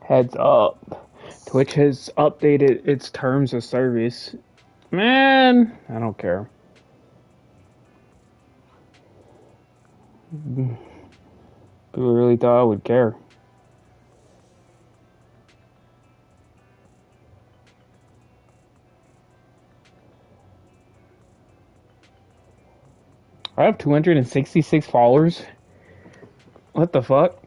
Heads up. Twitch has updated its terms of service. Man, I don't care. People really thought I would care. I have 266 followers. What the fuck?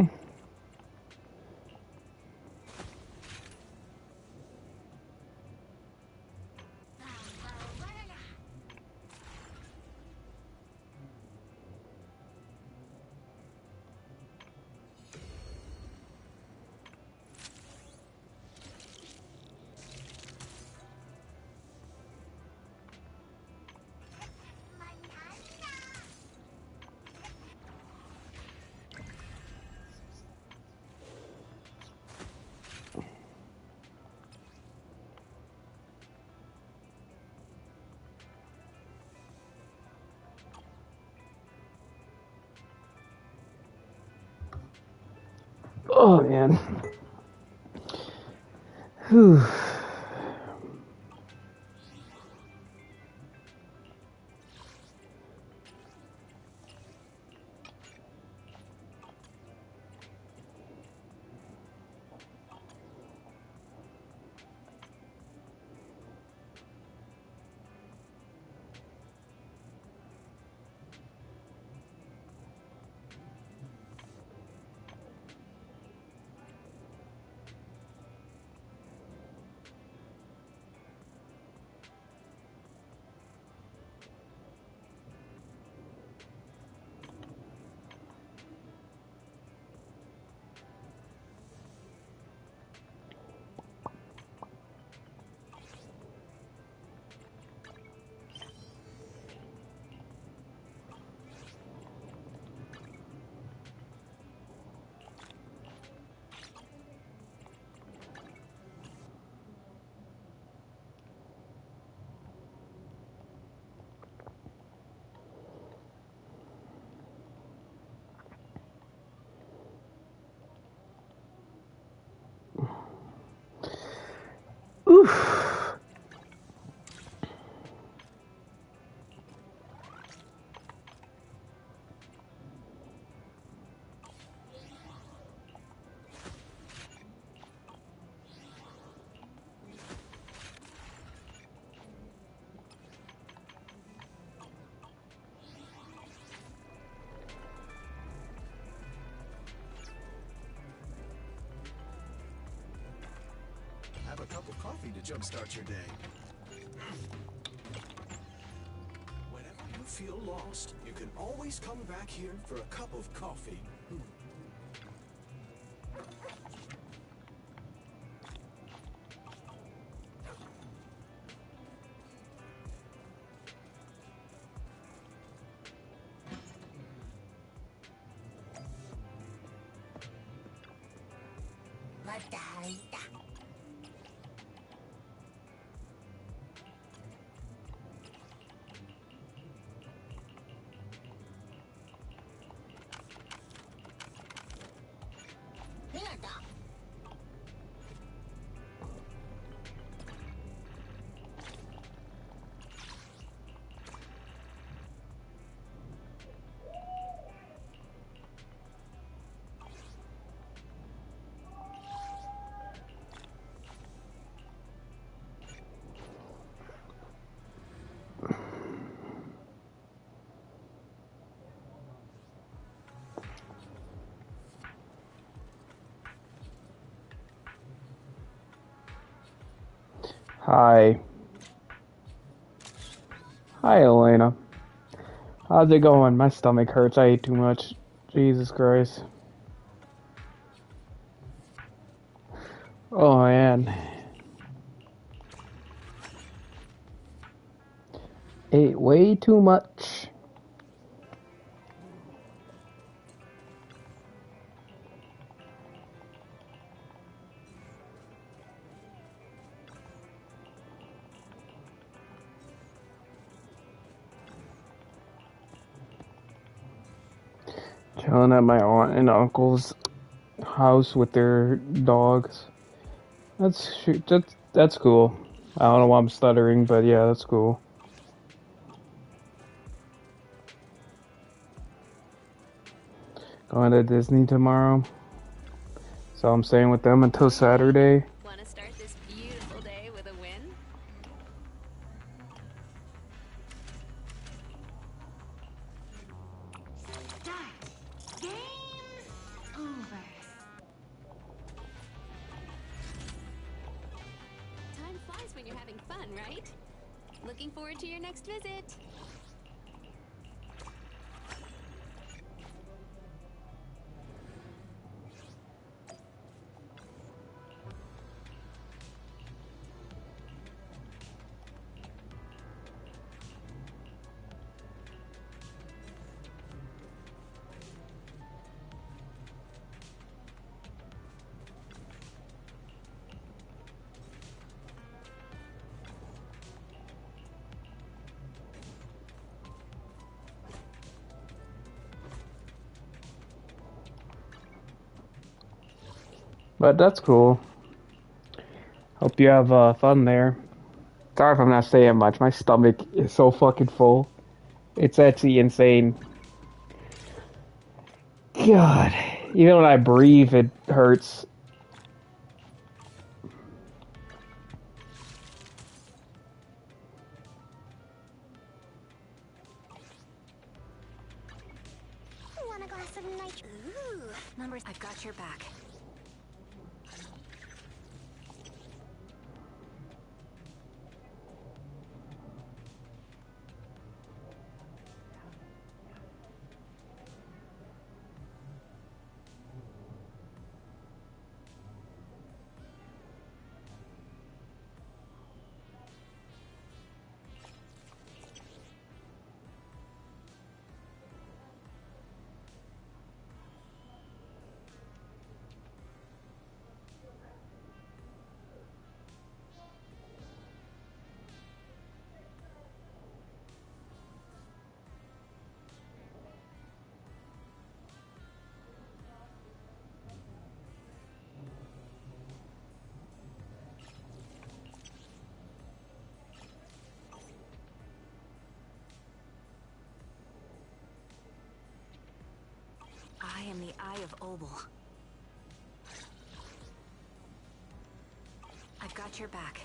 Oh man. Whew. Oof. Have a cup of coffee to jumpstart your day. Whenever you feel lost, you can always come back here for a cup of coffee. Hi. Hi, Elena. How's it going? My stomach hurts. I ate too much. Jesus Christ. Oh, man. Ate way too much. Chilling at my aunt and uncle's house with their dogs. That's cool. I don't know why I'm stuttering, but yeah, that's cool. Going to Disney tomorrow, so I'm staying with them until Saturday. Want to start this beautiful day with a win? Start. Game's over. Time flies when you're having fun, right? Looking forward to your next visit. But that's cool. Hope you have fun there. Sorry if I'm not saying much. My stomach is so fucking full. It's actually insane. God, even when I breathe, it hurts. Want a glass of nitro? Ooh, numbers. I've got your back. I am the Eye of Obel. I've got your back.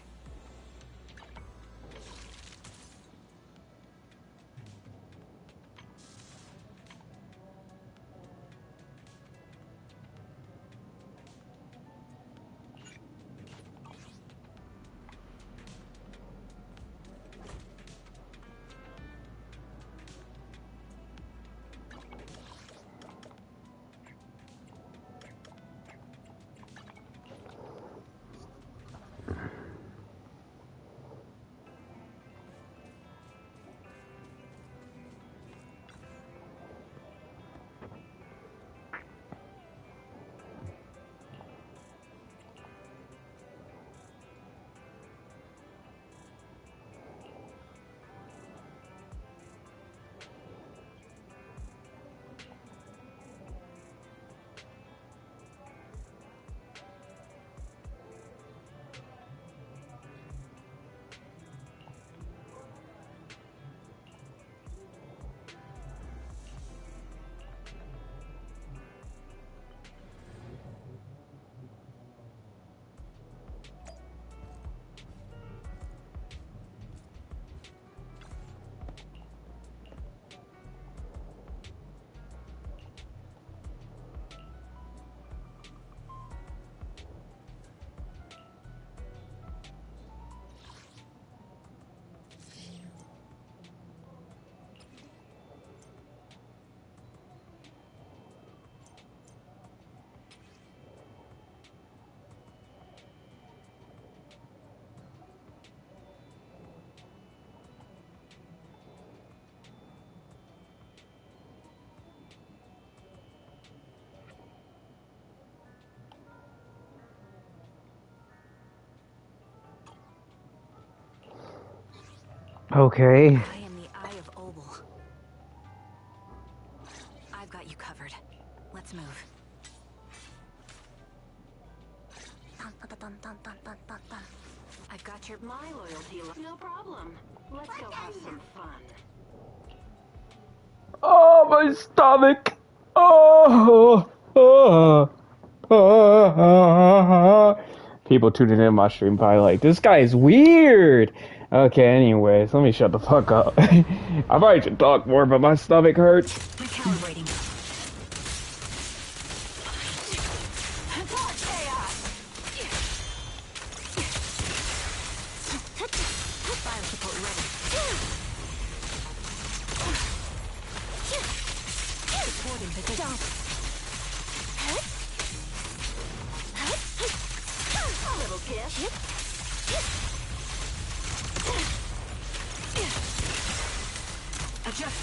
Okay. I am the Eye of Obel. I've got you covered. Let's move. got your my loyalty. No problem. Let's go have some fun. Oh, my stomach! Oh, oh, oh. People tuning in my stream probably like, this guy is weird. Okay, anyways, let me shut the fuck up. I probably should talk more, but my stomach hurts. Recalibrating. Fire support ready. Supporting position. A little gift.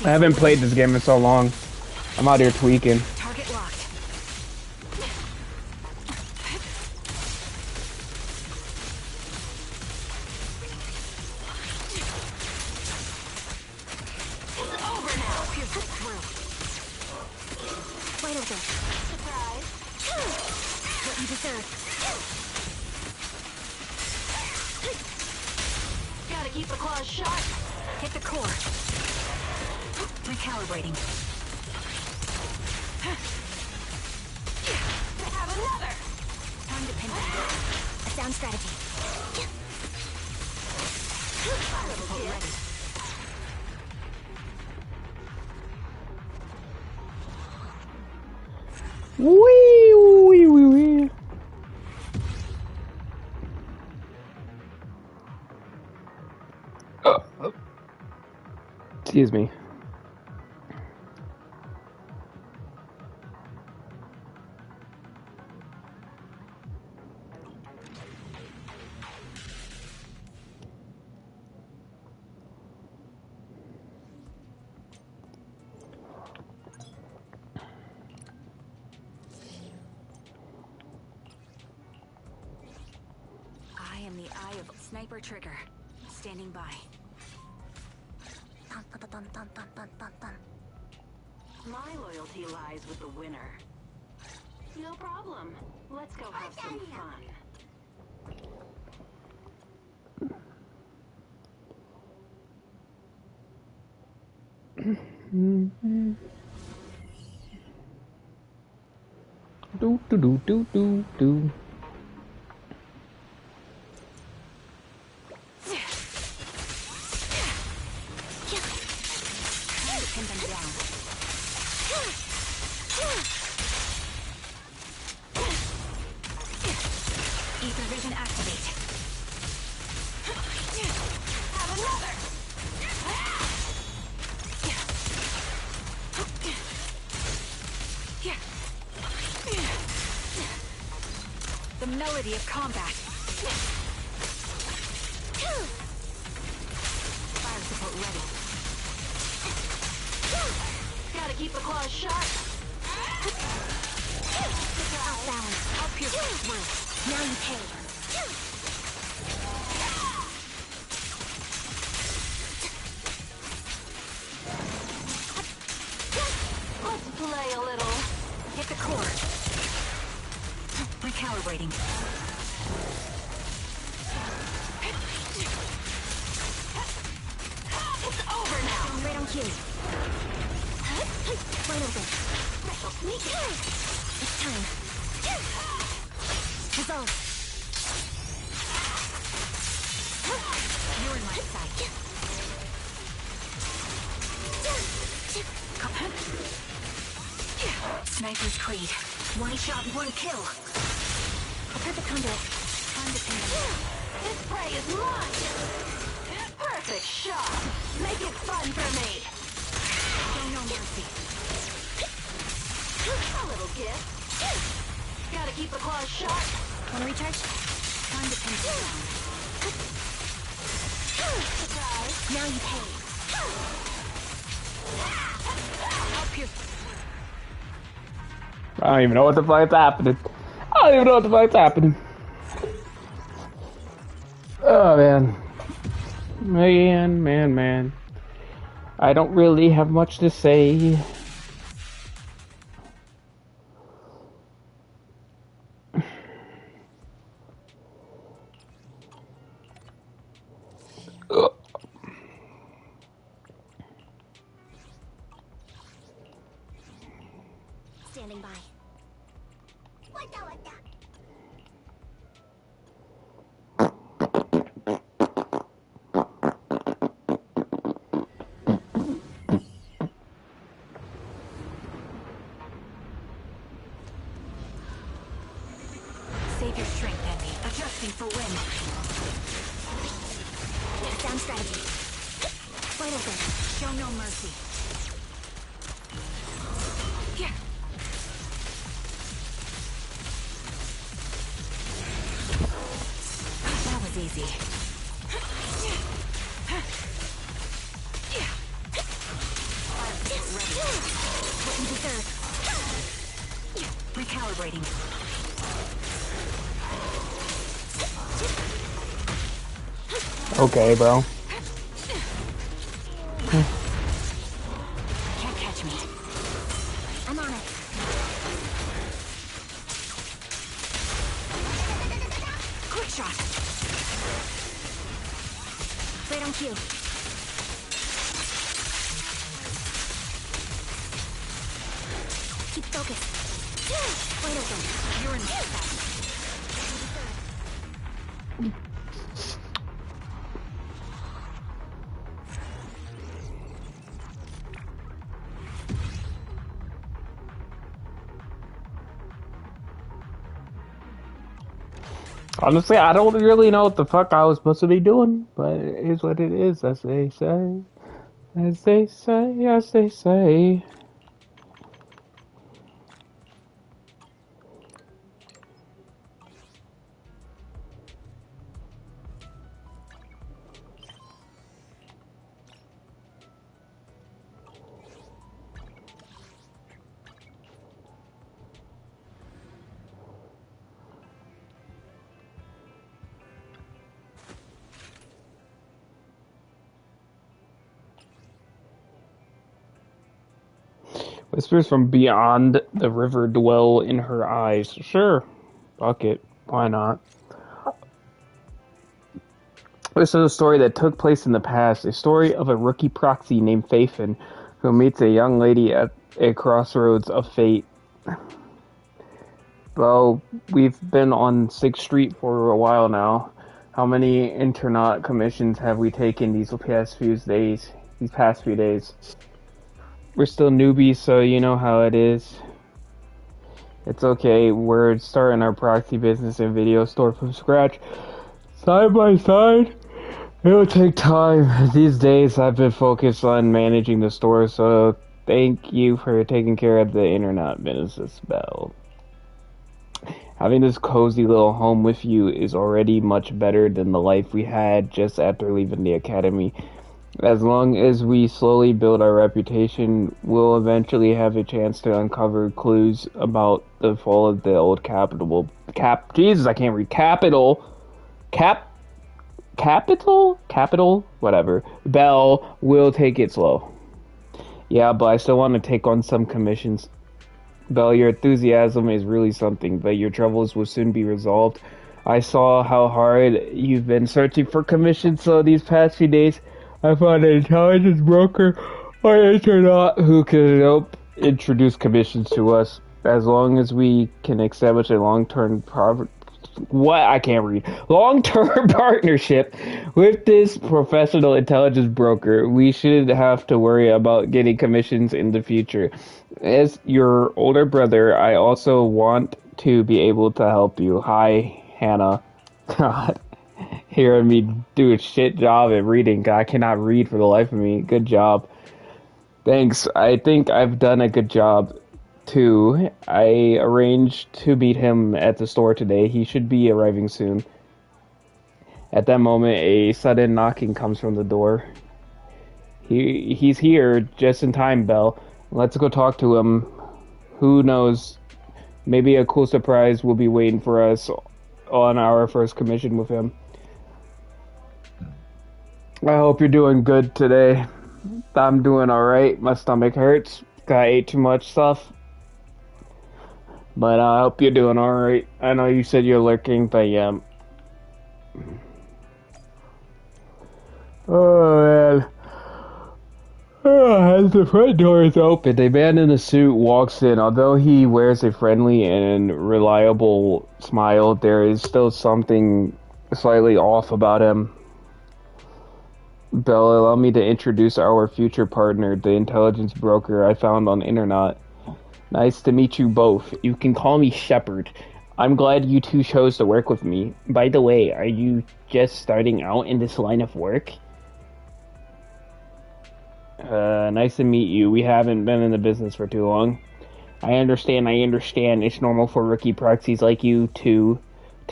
I haven't played this game in so long. I'm out here tweaking. Target locked. It's over now. Pierce it through. Wide open. Surprise. What you deserve. Gotta keep the claws sharp. Hit the core. Recalibrating. Have another. Time to pin them down. A sound strategy. Fire support ready. Wee, wee, wee, wee. Excuse me. I am the eye of sniper trigger. Standing by. Dun, dun, dun, dun, dun, dun, dun, dun. My loyalty lies with the winner. No problem. Let's go have some fun. Do do do do do do. Time to pin them down. Ether vision activate. Have another. The melody of combat. Fire support ready. Gotta keep the claws sharp. Off balance. I'll pierce through. Now you pay. Let's play a little. Hit the core. Recalibrating. It's over now. Right on cue. Wide open. Special sneak. It's time. Resolve. You're in my sight. Sniper's Creed. One shot, one kill. A perfect conduit. Time to pin them down. This prey is mine. Perfect shot. Make it fun for me. Show no mercy. A little gift. Gotta keep the claws sharp. Wanna recharge? Time to pin them down. Surprise. Now you pay. I'll pierce. I don't even know what the fuck's happening. I don't even know what the fuck's happening. Oh man. Man. I don't really have much to say. on strategy. Wide open. Show no mercy. Yeah. That was easy. What you deserve. Recalibrating. Okay, bro. Can't catch me. I'm on it. Quick shot. Right on cue. Keep focused. Wide open. You're in my spot. Honestly, I don't really know what the fuck I was supposed to be doing, but it is what it is, as they say. As they say, as they say. Whispers from beyond the river dwell in her eyes. Sure. Fuck it. Why not? This is a story that took place in the past. A story of a rookie proxy named Faithin who meets a young lady at a crossroads of fate. Well, we've been on 6th Street for a while now. How many internat commissions have we taken these past few days? We're still newbies, so you know how it is. It's okay, we're starting our proxy business and video store from scratch. Side by side. It'll take time. These days I've been focused on managing the store, so thank you for taking care of the internet business, Belle. Having this cozy little home with you is already much better than the life we had just after leaving the academy. As long as we slowly build our reputation, we'll eventually have a chance to uncover clues about the fall of the old capital. Jesus, I can't read. Capital? Whatever. Belle, we'll take it slow. Yeah, but I still want to take on some commissions. Belle, your enthusiasm is really something, but your troubles will soon be resolved. I saw how hard you've been searching for commissions, so these past few days, I found an intelligence broker on the internet who can help introduce commissions to us. As long as we can establish a long-term long-term partnership with this professional intelligence broker, we shouldn't have to worry about getting commissions in the future. As your older brother, I also want to be able to help you. Hi, Hannah. God. Hearing me do a shit job at reading. I cannot read for the life of me. Good job. Thanks. I think I've done a good job, too. I arranged to meet him at the store today. He should be arriving soon. At that moment, a sudden knocking comes from the door. He's here just in time, Belle. Let's go talk to him. Who knows? Maybe a cool surprise will be waiting for us on our first commission with him. I hope you're doing good today. I'm doing alright. My stomach hurts. I ate too much stuff. But I hope you're doing alright. I know you said you're lurking, but yeah. Oh man. As the front door is open, a man in a suit walks in. Although he wears a friendly and reliable smile, there is still something slightly off about him. Belle, allow me to introduce our future partner, the intelligence broker I found on internet. Nice to meet you both. You can call me Shepard. I'm glad you two chose to work with me. By the way, are you just starting out in this line of work? Nice to meet you. We haven't been in the business for too long. I understand. It's normal for rookie proxies like you to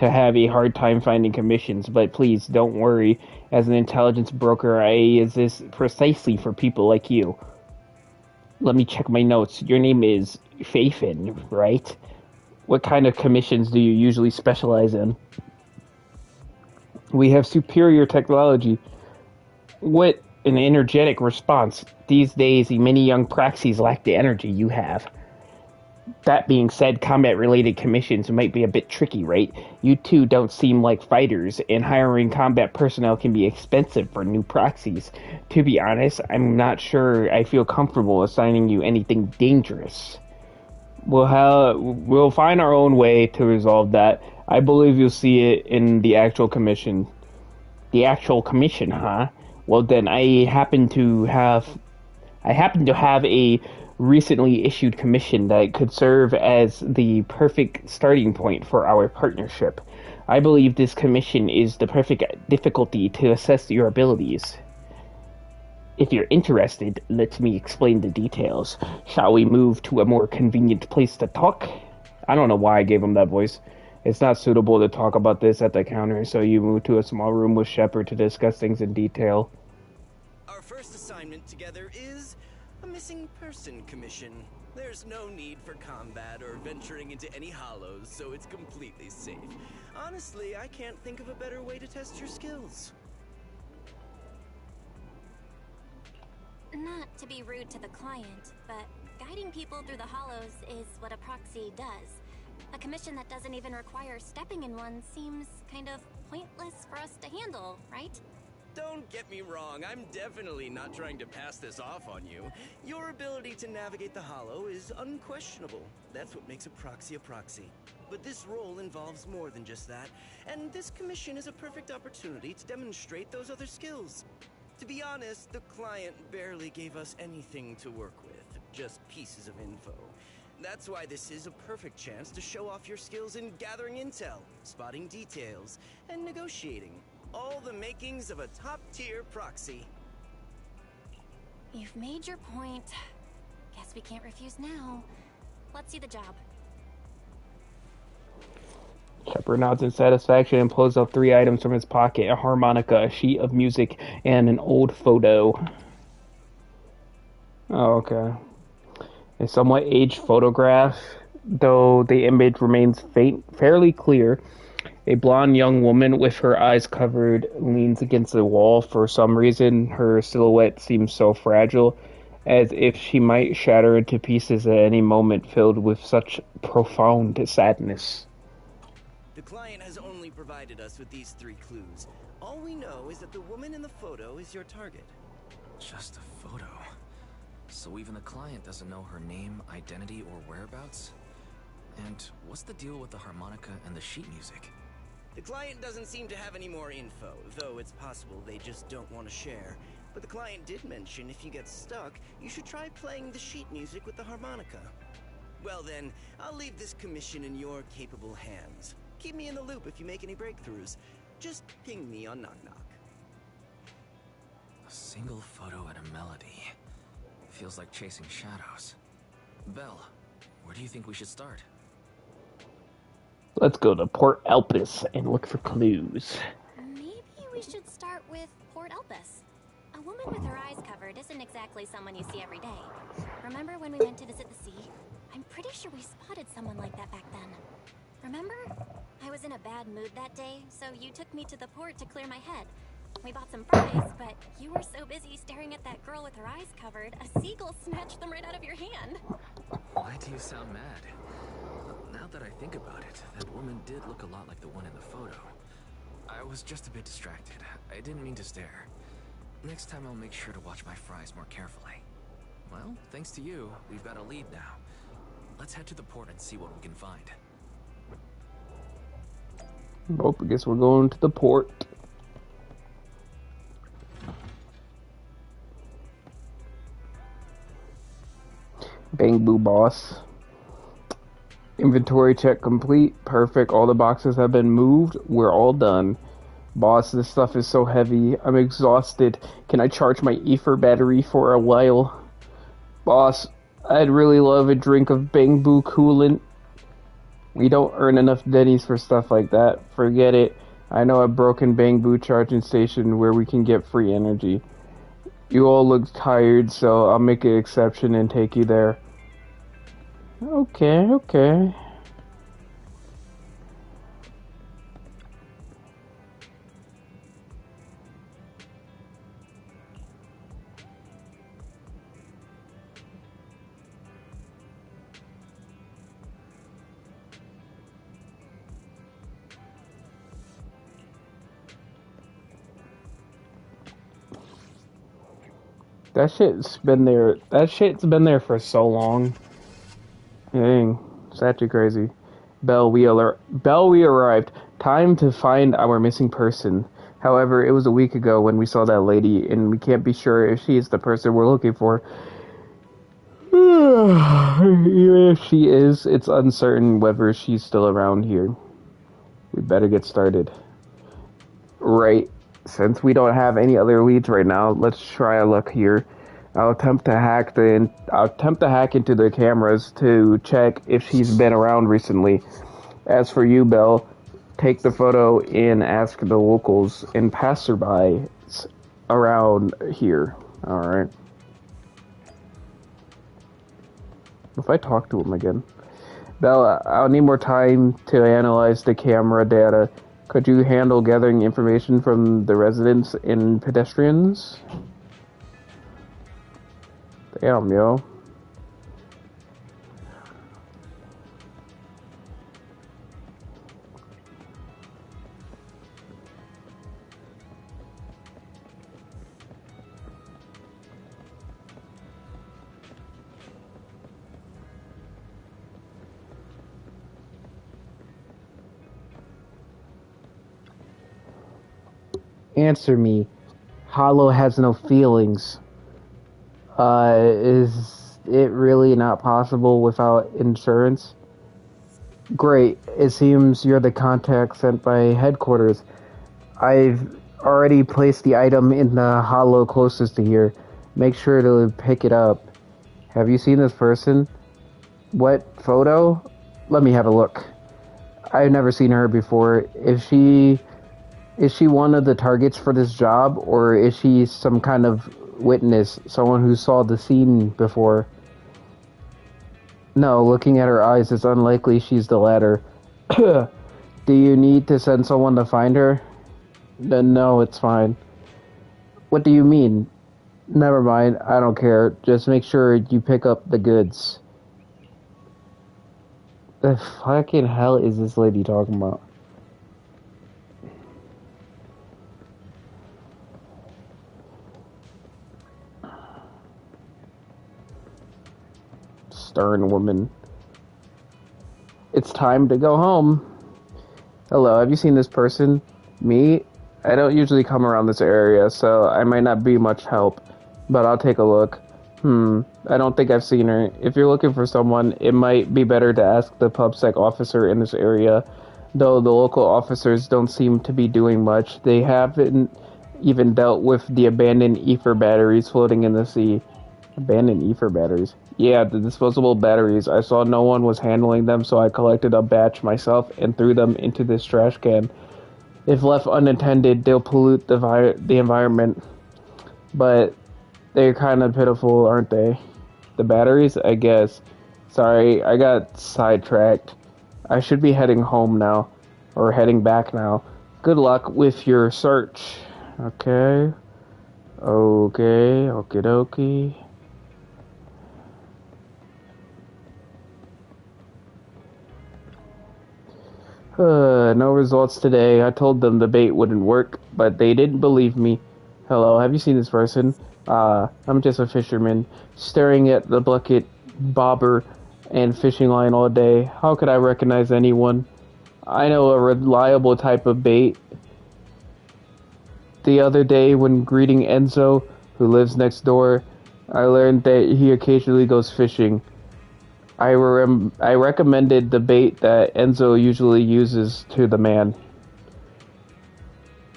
have a hard time finding commissions, but please don't worry. As an intelligence broker, I is this precisely for people like you. Let me check my notes. Your name is Fafen, right? What kind of commissions do you usually specialize in? We have superior technology. What an energetic response. These days, many young praxies lack the energy you have. That being said, combat-related commissions might be a bit tricky, right? You two don't seem like fighters, and hiring combat personnel can be expensive for new proxies. To be honest, I'm not sure I feel comfortable assigning you anything dangerous. We'll find our own way to resolve that. I believe you'll see it in the actual commission. The actual commission, huh? Well then, I happen to have a recently issued commission that could serve as the perfect starting point for our partnership. I believe this commission is the perfect difficulty to assess your abilities. If you're interested, let me explain the details. Shall we move to a more convenient place to talk? I don't know why I gave him that voice. It's not suitable to talk about this at the counter, so you move to a small room with Shepard to discuss things in detail. Our first assignment together is a missing person commission. There's no need for combat or venturing into any hollows, so it's completely safe. Honestly, I can't think of a better way to test your skills. Not to be rude to the client, but guiding people through the hollows is what a proxy does. A commission that doesn't even require stepping in one seems kind of pointless for us to handle, right? Don't get me wrong, I'm definitely not trying to pass this off on you. Your ability to navigate the hollow is unquestionable. That's what makes a proxy a proxy. But this role involves more than just that, and this commission is a perfect opportunity to demonstrate those other skills. To be honest, the client barely gave us anything to work with, just pieces of info. That's why this is a perfect chance to show off your skills in gathering intel, spotting details, and negotiating. All the makings of a top-tier proxy. You've made your point. Guess we can't refuse now. Let's see the job. Shepard nods in satisfaction and pulls out 3 items from his pocket: a harmonica, a sheet of music, and an old photo. Oh, okay. A somewhat aged photograph, though the image remains fairly clear. A blonde young woman with her eyes covered leans against the wall. For some reason, her silhouette seems so fragile, as if she might shatter into pieces at any moment, filled with such profound sadness. The client has only provided us with these 3 clues. All we know is that the woman in the photo is your target. Just a photo. So even the client doesn't know her name, identity, or whereabouts? And what's the deal with the harmonica and the sheet music? The client doesn't seem to have any more info, though it's possible they just don't want to share. But the client did mention if you get stuck, you should try playing the sheet music with the harmonica. Well then, I'll leave this commission in your capable hands. Keep me in the loop if you make any breakthroughs. Just ping me on Knock Knock. A single photo and a melody. Feels like chasing shadows. Belle, where do you think we should start? Let's go to Port Elpis and look for clues. Maybe we should start with Port Elpis. A woman with her eyes covered isn't exactly someone you see every day. Remember when we went to visit the sea? I'm pretty sure we spotted someone like that back then. Remember? I was in a bad mood that day, so you took me to the port to clear my head. We bought some fries, but you were so busy staring at that girl with her eyes covered, a seagull snatched them right out of your hand. Why do you sound mad? Now that I think about it, that woman did look a lot like the one in the photo. I was just a bit distracted. I didn't mean to stare. Next time I'll make sure to watch my fries more carefully. Well, thanks to you, we've got a lead now. Let's head to the port and see what we can find. Well, I guess we're going to the port. Bang boo boss. Inventory check complete. Perfect. All the boxes have been moved. We're all done. Boss, this stuff is so heavy. I'm exhausted. Can I charge my ether battery for a while? Boss, I'd really love a drink of bamboo coolant. We don't earn enough Denny's for stuff like that. Forget it. I know a broken bamboo charging station where we can get free energy. You all look tired, so I'll make an exception and take you there. Okay, okay. That shit's been there. That shit's been there for so long. Dang, it's actually crazy. Belle, we arrived. Time to find our missing person. However, it was a week ago when we saw that lady, and we can't be sure if she is the person we're looking for. Even if she is, it's uncertain whether she's still around here. We better get started. Right. Since we don't have any other leads right now, let's try a look here. I'll attempt to hack into the cameras to check if she's been around recently. As for you, Belle, take the photo and ask the locals and passerby around here. Alright. If I talk to him again. Belle, I'll need more time to analyze the camera data. Could you handle gathering information from the residents and pedestrians? Damn, yo. Answer me. Hollow has no feelings. Is it really not possible without insurance? Great. It seems you're the contact sent by headquarters. I've already placed the item in the hollow closest to here. Make sure to pick it up. Have you seen this person? What photo? Let me have a look. I've never seen her before. Is she one of the targets for this job, or is she some kind of witness, someone who saw the scene before? No, looking at her eyes, it's unlikely she's the latter. Do you need to send someone to find her? No, it's fine. What do you mean? Never mind, I don't care. Just make sure you pick up the goods. The fucking hell is this lady talking about? Stern woman. It's time to go home. Hello, have you seen this person? Me? I don't usually come around this area, so I might not be much help, but I'll take a look. I don't think I've seen her. If you're looking for someone, it might be better to ask the PubSec officer in this area, though the local officers don't seem to be doing much. They haven't even dealt with the abandoned ether batteries floating in the sea. Abandoned ether batteries? Yeah, the disposable batteries. I saw no one was handling them, so I collected a batch myself and threw them into this trash can. If left unattended, they'll pollute the environment. But they're kind of pitiful, aren't they? The batteries, I guess. Sorry, I got sidetracked. I should be heading home now. Or heading back now. Good luck with your search. Okay. Okay, okie dokie. No results today. I told them the bait wouldn't work, but they didn't believe me. Hello, have you seen this person? I'm just a fisherman, staring at the bucket, bobber, and fishing line all day. How could I recognize anyone? I know a reliable type of bait. The other day, when greeting Enzo, who lives next door, I learned that he occasionally goes fishing. I recommended the bait that Enzo usually uses to the man.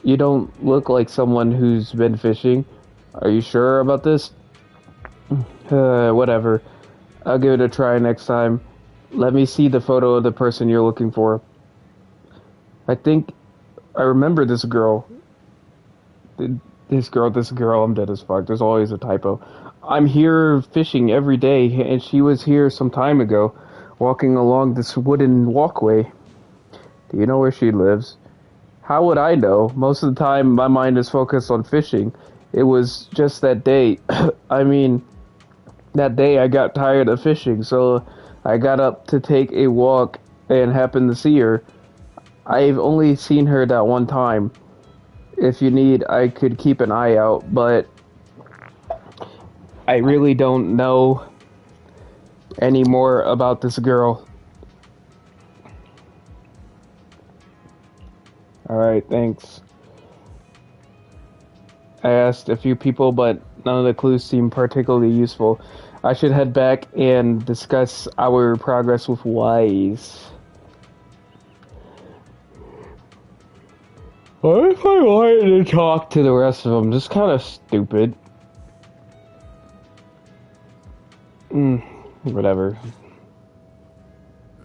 You don't look like someone who's been fishing. Are you sure about this? Whatever. I'll give it a try next time. Let me see the photo of the person you're looking for. I think I remember this girl. This girl, I'm dead as fuck. There's always a typo. I'm here fishing every day, and she was here some time ago, walking along this wooden walkway. Do you know where she lives? How would I know? Most of the time, my mind is focused on fishing. It was just that day. I mean, that day I got tired of fishing, so I got up to take a walk and happened to see her. I've only seen her that one time. If you need, I could keep an eye out, but I really don't know any more about this girl. Alright, thanks. I asked a few people, but none of the clues seemed particularly useful. I should head back and discuss our progress with Wise. What if I wanted to talk to the rest of them? Just kind of stupid. Whatever.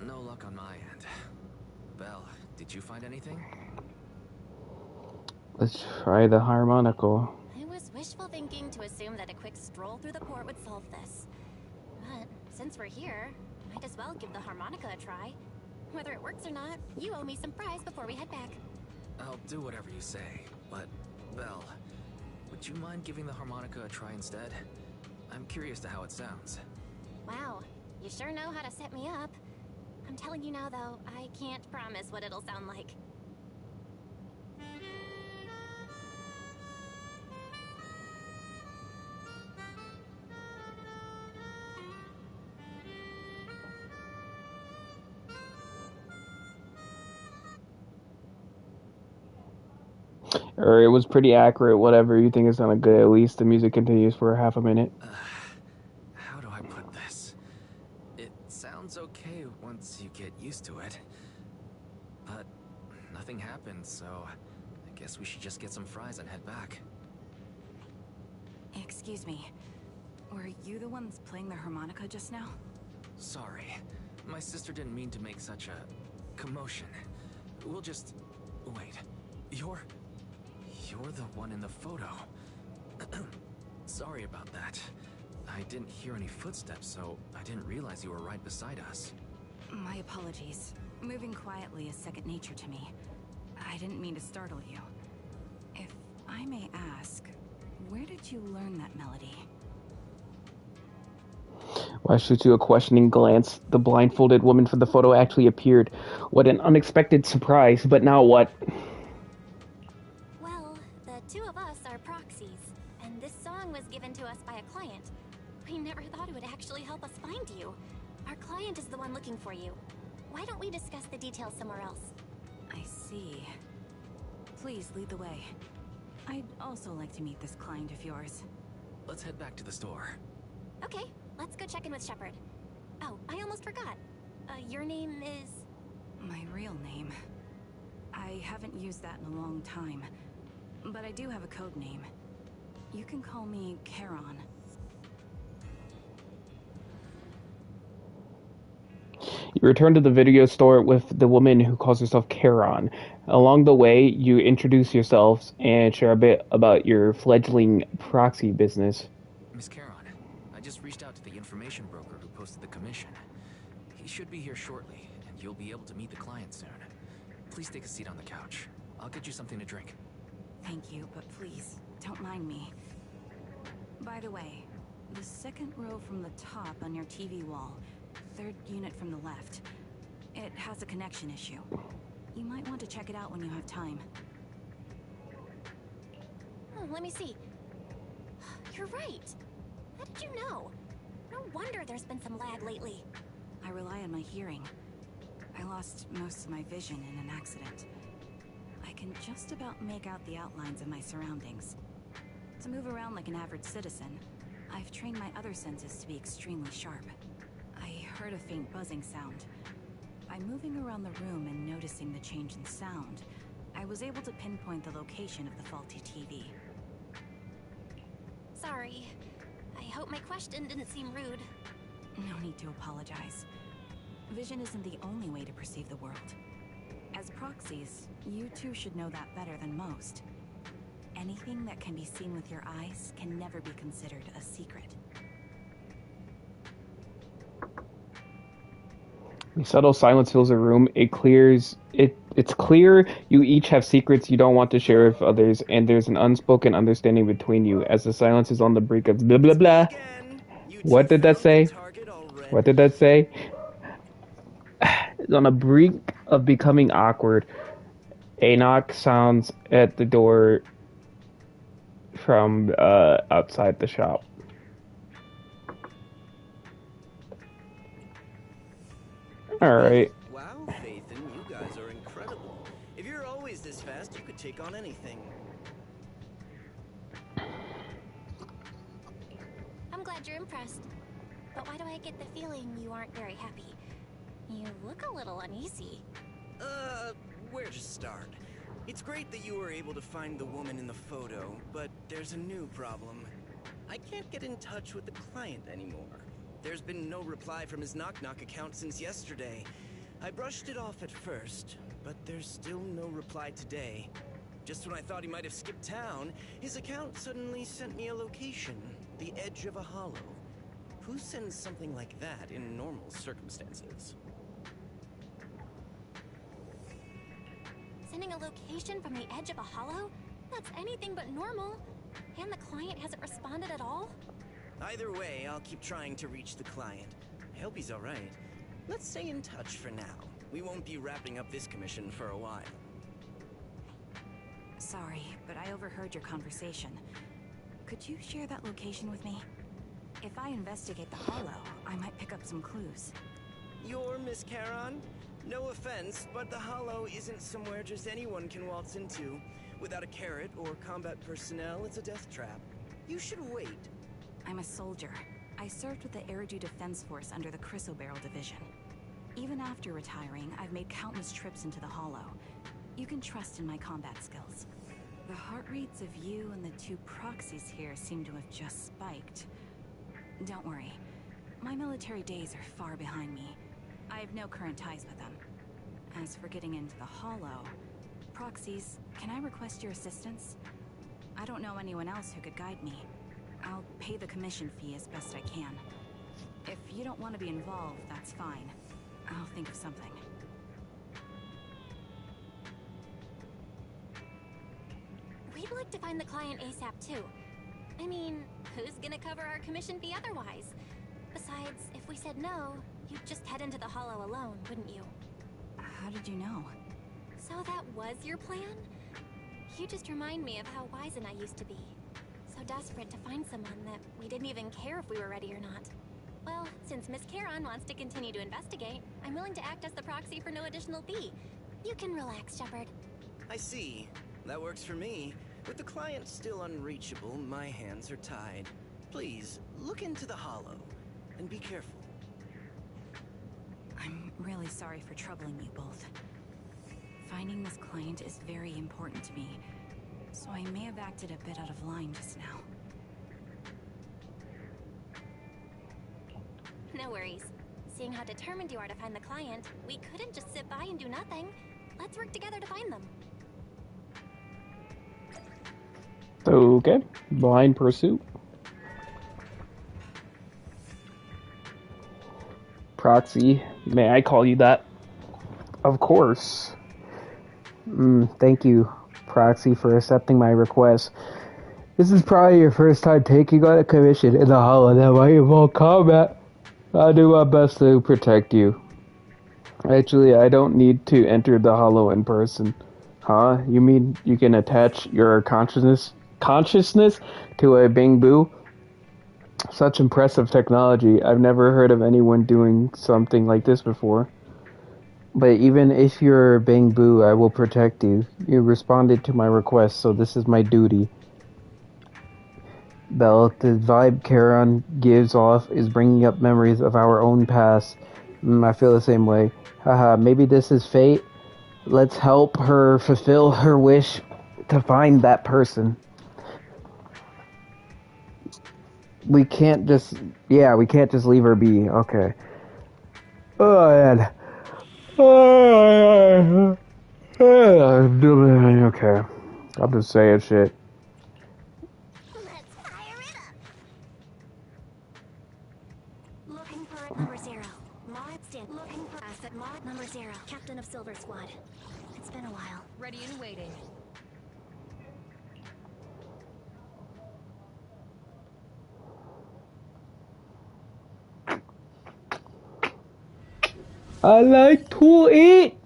No luck on my end. Belle, did you find anything? Let's try the harmonica. It was wishful thinking to assume that a quick stroll through the port would solve this. But since we're here, might as well give the harmonica a try. Whether it works or not, you owe me some fries before we head back. I'll do whatever you say, but Belle, would you mind giving the harmonica a try instead? I'm curious to how it sounds. Wow, you sure know how to set me up. I'm telling you now, though, I can't promise what it'll sound like. Or it was pretty accurate, whatever. You think it sounded good, at least the music continues for half a minute. How do I put this? It sounds okay once you get used to it. But nothing happened, so I guess we should just get some fries and head back. Excuse me. Were you the ones playing the harmonica just now? Sorry. My sister didn't mean to make such a commotion. We'll just... Wait. You're the one in the photo. Sorry about that. I didn't hear any footsteps, so I didn't realize you were right beside us. My apologies. Moving quietly is second nature to me. I didn't mean to startle you. If I may ask, where did you learn that melody? Why shoot you a questioning glance? The blindfolded woman from the photo actually appeared. What an unexpected surprise, but now what? Well, the two of us are proxies, and this song was given to us by a client. We never thought it would actually help us find you. Our client is the one looking for you. Why don't we discuss the details somewhere else? I see. Please lead the way. I'd also like to meet this client of yours. Let's head back to the store. Okay, let's go check in with Shepard. Oh, I almost forgot. Your name is... My real name. I haven't used that in a long time. But I do have a code name. You can call me Charon. You return to the video store with the woman who calls herself Charon. Along the way, you introduce yourselves and share a bit about your fledgling proxy business. Miss Charon, I just reached out to the information broker who posted the commission. He should be here shortly, and you'll be able to meet the client soon. Please take a seat on the couch. I'll get you something to drink. Thank you, but please, don't mind me. By the way, the second row from the top on your TV wall, third unit from the left, it has a connection issue. You might want to check it out when you have time. Oh, let me see. You're right. How did you know? No wonder there's been some lag lately. I rely on my hearing. I lost most of my vision in an accident. I can just about make out the outlines of my surroundings. To move around like an average citizen, I've trained my other senses to be extremely sharp. I heard a faint buzzing sound. By moving around the room and noticing the change in sound, I was able to pinpoint the location of the faulty TV. Sorry. I hope my question didn't seem rude. No need to apologize. Vision isn't the only way to perceive the world. As proxies, you two should know that better than most. Anything that can be seen with your eyes can never be considered a secret. The subtle silence fills a room. It's clear you each have secrets you don't want to share with others, and there's an unspoken understanding between you. As the silence is on the brink of blah blah blah. What did that say? What did that say? It's on the brink of becoming awkward. A knock sounds at the door from outside the shop. Alright. Wow, Phaethon, you guys are incredible. If you're always this fast, you could take on anything. I'm glad you're impressed. But why do I get the feeling you aren't very happy? You look a little uneasy. Where to start? It's great that you were able to find the woman in the photo, but there's a new problem. I can't get in touch with the client anymore. There's been no reply from his Knock Knock account since yesterday. I brushed it off at first, but there's still no reply today. Just when I thought he might have skipped town, his account suddenly sent me a location, the edge of a hollow. Who sends something like that in normal circumstances? Sending a location from the edge of a hollow? That's anything but normal. And the client hasn't responded at all? Either way, I'll keep trying to reach the client. I hope he's alright. Let's stay in touch for now. We won't be wrapping up this commission for a while. Sorry, but I overheard your conversation. Could you share that location with me? If I investigate the hollow, I might pick up some clues. You're Miss Charon? No offense, but the hollow isn't somewhere just anyone can waltz into. Without a carrot or combat personnel, it's a death trap. You should wait. I'm a soldier. I served with the Eridu Defense Force under the Chrysoberyl Division. Even after retiring, I've made countless trips into the hollow. You can trust in my combat skills. The heart rates of you and the two proxies here seem to have just spiked. Don't worry. My military days are far behind me. I have no current ties with them. As for getting into the hollow, proxies, can I request your assistance? I don't know anyone else who could guide me. I'll pay the commission fee as best I can. If you don't want to be involved, that's fine. I'll think of something. We'd like to find the client ASAP too. I mean, who's gonna cover our commission fee otherwise? Besides, if we said no, you'd just head into the hollow alone, wouldn't you? How did you know? So that was your plan? You just remind me of how wise and I used to be. So desperate to find someone that we didn't even care if we were ready or not. Well, since Miss Charon wants to continue to investigate, I'm willing to act as the proxy for no additional fee. You can relax, Shepard. I see. That works for me. With the client still unreachable, my hands are tied. Please, look into the hollow. And be careful. I'm really sorry for troubling you both. Finding this client is very important to me, so I may have acted a bit out of line just now. No worries. Seeing how determined you are to find the client, we couldn't just sit by and do nothing. Let's work together to find them. Okay. Blind pursuit. Proxy. May I call you that? Of course. Thank you, Proxy, for accepting my request. This is probably your first time taking on a commission in the hollow that might involve combat. I'll do my best to protect you. Actually, I don't need to enter the hollow in person. Huh? You mean you can attach your consciousness to a bamboo? Such impressive technology. I've never heard of anyone doing something like this before. But even if you're bamboo, I will protect you. You responded to my request, so this is my duty. Belle, the vibe Charon gives off is bringing up memories of our own past. I feel the same way. Haha, maybe this is fate? Let's help her fulfill her wish to find that person. We can't just, yeah, we can't just leave her be. Okay. Oh, man. Okay. I'm just saying shit. Let's fire it up. Looking for number 0. Mod stand. Looking for asset mod number 0. Captain of Silver Squad. It's been a while. Ready and waiting. I like to eat.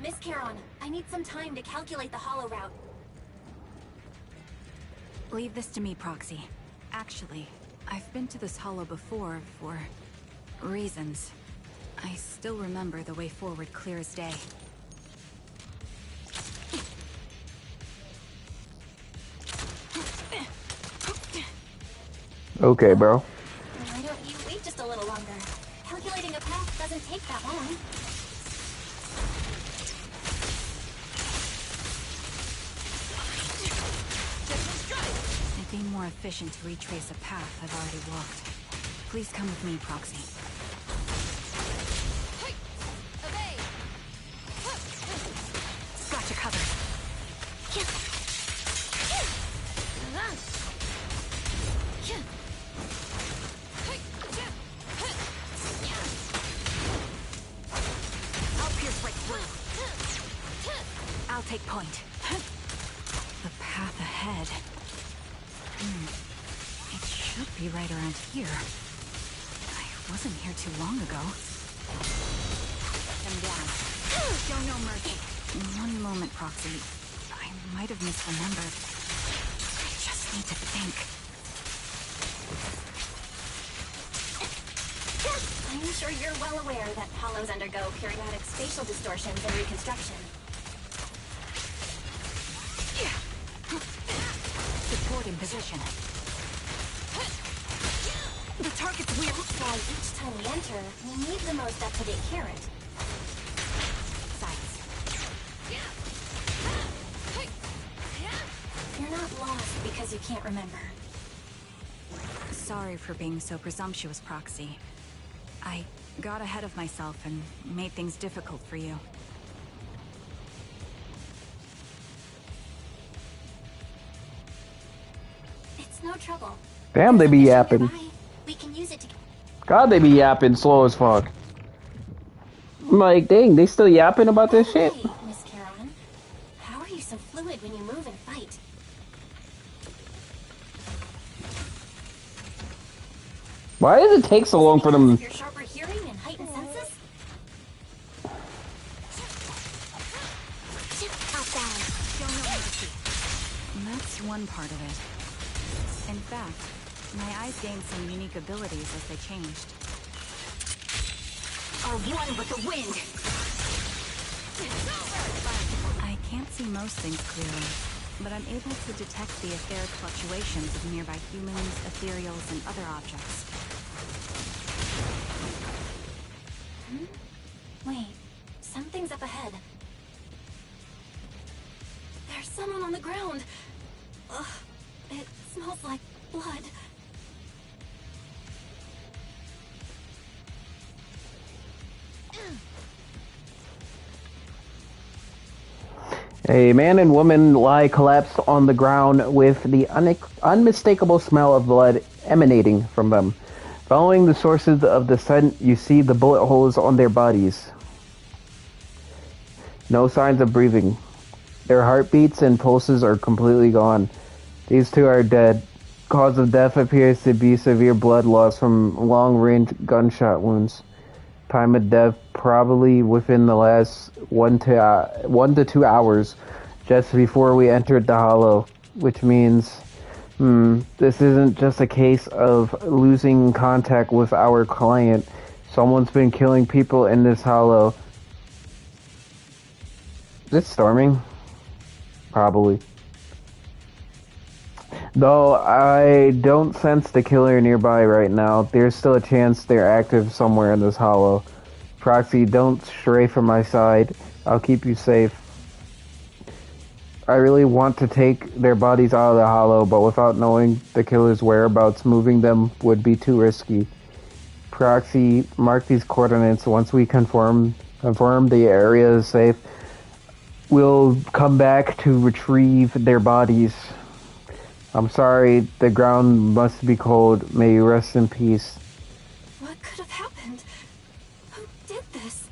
Miss Caron, I need some time to calculate the hollow route. Leave this to me, Proxy. Actually, I've been to this hollow before for reasons. I still remember the way forward clear as day. Okay, bro. Why don't you wait just a little longer? Calculating a path doesn't take that long. It'd be more efficient to retrace a path I've already walked. Please come with me, Proxy. Got you covered. I'll pierce right through. I'll take point. The path ahead. It should be right around here. I wasn't here too long ago. I'm down. Show no mercy. One moment, Proxy. I might have misremembered. I just need to think. I'm sure you're well aware that hollows undergo periodic spatial distortions and reconstruction. Support in position. The target's weird. That's why each time we enter, we need the most up-to-date carrot. Sights. You're not lost because you can't remember. Sorry for being so presumptuous, Proxy. I got ahead of myself and made things difficult for you. It's no trouble. Damn, they be yapping. We can use it to... God, they be yapping slow as fuck. I'm like, dang, they still yapping about this shit? Hey, Miss Caron. How are you so fluid when you move and fight? Why does it take so long for them? Your sharper hearing and heightened senses? That's one part of it. In fact, my eyes gained some unique abilities as they changed. Are one with the wind. I can't see most things clearly, but I'm able to detect the etheric fluctuations of nearby humans, ethereals, and other objects. Wait, something's up ahead. There's someone on the ground. Ugh, it smells like blood. A man and woman lie collapsed on the ground with the unmistakable smell of blood emanating from them. Following the sources of the scent, you see the bullet holes on their bodies. No signs of breathing. Their heartbeats and pulses are completely gone. These two are dead. Cause of death appears to be severe blood loss from long-range gunshot wounds. Time of death probably within the last 1 to 2 hours, just before we entered the hollow, which means this isn't just a case of losing contact with our client. Someone's been killing people in this hollow. Is it storming? Probably. Though I don't sense the killer nearby right now, there's still a chance they're active somewhere in this hollow. Proxy, don't stray from my side. I'll keep you safe. I really want to take their bodies out of the hollow, but without knowing the killer's whereabouts, moving them would be too risky. Proxy, mark these coordinates. Once we confirm the area is safe, we'll come back to retrieve their bodies. I'm sorry, the ground must be cold. May you rest in peace. What could have happened? Who did this?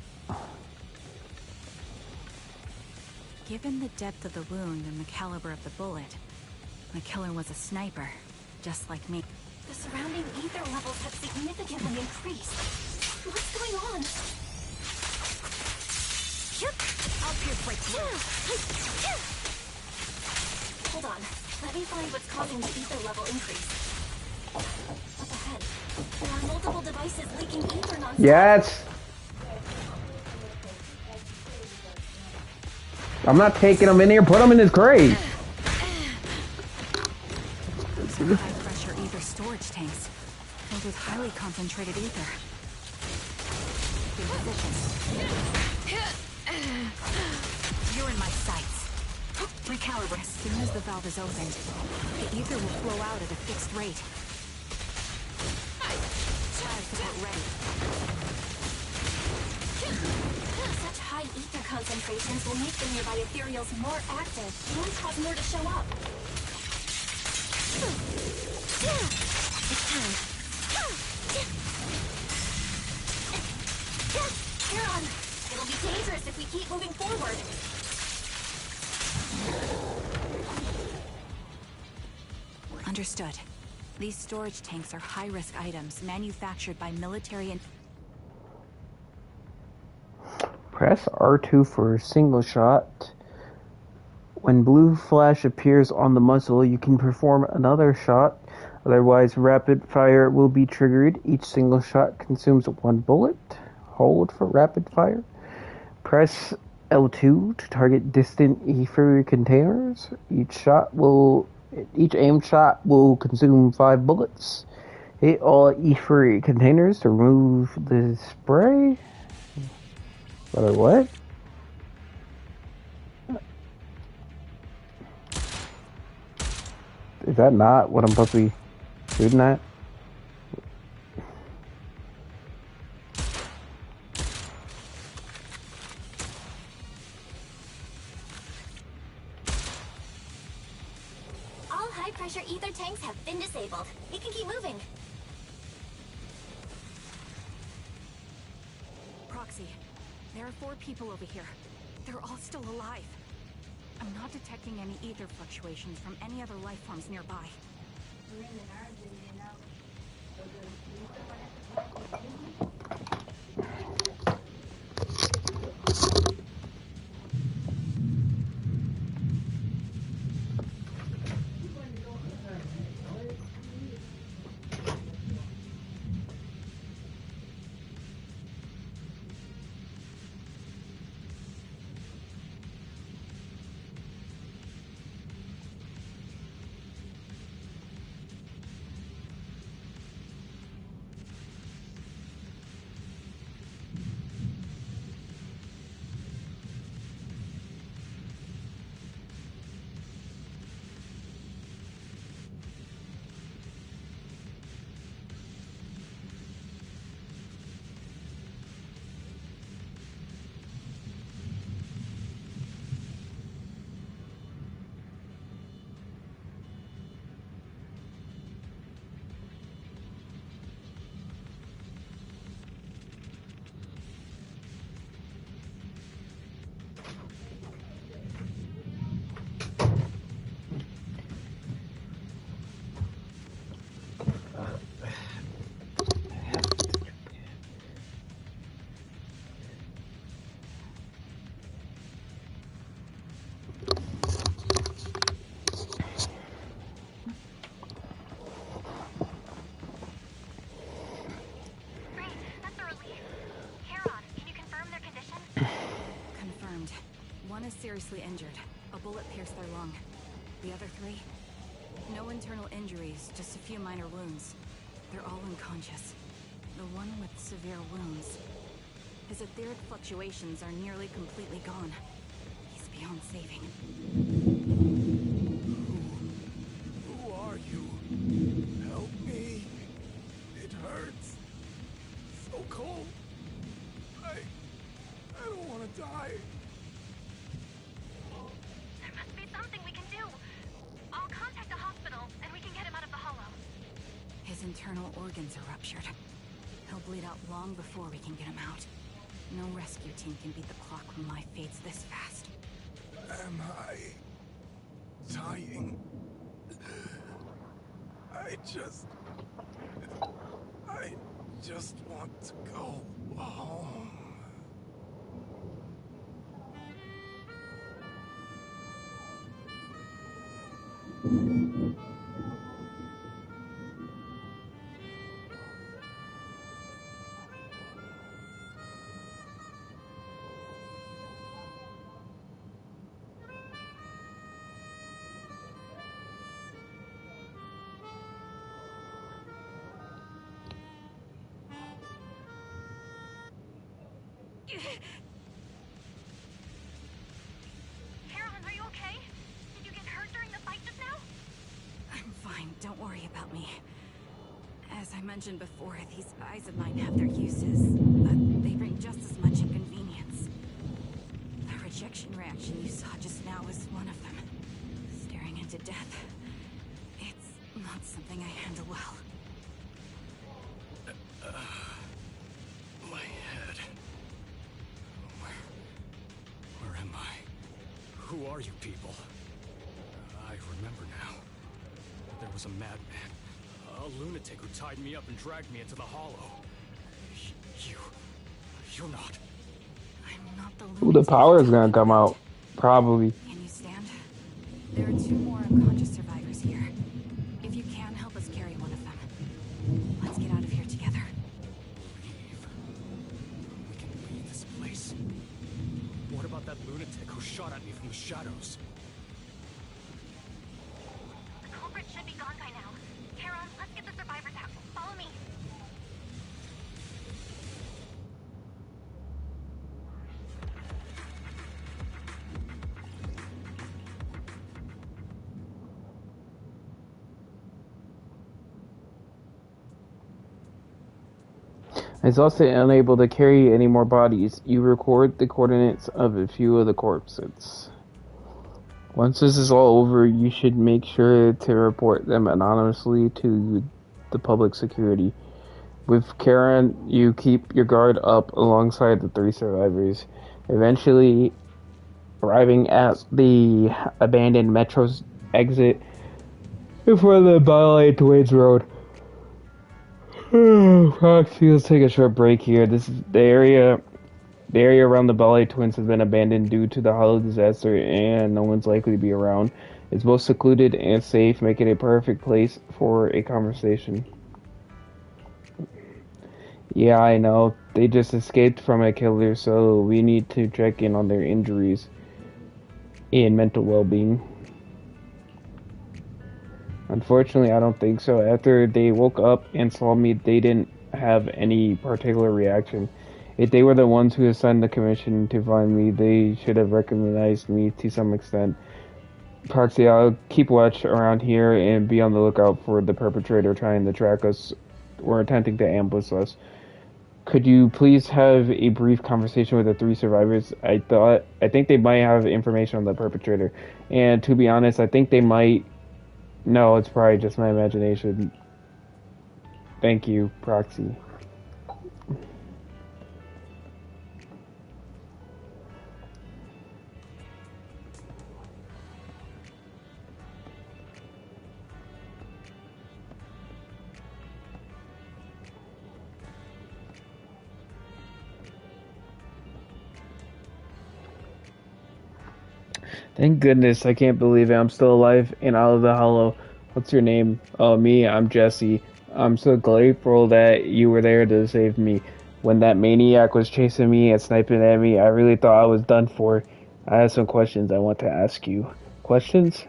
Given the depth of the wound and the caliber of the bullet, the killer was a sniper, just like me. The surrounding ether levels have significantly increased. What's going on? I'll pierce right through. Hold on. Let me find what's causing the ether level increase. Up ahead. There are multiple devices leaking ether non-stop. Yes! I'm not taking him in here. Put him in his grave. These are high-pressure ether storage tanks, filled with highly concentrated ether. In position. You're in my sights. Recalibrate. As soon as the valve is opened, the ether will flow out at a fixed rate. Child support ready. Such high ether concentrations will make the nearby ethereals more active and cause more to show up. It's time. Heron, it'll be dangerous if we keep moving forward. Understood. These storage tanks are high-risk items manufactured by military and... Press R2 for a single shot. When blue flash appears on the muzzle, you can perform another shot. Otherwise, rapid fire will be triggered. Each single shot consumes 1 bullet. Hold for rapid fire. Press L2 to target distant ether containers. Each aimed shot will consume 5 bullets. Hit all ether containers to remove the spray. What? Is that not what I'm supposed to be shooting at? All high-pressure ether tanks have been disabled. We can keep moving. Proxy, there are 4 people over here. They're all still alive. I'm not detecting any ether fluctuations from any other life forms nearby. Seriously injured. A bullet pierced their lung. The other 3, No internal injuries, just a few minor wounds. They're all unconscious. The one with severe wounds. His etheric fluctuations are nearly completely gone. He's beyond saving. Who are you? Help me. It hurts. So cold. I don't want to die. There must be something we can do. I'll contact the hospital, and we can get him out of the hollow. His internal organs are ruptured. He'll bleed out long before we can get him out. No rescue team can beat the clock when life fades this fast. Am I dying? I just want to go home. Carolyn, are you okay? Did you get hurt during the fight just now? I'm fine, don't worry about me. As I mentioned before, these eyes of mine have their uses, but they bring just as much inconvenience. The rejection reaction you saw just now was one of them. Staring into death. It's not something I handle well. My head. Where am I? Who are you people? I remember now. There was a madman. A lunatic who tied me up and dragged me into the hollow. You're not. I'm not the Ooh, the lunatic power is you're gonna come talking out. Probably. about. Can you stand? There are 2 more unconscious survivors here. If you can, help us carry one of them. Let's get out of here together. Leave. We can leave this place. What about that lunatic who shot at me from the shadows? The culprit should be gone by now. Carolyn, let's get the survivors out. Follow me. It's also unable to carry any more bodies. You record the coordinates of a few of the corpses. Once this is all over, you should make sure to report them anonymously to the public security. With Karen, you keep your guard up alongside the 3 survivors, eventually arriving at the abandoned metro's exit before the Ballet Twins Road. Proxy, let's take a short break here. This is the area around the Ballet Twins has been abandoned due to the hollow disaster, and no one's likely to be around. It's both secluded and safe, making it a perfect place for a conversation. Yeah, I know. They just escaped from a killer, so we need to check in on their injuries and mental well-being. Unfortunately, I don't think so. After they woke up and saw me, they didn't have any particular reaction. If they were the ones who assigned the commission to find me, they should have recognized me to some extent. Proxy, I'll keep watch around here and be on the lookout for the perpetrator trying to track us or attempting to ambush us. Could you please have a brief conversation with the 3 survivors? I think they might have information on the perpetrator. And to be honest, I think they might... No, it's probably just my imagination. Thank you, Proxy. Thank goodness, I can't believe it. I'm still alive and out of the hollow. What's your name? Oh, me, I'm Jesse. I'm so grateful that you were there to save me. When that maniac was chasing me and sniping at me, I really thought I was done for. I have some questions I want to ask you. Questions?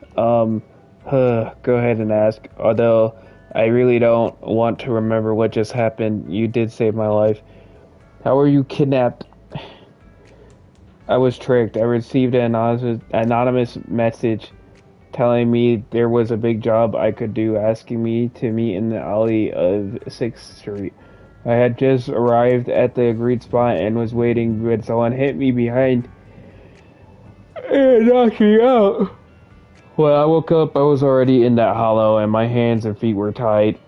Go ahead and ask. Although I really don't want to remember what just happened. You did save my life. How were you kidnapped? I was tricked. I received an anonymous message telling me there was a big job I could do, asking me to meet in the alley of 6th Street. I had just arrived at the agreed spot and was waiting, but someone hit me behind and knocked me out. When I woke up, I was already in that hollow, and my hands and feet were tied.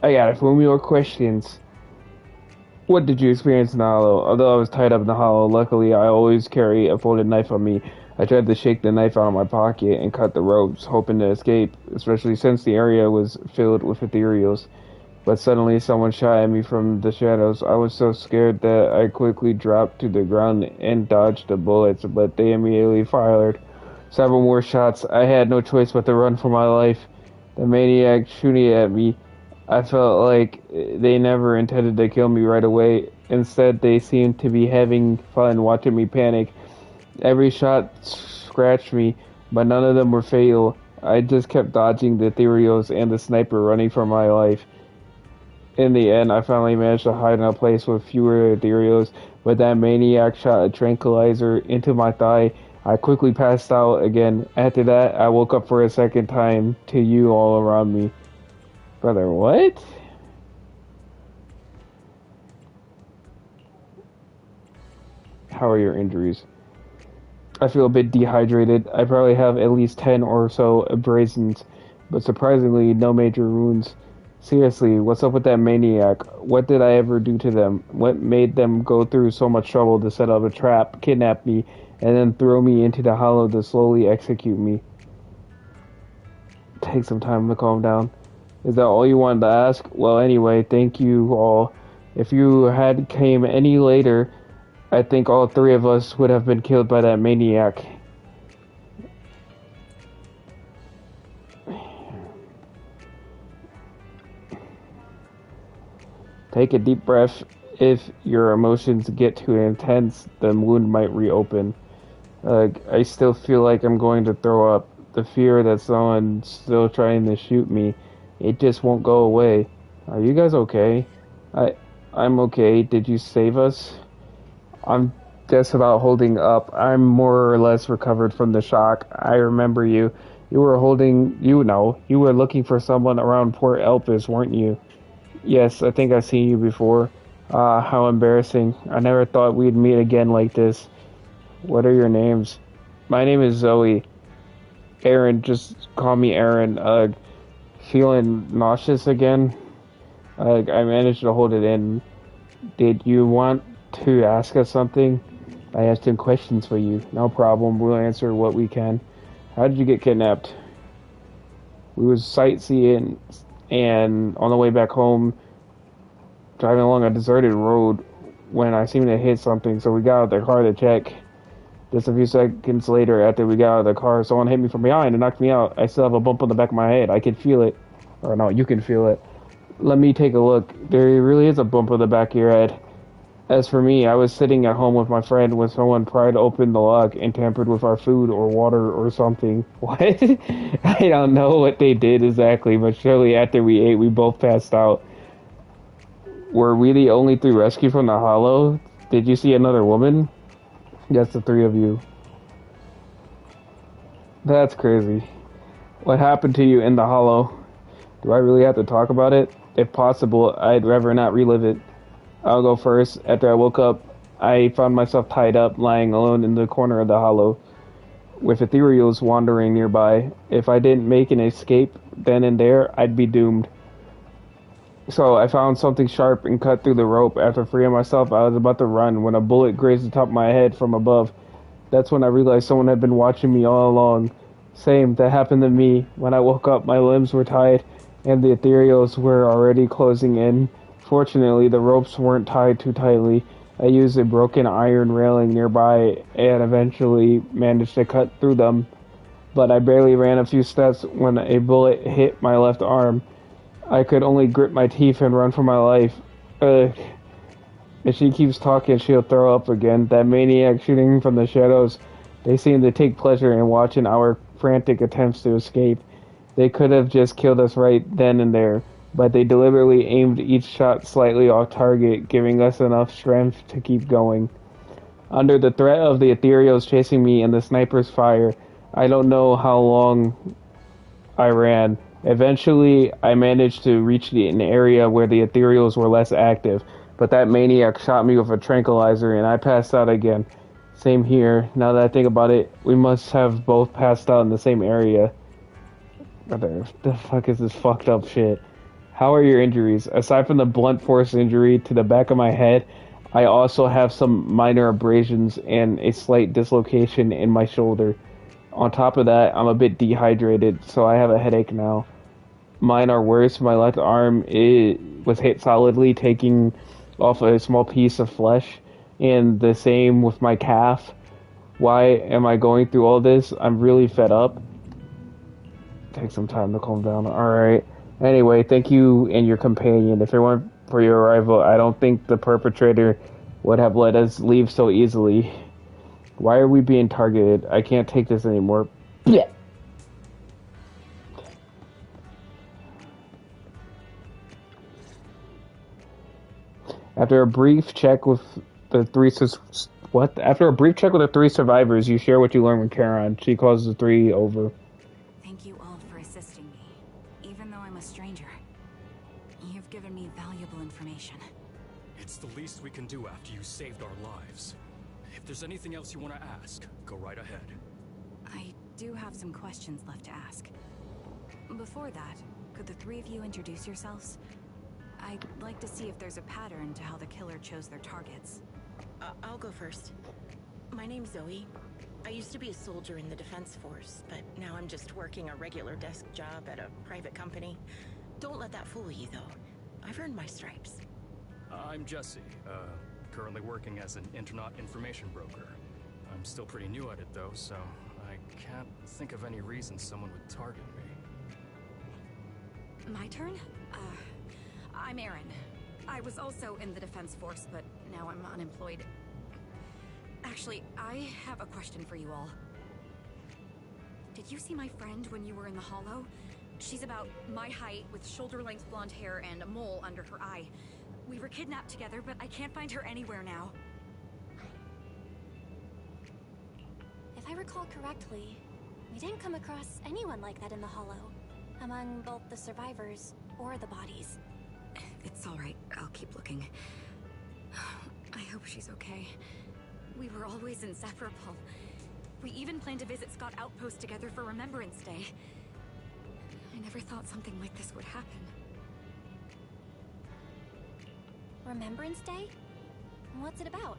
I got a few more questions. What did you experience in the hollow? Although I was tied up in the hollow, luckily I always carry a folded knife on me. I tried to shake the knife out of my pocket and cut the ropes, hoping to escape, especially since the area was filled with ethereals. But suddenly someone shot at me from the shadows. I was so scared that I quickly dropped to the ground and dodged the bullets, but they immediately fired several more shots. I had no choice but to run for my life. The maniac shooting at me, I felt like they never intended to kill me right away. Instead, they seemed to be having fun watching me panic. Every shot scratched me, but none of them were fatal. I just kept dodging the ethereals and the sniper running for my life. In the end, I finally managed to hide in a place with fewer ethereals, but that maniac shot a tranquilizer into my thigh. I quickly passed out again. After that, I woke up for a second time to you all around me. Brother, what? How are your injuries? I feel a bit dehydrated. I probably have at least 10 or so abrasions, but surprisingly, no major wounds. Seriously, what's up with that maniac? What did I ever do to them? What made them go through so much trouble to set up a trap, kidnap me, and then throw me into the hollow to slowly execute me? Take some time to calm down. Is that all you wanted to ask? Well, anyway, thank you all. If you had came any later, I think all three of us would have been killed by that maniac. Take a deep breath. If your emotions get too intense, the wound might reopen. I still feel like I'm going to throw up. The fear that someone's still trying to shoot me, it just won't go away. Are you guys okay? I'm okay. Did you save us? I'm just about holding up. I'm more or less recovered from the shock. I remember you. You were looking for someone around Port Elpis, weren't you? Yes, I think I've seen you before. How embarrassing. I never thought we'd meet again like this. What are your names? My name is Zoe. Aaron, just call me Aaron. Feeling nauseous again? I managed to hold it in. Did you want to ask us something? I have some questions for you. No problem. We'll answer what we can. How did you get kidnapped? We was sightseeing and on the way back home, driving along a deserted road when I seemed to hit something, so we got out of the car to check. Just a few seconds later, after we got out of the car, someone hit me from behind and knocked me out. I still have a bump on the back of my head. I can feel it. Or no, you can feel it. Let me take a look. There really is a bump on the back of your head. As for me, I was sitting at home with my friend when someone pried open the lock and tampered with our food or water or something. What? I don't know what they did exactly, but surely after we ate, we both passed out. Were we the only three rescued from the hollow? Did you see another woman? Yes, the three of you. That's crazy. What happened to you in the hollow? Do I really have to talk about it? If possible, I'd rather not relive it. I'll go first. After I woke up, I found myself tied up, lying alone in the corner of the hollow, with ethereals wandering nearby. If I didn't make an escape then and there, I'd be doomed. So I found something sharp and cut through the rope. After freeing myself, I was about to run when a bullet grazed the top of my head from above. That's when I realized someone had been watching me all along. Same, that happened to me. When I woke up, my limbs were tied, and the ethereals were already closing in. Fortunately, the ropes weren't tied too tightly. I used a broken iron railing nearby and eventually managed to cut through them. But I barely ran a few steps when a bullet hit my left arm. I could only grit my teeth and run for my life. If she keeps talking, she'll throw up again. That maniac shooting from the shadows, they seem to take pleasure in watching our frantic attempts to escape. They could have just killed us right then and there, but they deliberately aimed each shot slightly off target, giving us enough strength to keep going. Under the threat of the ethereals chasing me and the sniper's fire, I don't know how long I ran. Eventually, I managed to reach an area where the ethereals were less active, but that maniac shot me with a tranquilizer and I passed out again. Same here. Now that I think about it, we must have both passed out in the same area. What the fuck is this fucked up shit? How are your injuries? Aside from the blunt force injury to the back of my head, I also have some minor abrasions and a slight dislocation in my shoulder. On top of that, I'm a bit dehydrated, so I have a headache now. Mine are worse. My left arm was hit solidly, taking off a small piece of flesh, and the same with my calf. Why am I going through all this? I'm really fed up. Take some time to calm down. Alright. Anyway, thank you and your companion. If it weren't for your arrival, I don't think the perpetrator would have let us leave so easily. Why are we being targeted? I can't take this anymore. Yeah. After a brief check with the three After a brief check with the three survivors, you share what you learned with Karen. She calls the three over. Thank you all for assisting me, even though I'm a stranger. You've given me valuable information. It's the least we can do after you saved our lives. If there's anything else you want to ask, go right ahead. I do have some questions left to ask. Before that, could the three of you introduce yourselves? I'd like to see if there's a pattern to how the killer chose their targets. I'll go first. My name's Zoe. I used to be a soldier in the Defense Force, but now I'm just working a regular desk job at a private company. Don't let that fool you, though. I've earned my stripes. I'm Jesse, currently working as an internet information broker. I'm still pretty new at it, though, so I can't think of any reason someone would target me. My turn? I'm Erin. I was also in the Defense Force, but now I'm unemployed. Actually, I have a question for you all. Did you see my friend when you were in the Hollow? She's about my height, with shoulder-length blonde hair and a mole under her eye. We were kidnapped together, but I can't find her anywhere now. If I recall correctly, we didn't come across anyone like that in the Hollow, among both the survivors or the bodies. It's all right. I'll keep looking. I hope she's okay. We were always inseparable. We even planned to visit Scott Outpost together for Remembrance Day. I never thought something like this would happen. Remembrance Day? What's it about?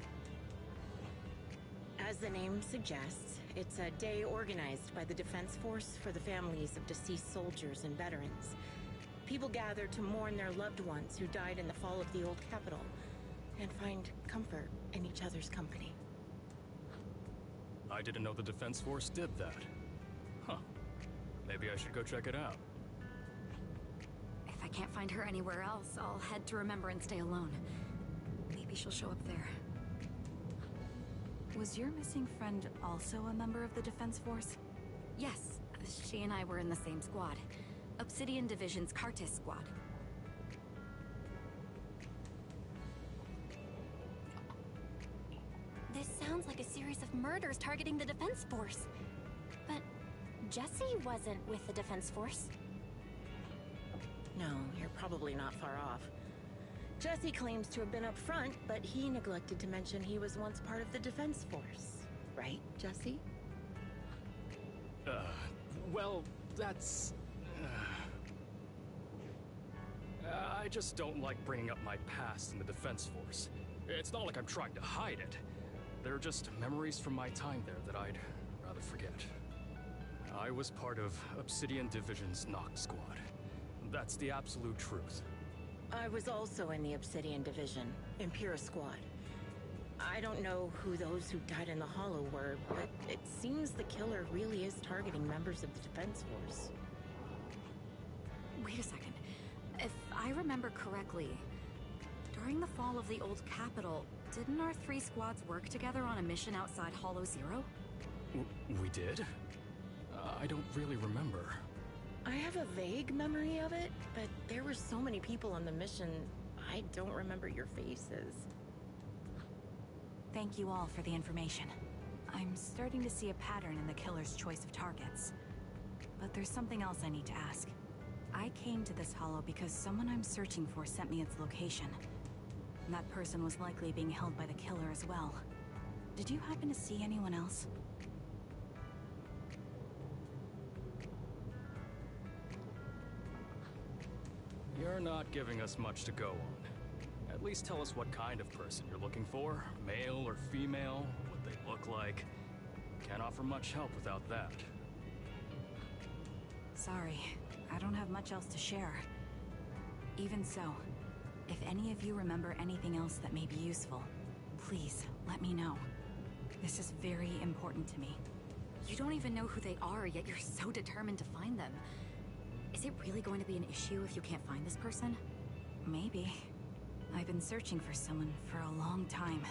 As the name suggests, it's a day organized by the Defense Force for the families of deceased soldiers and veterans. People gather to mourn their loved ones who died in the fall of the old capital, and find comfort in each other's company. I didn't know the Defense Force did that. Huh. Maybe I should go check it out. If I can't find her anywhere else, I'll head to Remembrance Day alone. Maybe she'll show up there. Was your missing friend also a member of the Defense Force? Yes, she and I were in the same squad. Obsidian Division's Cartis squad. This sounds like a series of murders targeting the Defense Force. But Jesse wasn't with the Defense Force. No, you're probably not far off. Jesse claims to have been up front, but he neglected to mention he was once part of the Defense Force. Right, Jesse? Well, that's... I just don't like bringing up my past in the Defense Force. It's not like I'm trying to hide it. They're just memories from my time there that I'd rather forget. I was part of Obsidian Division's Noct Squad. That's the absolute truth. I was also in the Obsidian Division, Impera Squad. I don't know who those who died in the Hollow were, but it seems the killer really is targeting members of the Defense Force. Wait a second. If I remember correctly, during the fall of the old capital, didn't our three squads work together on a mission outside Hollow Zero? We did? I don't really remember. I have a vague memory of it, but there were so many people on the mission, I don't remember your faces. Thank you all for the information. I'm starting to see a pattern in the killer's choice of targets. But there's something else I need to ask. I came to this hollow because someone I'm searching for sent me its location. And that person was likely being held by the killer as well. Did you happen to see anyone else? You're not giving us much to go on. At least tell us what kind of person you're looking for. Male or female, what they look like. Can't offer much help without that. Sorry, I don't have much else to share. Even so, if any of you remember anything else that may be useful, please let me know. This is very important to me. You don't even know who they are, yet you're so determined to find them. Is it really going to be an issue if you can't find this person? Maybe. I've been searching for someone for a long time.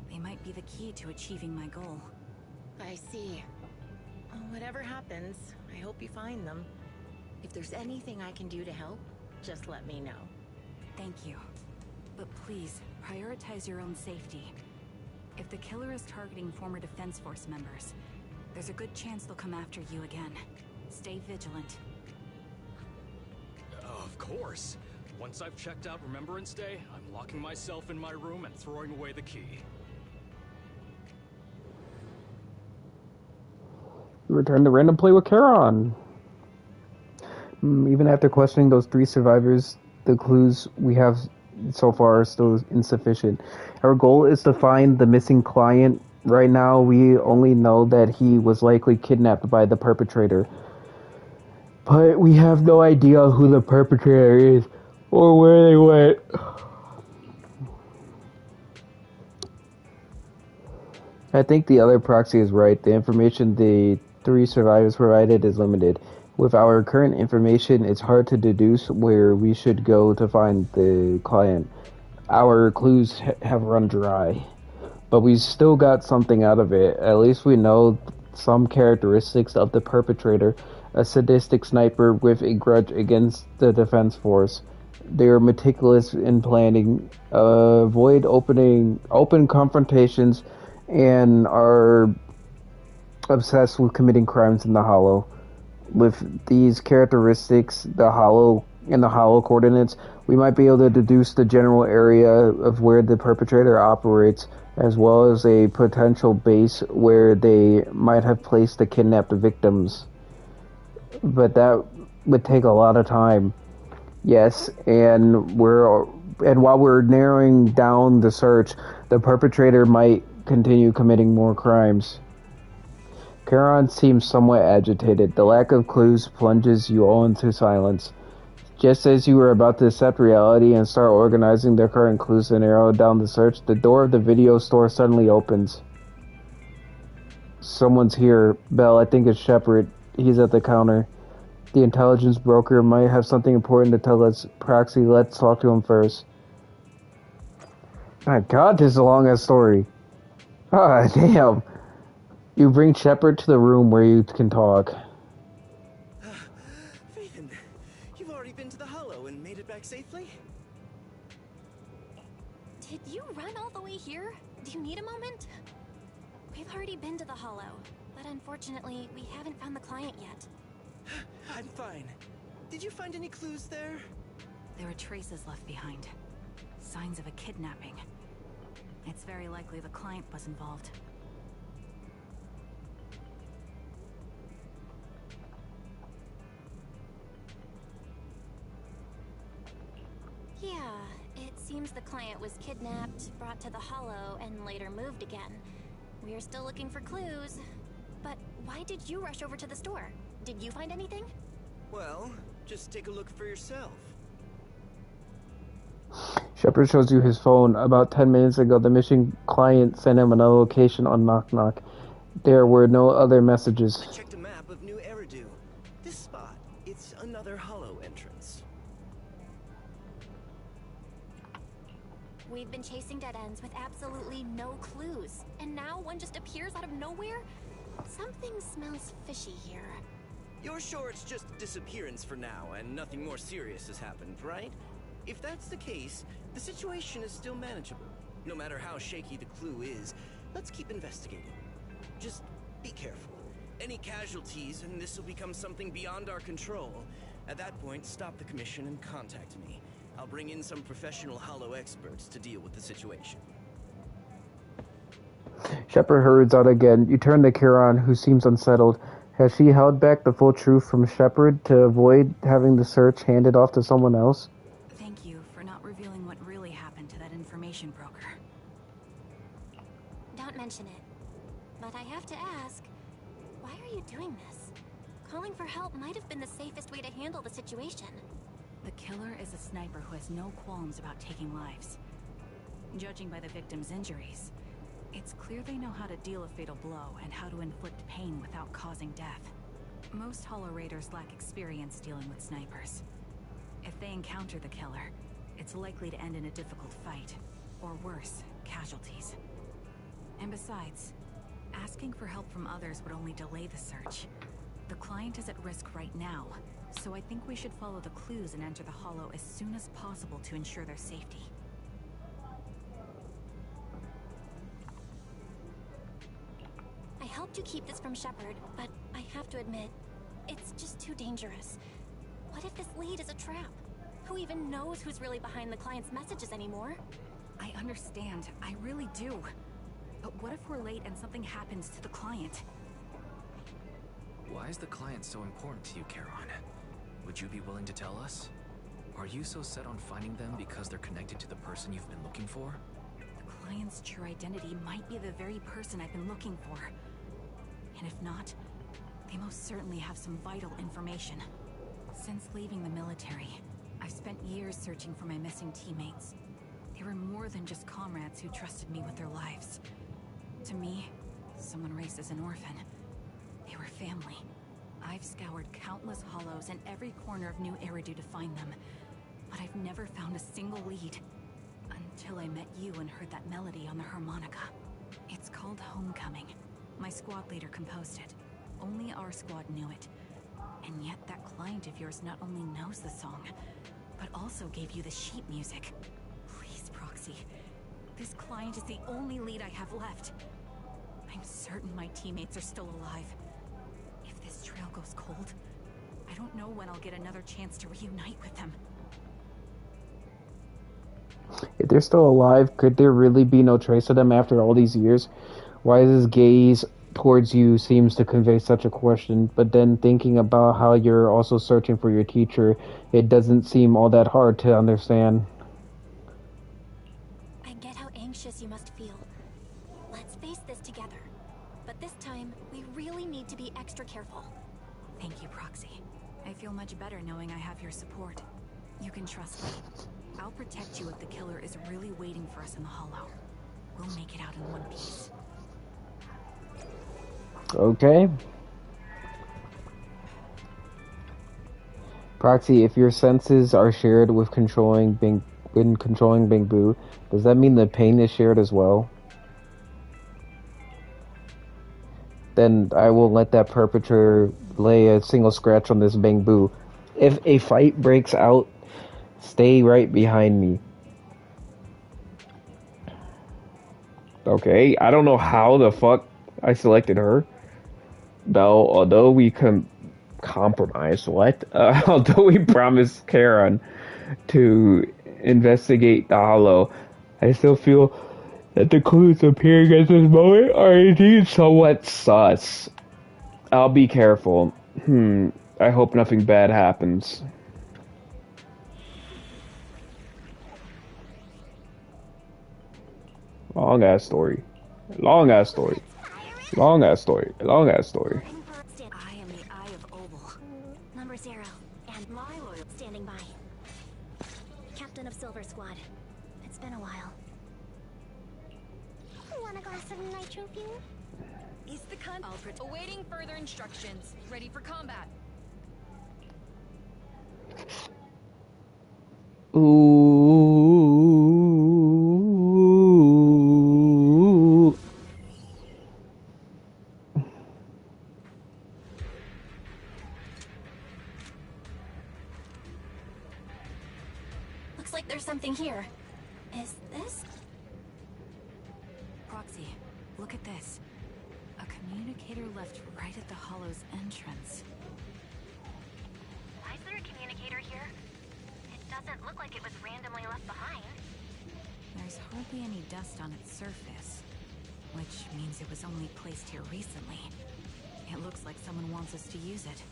They might be the key to achieving my goal. I see. Whatever happens, I hope you find them. If there's anything I can do to help, just let me know. Thank you. But please, prioritize your own safety. If the killer is targeting former Defense Force members, there's a good chance they'll come after you again. Stay vigilant. Of course. Once I've checked out Remembrance Day, I'm locking myself in my room and throwing away the key. Return to random play with Charon. Even after questioning those 3 survivors, the clues we have so far are still insufficient. Our goal is to find the missing client. Right now, we only know that he was likely kidnapped by the perpetrator. But we have no idea who the perpetrator is or where they went. I think the other proxy is right. The information the 3 survivors provided is limited. With our current information, it's hard to deduce where we should go to find the client. Our clues have run dry. But we still got something out of it. At least we know some characteristics of the perpetrator. A sadistic sniper with a grudge against the Defense Force. They are meticulous in planning, avoid open confrontations, and are obsessed with committing crimes in the Hollow. With these characteristics, the Hollow coordinates, we might be able to deduce the general area of where the perpetrator operates, as well as a potential base where they might have placed the kidnapped victims. But that would take a lot of time. Yes, and while we're narrowing down the search, the perpetrator might continue committing more crimes. Charon seems somewhat agitated. The lack of clues plunges you all into silence. Just as you were about to accept reality and start organizing the current clues to narrow down the search, the door of the video store suddenly opens. Someone's here. Belle, I think it's Shepard. He's at the counter. The intelligence broker might have something important to tell us. Proxy, let's talk to him first. My God, this is a long-ass story. Ah, damn. You bring Shepard to the room where you can talk. Raven, you've already been to the Hollow and made it back safely? Did you run all the way here? Do you need a moment? We've already been to the Hollow, but unfortunately, we haven't found the client yet. I'm fine. Did you find any clues there? There are traces left behind. Signs of a kidnapping. It's very likely the client was involved. Yeah, it seems the client was kidnapped, brought to the Hollow, and later moved again. We are still looking for clues. But why did you rush over to the store? Did you find anything? Well, just take a look for yourself. Shepard shows you his phone. About 10 minutes ago, the missing client sent him another location on Knock Knock. There were no other messages. I checked a map of New Eridu. This spot, it's another Hollow entrance. We've been chasing dead ends with absolutely no clues. And now one just appears out of nowhere? Something smells fishy here. You're sure it's just disappearance for now and nothing more serious has happened, right? If that's the case, the situation is still manageable. No matter how shaky the clue is, let's keep investigating. Just be careful. Any casualties and this will become something beyond our control. At that point, stop the commission and contact me. I'll bring in some professional hollow experts to deal with the situation. Shepard hurries out again. You turn to Kieran, who seems unsettled. Has she held back the full truth from Shepard to avoid having the search handed off to someone else? Thank you for not revealing what really happened to that information broker. Don't mention it. But I have to ask, why are you doing this? Calling for help might have been the safest way to handle the situation. The killer is a sniper who has no qualms about taking lives. Judging by the victim's injuries, it's clear they know how to deal a fatal blow and how to inflict pain without causing death. Most Hollow Raiders lack experience dealing with snipers. If they encounter the killer, it's likely to end in a difficult fight, or worse, casualties. And besides, asking for help from others would only delay the search. The client is at risk right now, so I think we should follow the clues and enter the Hollow as soon as possible to ensure their safety. I helped you keep this from Shepard, but I have to admit, it's just too dangerous. What if this lead is a trap? Who even knows who's really behind the client's messages anymore? I understand, I really do. But what if we're late and something happens to the client? Why is the client so important to you, Charon? Would you be willing to tell us? Are you so set on finding them because they're connected to the person you've been looking for? The client's true identity might be the very person I've been looking for. And if not, they most certainly have some vital information. Since leaving the military, I've spent years searching for my missing teammates. They were more than just comrades who trusted me with their lives. To me, someone raised as an orphan, they were family. I've scoured countless hollows and every corner of New Eridu to find them, but I've never found a single lead. Until I met you and heard that melody on the harmonica. It's called Homecoming. My squad leader composed it. Only our squad knew it. And yet that client of yours not only knows the song, but also gave you the sheet music. Please, Proxy. This client is the only lead I have left. I'm certain my teammates are still alive. If this trail goes cold, I don't know when I'll get another chance to reunite with them. If they're still alive, could there really be no trace of them after all these years? Why his gaze towards you seems to convey such a question, but then thinking about how you're also searching for your teacher, it doesn't seem all that hard to understand. I get how anxious you must feel. Let's face this together. But this time, we really need to be extra careful. Thank you, Proxy. I feel much better knowing I have your support. You can trust me. I'll protect you if the killer is really waiting for us in the Hollow. We'll make it out in one piece. Okay. Proxy, if your senses are shared with controlling Bing-Boo, does that mean the pain is shared as well? Then I will let that perpetrator lay a single scratch on this Bing-Boo. If a fight breaks out, stay right behind me. Okay, I don't know how the fuck I selected her. Though, although we can compromise, although we promised Karen to investigate the Hollow, I still feel that the clues appearing at this moment are indeed somewhat sus. I'll be careful. I hope nothing bad happens. Long ass story. Long ass story. Long ass story. Long ass story. I am the Eye of Obel. Number 0. And Milo standing by. Captain of Silver Squad. It's been a while. Want a glass of nitro fuel? Is the awaiting further instructions. Ready for combat. Ooh. anything here. Is this? Proxy, look at this. A communicator left right at the Hollow's entrance. Why is there a communicator here? It doesn't look like it was randomly left behind. There's hardly any dust on its surface, which means it was only placed here recently. It looks like someone wants us to use it.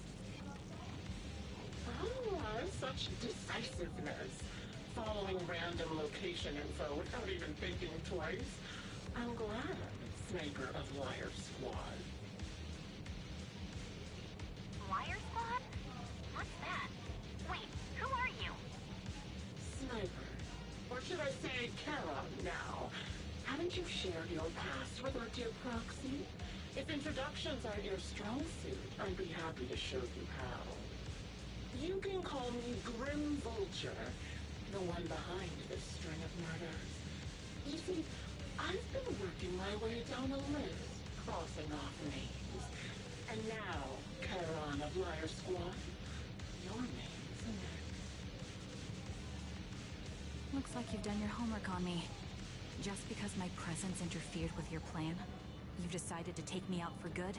Oh, such decisiveness. Following random location info without even thinking twice. I'm glad, Sniper of Liar Squad. Liar Squad? What's that? Wait, who are you? Sniper. Or should I say Kara now? Haven't you shared your past with our dear Proxy? If introductions are your strong suit, I'd be happy to show you how. You can call me Grim Vulture, the one behind this string of murders. You see, I've been working my way down a list, crossing off names. And now, Charon of Liar Squad, your name's next. Looks like you've done your homework on me. Just because my presence interfered with your plan, you've decided to take me out for good?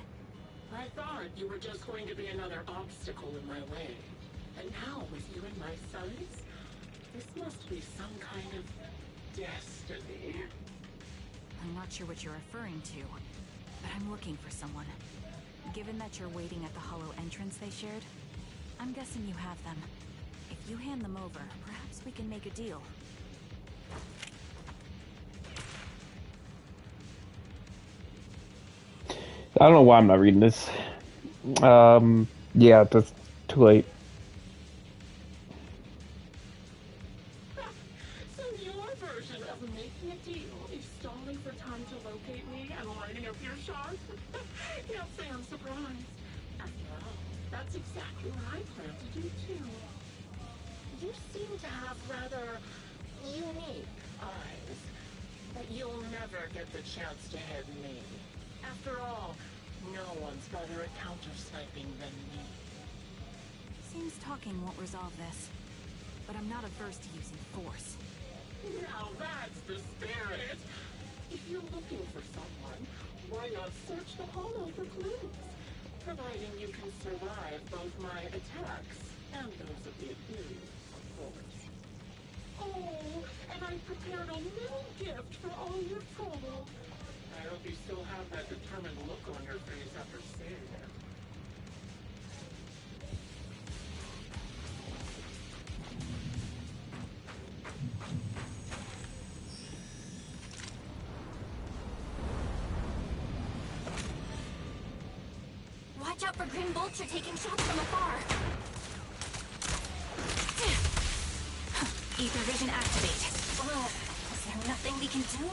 I thought you were just going to be another obstacle in my way. And now, with you in my sights, this must be some kind of destiny. I'm not sure what you're referring to, but I'm looking for someone. Given that you're waiting at the Hollow entrance they shared, I'm guessing you have them. If you hand them over, perhaps we can make a deal. I don't know why I'm not reading this. Yeah, that's too late. So your version of making a deal is stalling for time to locate me and lining up your shot? Can't say I'm surprised. After all, that's exactly what I plan to do too. You seem to have rather unique eyes, but you'll never get the chance to head me. After all, no one's better at counter-sniping than me. Seems talking won't resolve this, but I'm not averse to using force. Now that's the spirit! If you're looking for someone, why not search the Hollow for clues? Providing you can survive both my attacks and those of the accused, of course. Oh, and I prepared a little gift for all your trouble. I hope you still have that determined look on your face after seeing it. Watch out for Grim Vulture taking shots from afar. Ether vision activate. Is there nothing we can do?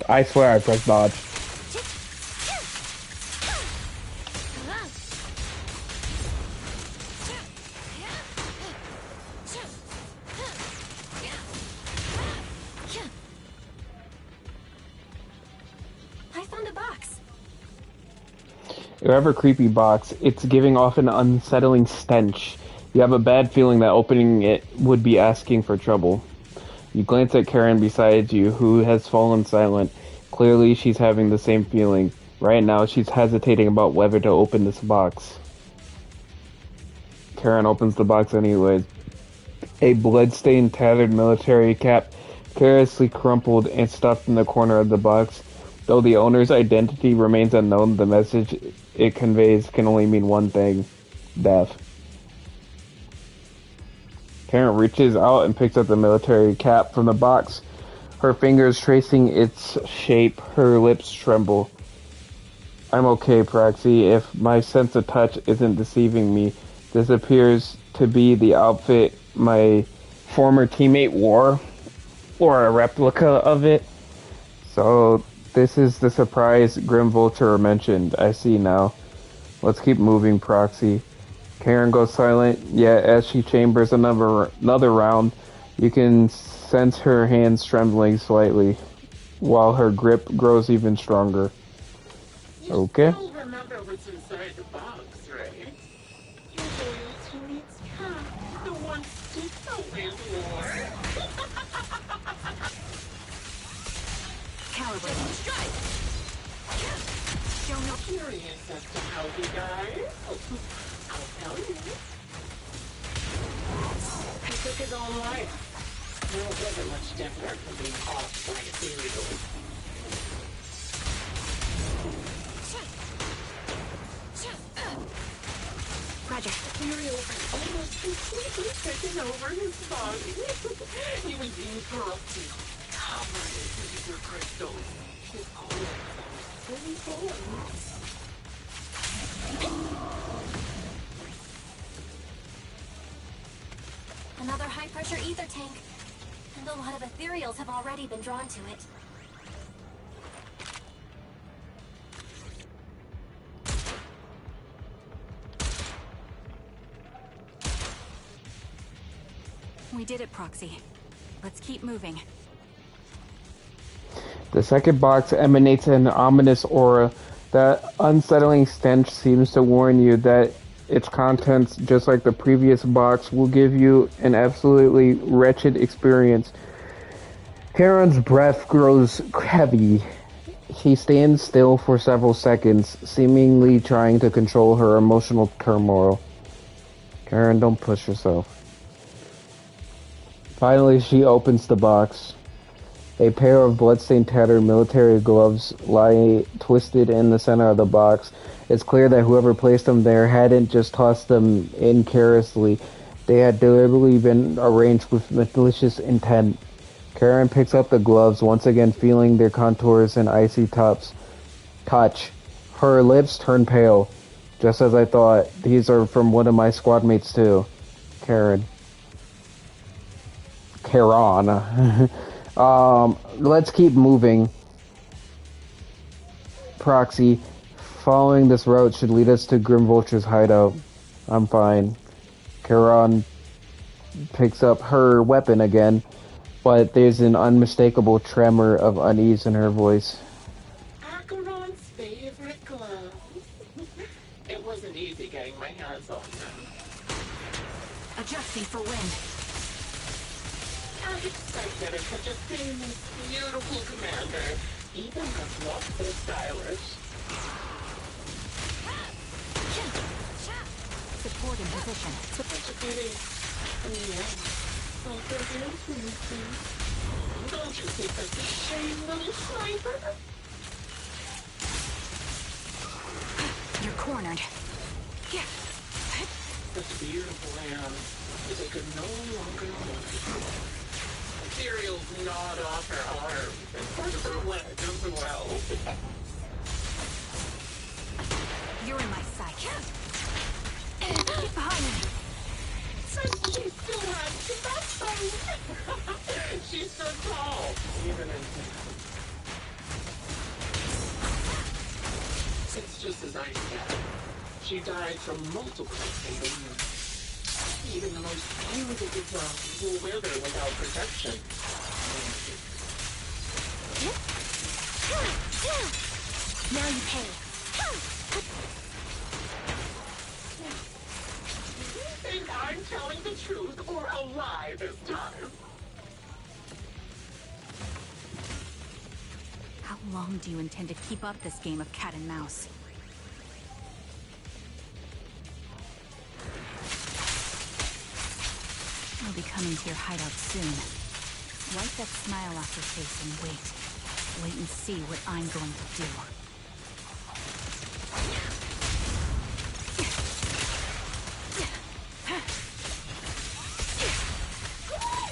I swear I pressed dodge. I found a box. You have a creepy box. It's giving off an unsettling stench. You have a bad feeling that opening it would be asking for trouble. You glance at Karen beside you, who has fallen silent. Clearly, she's having the same feeling. Right now, she's hesitating about whether to open this box. Karen opens the box anyways. A blood-stained, tattered military cap, carelessly crumpled and stuffed in the corner of the box. Though the owner's identity remains unknown, the message it conveys can only mean one thing: death. Karen reaches out and picks up the military cap from the box. Her fingers tracing its shape, her lips tremble. I'm okay, Proxy. If my sense of touch isn't deceiving me, this appears to be the outfit my former teammate wore, or a replica of it. So this is the surprise Grim Vulture mentioned. I see now. Let's keep moving, Proxy. Karen goes silent, yet as she chambers another round, you can sense her hands trembling slightly. while her grip grows even stronger. Okay. You'll remember what's inside the box, right? Your loyalty meets half. The one stick always war. Calibrating strike. You're not curious as to how he died? I'll tell you. He took his own life. No, it wasn't much different from being off by ethereal. Roger. Ethereal had almost completely taken over his body. He was interrupted, covered in laser crystals. His core was fully formed. Another high-pressure ether tank. And a lot of ethereals have already been drawn to it. We did it, Proxy. Let's keep moving. The second box emanates an ominous aura. That unsettling stench seems to warn you that its contents, just like the previous box, will give you an absolutely wretched experience. Karen's breath grows heavy. She stands still for several seconds, seemingly trying to control her emotional turmoil. Karen, don't push yourself. Finally, she opens the box. A pair of bloodstained, tattered military gloves lie twisted in the center of the box. It's clear that whoever placed them there hadn't just tossed them in carelessly. They had deliberately been arranged with malicious intent. Karen picks up the gloves, once again feeling their contours and icy touch. Her lips turn pale. Just as I thought, these are from one of my squad mates too. Karen. Let's keep moving. Proxy. Following this route should lead us to Grim Vulture's hideout. I'm fine. Charon picks up her weapon again, but there's an unmistakable tremor of unease in her voice. Acheron's favorite glove. It wasn't easy getting my hands on them. Adjusting for wind. I expected it such a famous, beautiful commander. Even the gloves so stylish. Support in position. Such a pity. In the end, all for him, don't you think that's a shame, little sniper? You're cornered. Such beautiful hands that they could no longer move. Ethereals gnawed off her arms and part of her leg as well. You're in my sight. Get behind me. She still has the backbone. She's so tall, even in death. It's just as I said. She died from multiple fatal wounds. Even the most beautiful flowers will wither without protection. Now you pay. Do you think I'm telling the truth or a lie this time? How long do you intend to keep up this game of cat and mouse? I'll be coming to your hideout soon. Wipe that smile off your face and wait. Wait and see what I'm going to do.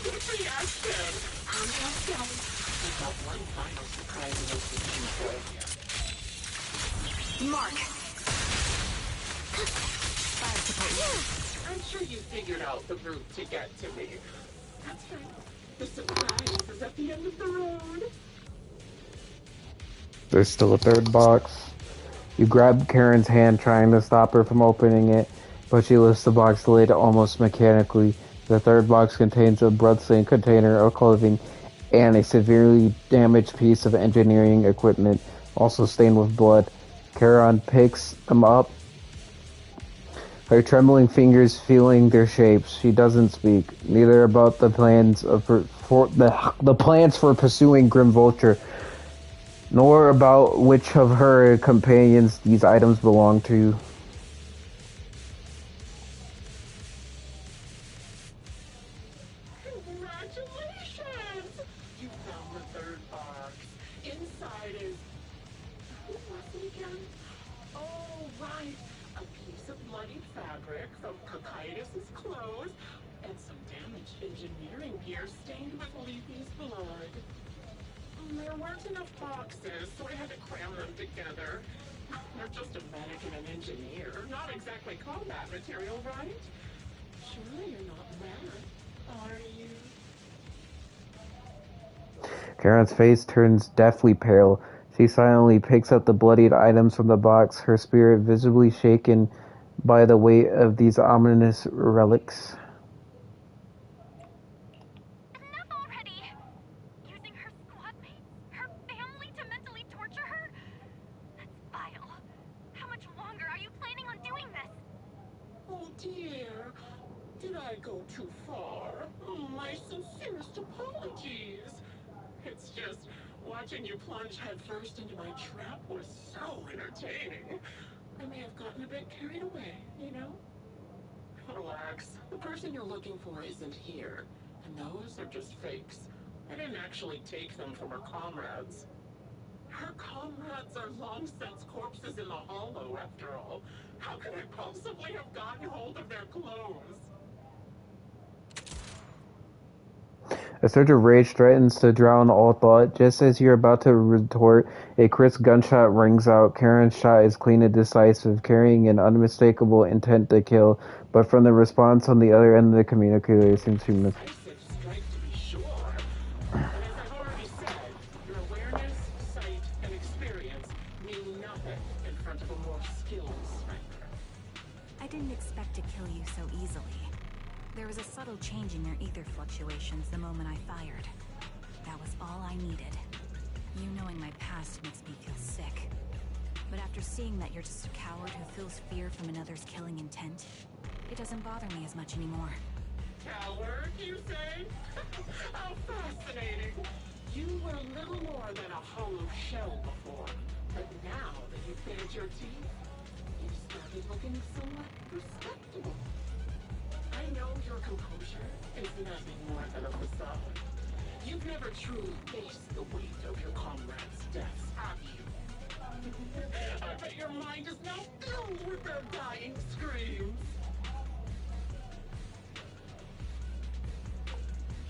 Good reaction! I'm not done. I've got one final surprise notification for you. Mark! Fire support. I'm sure you figured out the route to get to me. That's right. The surprise is at the end of the road. There's still a third box. You grab Karen's hand, trying to stop her from opening it, but she lifts the box lid almost mechanically. The third box contains a bloodstained container of clothing. and a severely damaged piece of engineering equipment, also stained with blood. Charon picks them up, her trembling fingers feeling their shapes. She doesn't speak, neither about the plans the plans for pursuing Grim Vulture, nor about which of her companions these items belong to. Congratulations! You found the third box. Inside is... Who was it again? Oh, right. A piece of bloody fabric from Cocytus's clothes and some damaged engineering gear stained with Leafy's blood. There weren't enough boxes, so I had to cram them together. They're just a medic and an engineer. Not exactly combat material, right? Surely you're not mad, are you? Charon's face turns deathly pale. She silently picks up the bloodied items from the box, her spirit visibly shaken by the weight of these ominous relics. Enough already! Using her squad mates, her family to mentally torture her? That's vile. How much longer are you planning on doing this? Oh dear. Did I go too far? My sincerest apologies. It's just, watching you plunge headfirst into my trap was so entertaining. I may have gotten a bit carried away, you know? Relax. The person you're looking for isn't here. And those are just fakes. I didn't actually take them from her comrades. Her comrades are long since corpses in the hollow, after all. How could I possibly have gotten hold of their clothes? A surge of rage threatens to drown all thought. Just as you're about to retort, a crisp gunshot rings out. Karen's shot is clean and decisive, carrying an unmistakable intent to kill, but from the response on the other end of the communicator, it seems to miss. Decisive strike to be sure. But as I've already said, your awareness, sight, and experience mean nothing in front of a more skilled sniper. I didn't expect to kill you so easily. There was a subtle change in your ether fluctuations the moment I fired. That was all I needed. You knowing my past makes me feel sick. But after seeing that you're just a coward who feels fear from another's killing intent, it doesn't bother me as much anymore. Coward, you say? How fascinating. You were little more than a hollow shell before. But now that you've bared your teeth, you've started looking somewhat respectable. I know your composure is nothing more than a facade. You've never truly faced the weight of your comrades' deaths, have you? I bet your mind is now filled with their dying screams.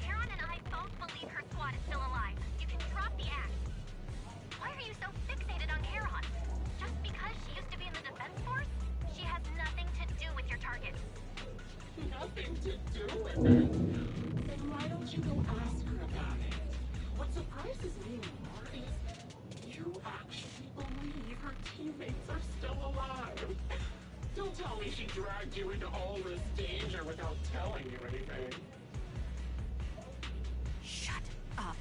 Karen and I both believe her squad is still alive. You can drop the act. Why are you so fixated on Karen? Just because she used to be in the defense force? She has nothing to do with your target. Nothing to do with it. Then why don't you go ask her about it? What surprises me more is you actually believe her teammates are still alive. Don't tell me she dragged you into all this danger without telling you anything. Shut up.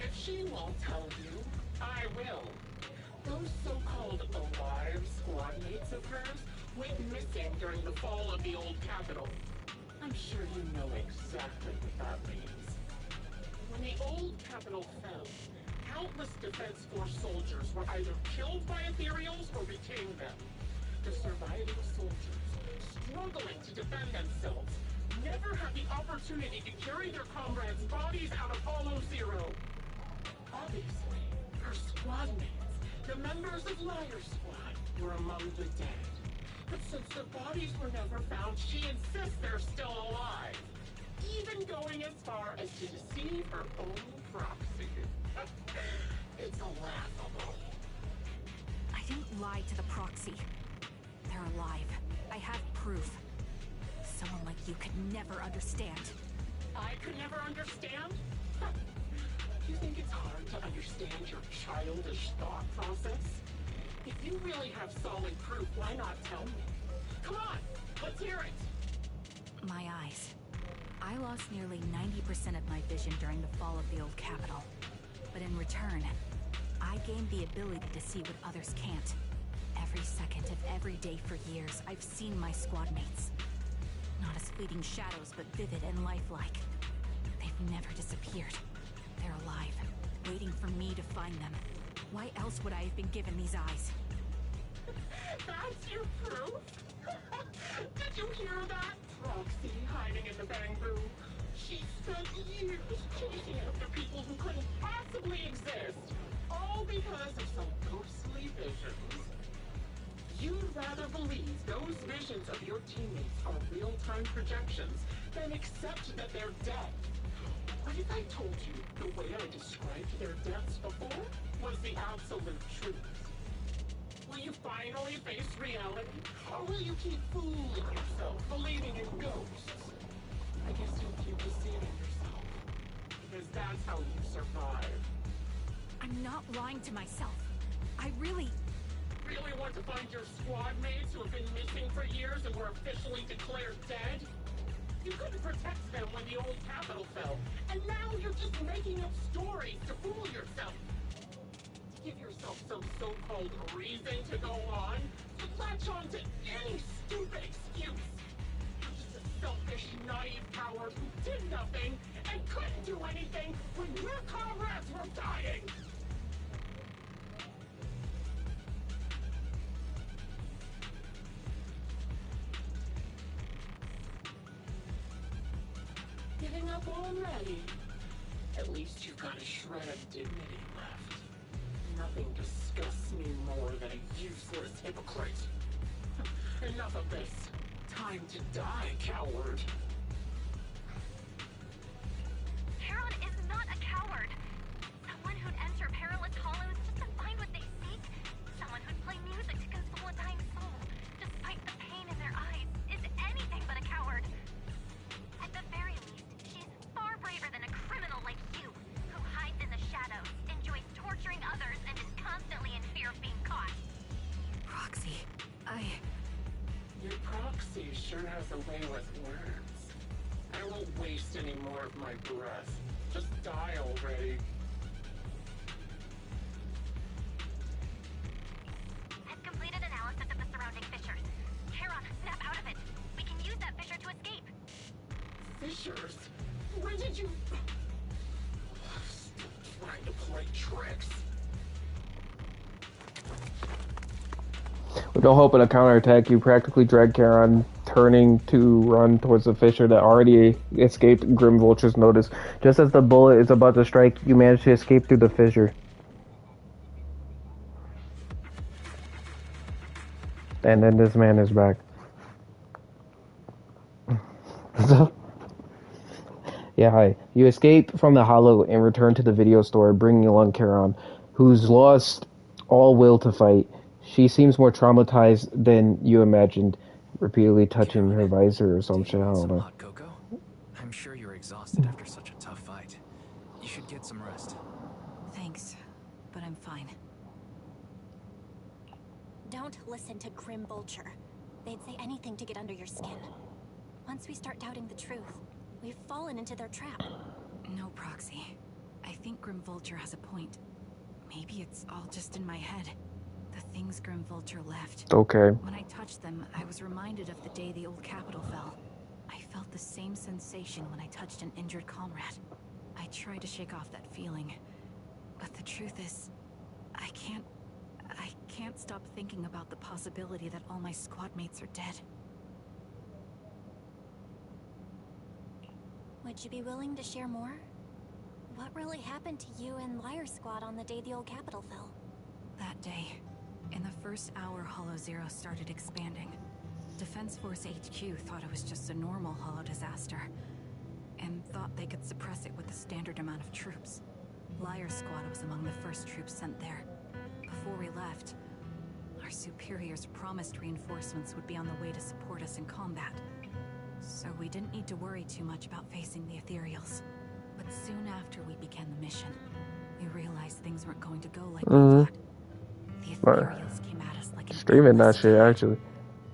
If she won't tell you, I will. Those so-called alive squad mates of hers went missing during the fall of the old capital. I'm sure you know exactly what that means. When the old capital fell, countless Defense Force soldiers were either killed by ethereals or retained them. The surviving soldiers, struggling to defend themselves, never had the opportunity to carry their comrades' bodies out of Hollow Zero. Obviously, her squad mates, the members of Liar Squad, were among the dead. But since their bodies were never found, she insists they're still alive. Even going as far as to deceive her own proxy. It's laughable. I didn't lie to the proxy. They're alive. I have proof. Someone like you could never understand. I could never understand? You think it's hard to understand your childish thought process? If you really have solid proof, why not tell me? Come on, let's hear it! My eyes. I lost nearly 90% of my vision during the fall of the old capital. But in return, I gained the ability to see what others can't. Every second of every day for years, I've seen my squad mates. Not as fleeting shadows, but vivid and lifelike. They've never disappeared. They're alive, waiting for me to find them. Why else would I have been given these eyes? That's your proof? Did you hear that? Roxy hiding in the bamboo. She spent years chasing after people who couldn't possibly exist, all because of some ghostly visions. You'd rather believe those visions of your teammates are real-time projections than accept that they're dead. What if I told you the way I described their deaths before was the absolute truth? Will you finally face reality? Or will you keep fooling yourself, believing in ghosts? I guess you'll keep deceiving yourself. Because that's how you survive. I'm not lying to myself. I really want to find your squad mates who have been missing for years and were officially declared dead? You couldn't protect them when the old capital fell, and now you're just making up stories to fool yourself. To give yourself some so-called reason to go on, to latch on to any stupid excuse. You're just a selfish, naive coward who did nothing and couldn't do anything when your comrades were dying. Giving up already? At least you've got a shred of dignity left. Nothing disgusts me more than a useless hypocrite. Enough of this. Time to die, coward. Charon is not a coward. Someone who'd enter perilous hollows just to find what they seek. Someone who'd play music to console a dying soul, despite the pain in their eyes, is anything but a coward. At the very least, she's far braver than a criminal like you, who hides in the shadows, enjoys torturing others, and is constantly in fear of being caught. Roxy, Your proxy sure has a way with words. I won't waste any more of my breath. Just die already. I've completed analysis of the surrounding fissures. Charon, snap out of it. We can use that fissure to escape. Fissures? When did you... Still trying to play tricks. With no hope in a counterattack, you practically drag Charon, turning to run towards the fissure that already escaped Grim Vulture's notice. Just as the bullet is about to strike, you manage to escape through the fissure. And then this man is back. Yeah, hi. You escape from the hollow and return to the video store, bringing along Charon, who's lost all will to fight. She seems more traumatized than you imagined, repeatedly touching her visor or some shit. I don't know. Hot cocoa? I'm sure you're exhausted after such a tough fight. You should get some rest. thanks, but I'm fine. Don't listen to Grim Vulture. They'd say anything to get under your skin. Once we start doubting the truth, we've fallen into their trap. No, Proxy. I think Grim Vulture has a point. Maybe it's all just in my head. The things Grim Vulture left. Okay. When I touched them, I was reminded of the day the old capital fell. I felt the same sensation when I touched an injured comrade. I tried to shake off that feeling. But the truth is, I can't stop thinking about the possibility that all my squad mates are dead. Would you be willing to share more? What really happened to you and Liar Squad on the day the old capital fell? That day, in the first hour Hollow Zero started expanding. Defense Force HQ thought it was just a normal hollow disaster, and thought they could suppress it with the standard amount of troops. Liar Squad was among the first troops sent there. Before we left, our superiors promised reinforcements would be on the way to support us in combat. So we didn't need to worry too much about facing the Ethereals. But soon after we began the mission, we realized things weren't going to go like we thought. The Ethereals came at us like an Streaming that shit, actually.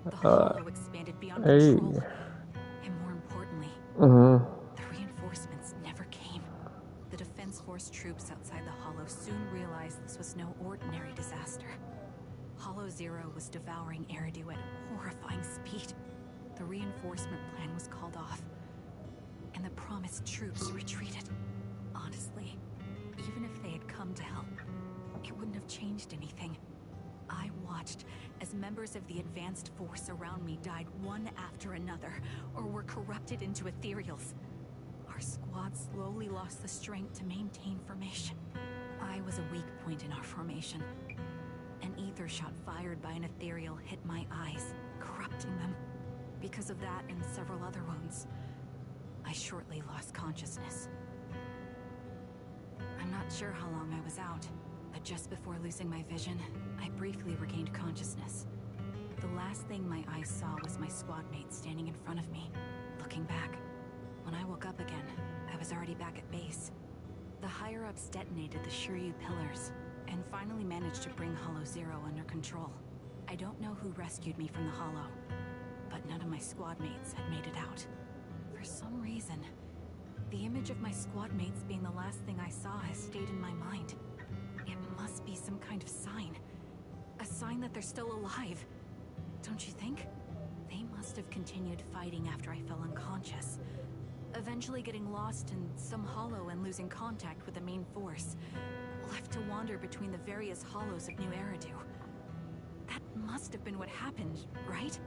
The hollow expanded beyond Hey. control. And more importantly, troops outside the Hollow soon realized this was no ordinary disaster. Hollow Zero was devouring Eridu at horrifying speed. The reinforcement plan was called off, and the promised troops retreated. Honestly, even if they had come to help, it wouldn't have changed anything. I watched as members of the advanced force around me died one after another, or were corrupted into ethereals. Our squad slowly lost the strength to maintain formation. I was a weak point in our formation. An ether shot fired by an ethereal hit my eyes, corrupting them. Because of that and several other wounds, I shortly lost consciousness. I'm not sure how long I was out, but just before losing my vision, I briefly regained consciousness. The last thing my eyes saw was my squad mate standing in front of me, looking back. When I woke up again, I was already back at base. The higher-ups detonated the Shiryu pillars, and finally managed to bring Hollow Zero under control. I don't know who rescued me from the Hollow, but none of my squad mates had made it out. For some reason, the image of my squad mates being the last thing I saw has stayed in my mind. It must be some kind of sign. A sign that they're still alive. Don't you think? They must have continued fighting after I fell unconscious, eventually getting lost in some hollow and losing contact with the main force, left to wander between the various hollows of New Eridu. That must have been what happened, right?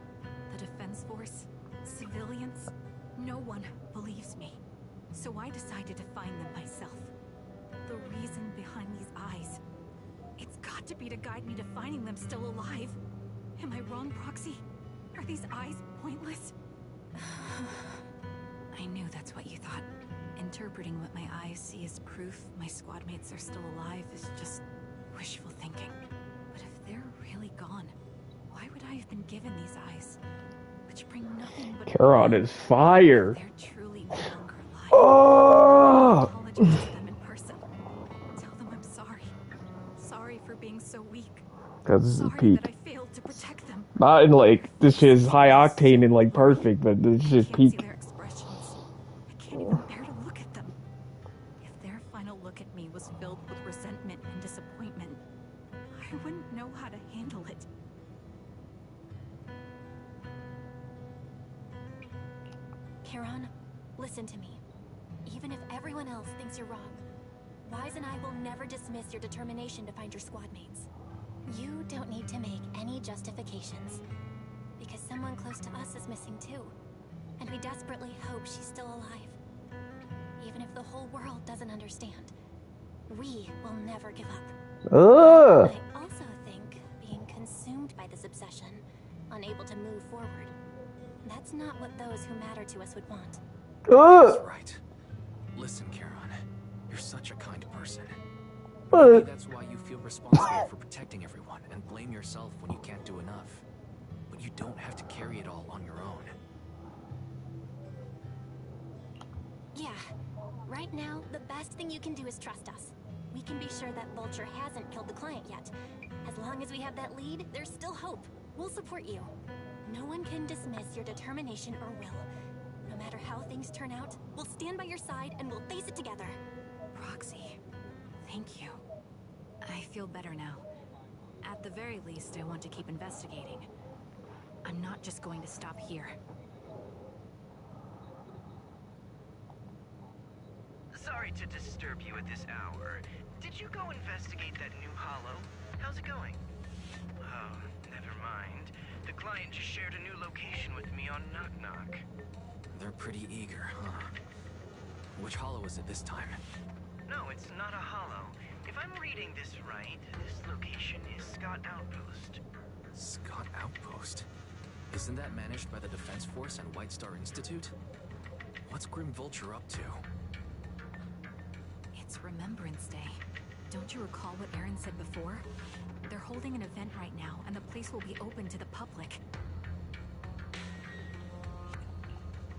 The defense force, civilians, no one believes me. So I decided to find them myself. The reason behind these eyes, it's got to be to guide me to finding them still alive. Am I wrong, Proxy? Are these eyes pointless? I knew that's what you thought. Interpreting what my eyes see as proof my squad mates are still alive is just wishful thinking. But if they're really gone, why would I have been given these eyes? Which bring nothing but Charon is fire. they're truly no longer alive. Oh! Apologize to them in person. Tell them I'm sorry. Sorry for being so weak. Because this is Sorry peak. that I failed to protect them. Not in like, this shit is high octane and like perfect, but this shit is I can't see peak. their expressions. I can't even bear to look at them. If their final look at me was filled with resentment and disappointment, I wouldn't know how to handle it. Charon, listen to me. Even if everyone else thinks you're wrong, Wise and I will never dismiss your determination to find your squad mates. You don't need to make any justifications, because someone close to us is missing too, and we desperately hope she's still alive. Even if the whole world doesn't understand, we will never give up. Ugh! I also think being consumed by this obsession, unable to move forward, that's not what those who matter to us would want. Ugh! That's right. Listen, Charon, you're such a kind person. Maybe that's why you feel responsible for protecting everyone and blame yourself when you can't do enough. But you don't have to carry it all on your own. Yeah. Right now, the best thing you can do is trust us. We can be sure that Vulture hasn't killed the client yet. As long as we have that lead, there's still hope. We'll support you. No one can dismiss your determination or will. No matter how things turn out, we'll stand by your side and we'll face it together. Roxy, thank you. I feel better now. At the very least, I want to keep investigating. I'm not just going to stop here. Sorry to disturb you at this hour. Did you go investigate that new hollow? How's it going? Oh, never mind. The client just shared a new location with me on Knock Knock. They're pretty eager, huh? Which hollow is it this time? No, it's not a hollow. If I'm reading this right, this location is Scott Outpost. Scott Outpost? Isn't that managed by the Defense Force and White Star Institute? What's Grim Vulture up to? It's Remembrance Day. Don't you recall what Aaron said before? They're holding an event right now, and the place will be open to the public.